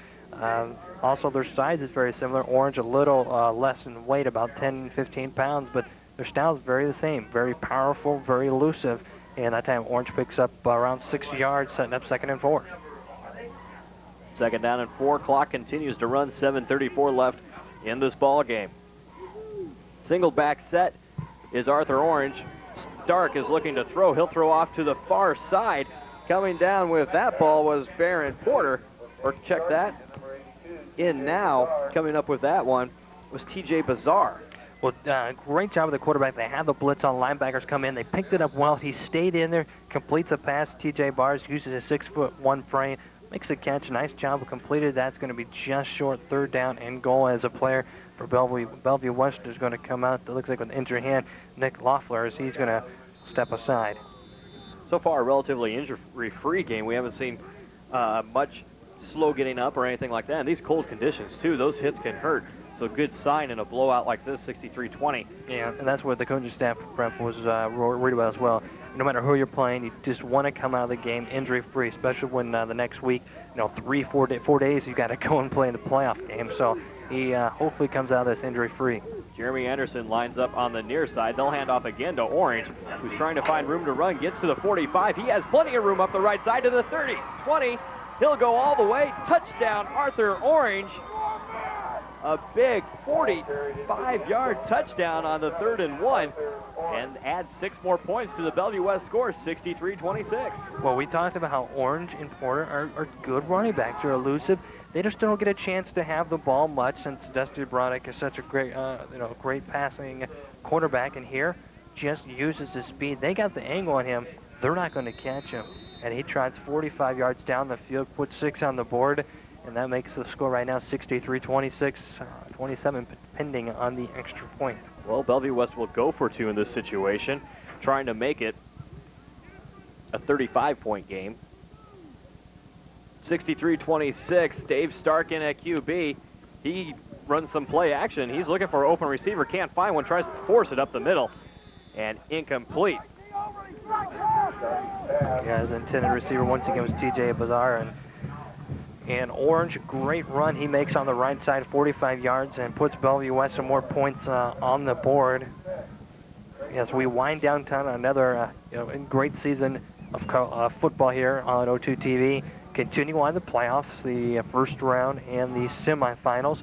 Also, their size is very similar. Orange a little less in weight, about 10, 15 pounds, but their style is very the same. Very powerful, very elusive, and that time Orange picks up around 60 yards, setting up 2nd and 4. 2nd down and 4. Clock continues to run. 7:34 left in this ball game. Single back set is Arthur Orange. Stark is looking to throw. He'll throw off to the far side. Coming down with that ball was Barron Porter. Or check that. In now, coming up with that one was TJ Bazar. Well, great job of the quarterback. They had the blitz on linebackers come in. They picked it up well. He stayed in there, completes a pass. TJ Bars uses a 6'1" frame, makes a catch. Nice job completed. That's going to be just short. 3rd down and goal. As a player for Bellevue West is going to come out. It looks like with an injured hand, Nick Loeffler, as he's going to step aside. So far, a relatively injury-free game. We haven't seen much slow getting up or anything like that. And these cold conditions, too, those hits can hurt. So good sign in a blowout like this, 63-20. Yeah, and that's what the coaching staff prep was worried about as well. No matter who you're playing, you just want to come out of the game injury-free, especially when the next week, 4 days, you got to go and play in the playoff game. So he hopefully comes out of this injury-free. Jeremy Anderson lines up on the near side. They'll hand off again to Orange, who's trying to find room to run, gets to the 45. He has plenty of room up the right side to the 30, 20. He'll go all the way. Touchdown, Arthur Orange. A big 45-yard touchdown on the 3rd and 1, and adds 6 more points to the Bellevue West score, 63-26. Well, we talked about how Orange and Porter are good running backs. They're elusive. They just don't get a chance to have the ball much since Dusty Broderick is such a great, great passing quarterback. And here, just uses his speed. They got the angle on him. They're not going to catch him. And he trots 45 yards down the field, puts 6 on the board. And that makes the score right now 63-26, 27 pending on the extra point. Well, Bellevue West will go for 2 in this situation, trying to make it a 35-point game. 63-26, Dave Stark in at QB. He runs some play action. He's looking for an open receiver, can't find one, tries to force it up the middle, and incomplete. Yeah, his intended receiver once again was TJ Bazar, and Orange, great run he makes on the right side, 45 yards, and puts Bellevue West some more points on the board. As we wind down town, another great season of football here on O2 TV. Continue on the playoffs, the first round and the semifinals.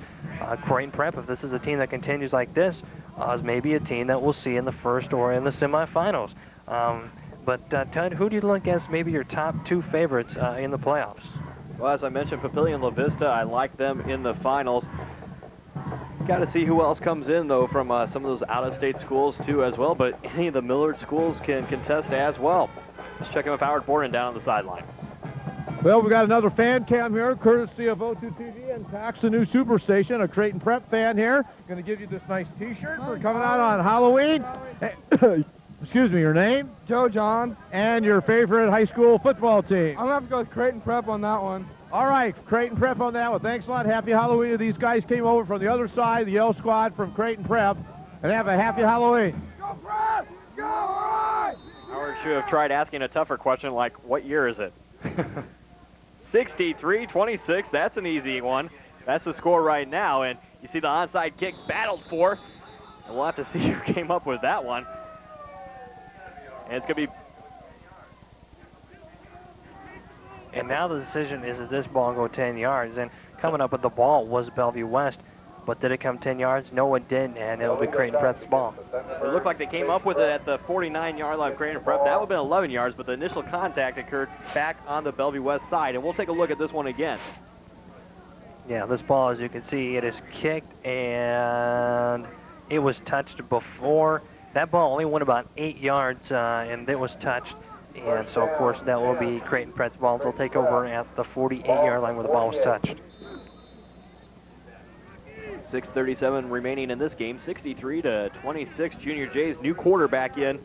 Creighton Prep, if this is a team that continues like this, is maybe a team that we'll see in the first or in the semifinals. But Ted, who do you look as maybe your top 2 favorites in the playoffs? Well, as I mentioned, Papillion La Vista, I like them in the finals. Got to see who else comes in, though, from some of those out-of-state schools, too, as well. But any of the Millard schools can contest as well. Let's check in with Howard Borden down on the sideline. Well, we got another fan cam here, courtesy of O2 TV and Pax, the new superstation. A Creighton Prep fan here. Going to give you this nice T-shirt for coming out on Halloween. Excuse me, your name? Joe Johns. And your favorite high school football team? I'm going to have to go with Creighton Prep on that one. All right, Creighton Prep on that one. Thanks a lot. Happy Halloween. These guys came over from the other side, the Yell Squad from Creighton Prep, and have a happy Halloween. Go Prep! Go, all right! Howard should have tried asking a tougher question like, what year is it? 63-26, that's an easy one. That's the score right now, and you see the onside kick battled for, and we'll have to see who came up with that one. And it's going to be... And now the decision is that this ball go 10 yards, and coming up with the ball was Bellevue West. But did it come 10 yards? No, it didn't, and it'll be Creighton Prep's ball. It looked like they came up with it at the 49-yard line of Creighton Prep. That would have been 11 yards, but the initial contact occurred back on the Bellevue West side. And we'll take a look at this one again. Yeah, this ball, as you can see, it is kicked, and it was touched before. That ball only went about 8 yards, and it was touched. And so, of course, that will be Creighton Prep's ball. They'll take over at the 48-yard line where the ball was touched. 6:37 remaining in this game, 63-26. Junior Jay's new quarterback in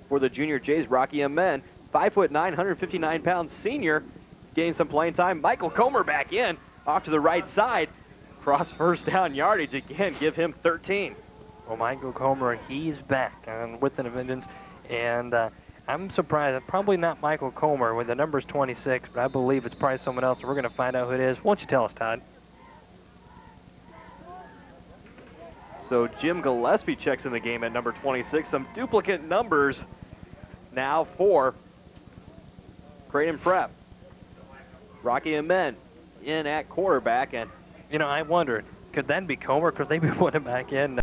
for the Junior Jays. Rocky Amen, 5'9", 159-pound senior, getting some playing time. Michael Comer back in, off to the right side. Cross first down yardage again, give him 13. Well, Michael Comer, he's back with an vengeance, and I'm surprised. Probably not Michael Comer when the number's 26, but I believe it's probably someone else. We're going to find out who it is. Why don't you tell us, Todd? So Jim Gillespie checks in the game at number 26. Some duplicate numbers now for Creighton Prep. Rocky Amen in at quarterback. And you know, I wondered, could that be Comer? Could they be putting him back in?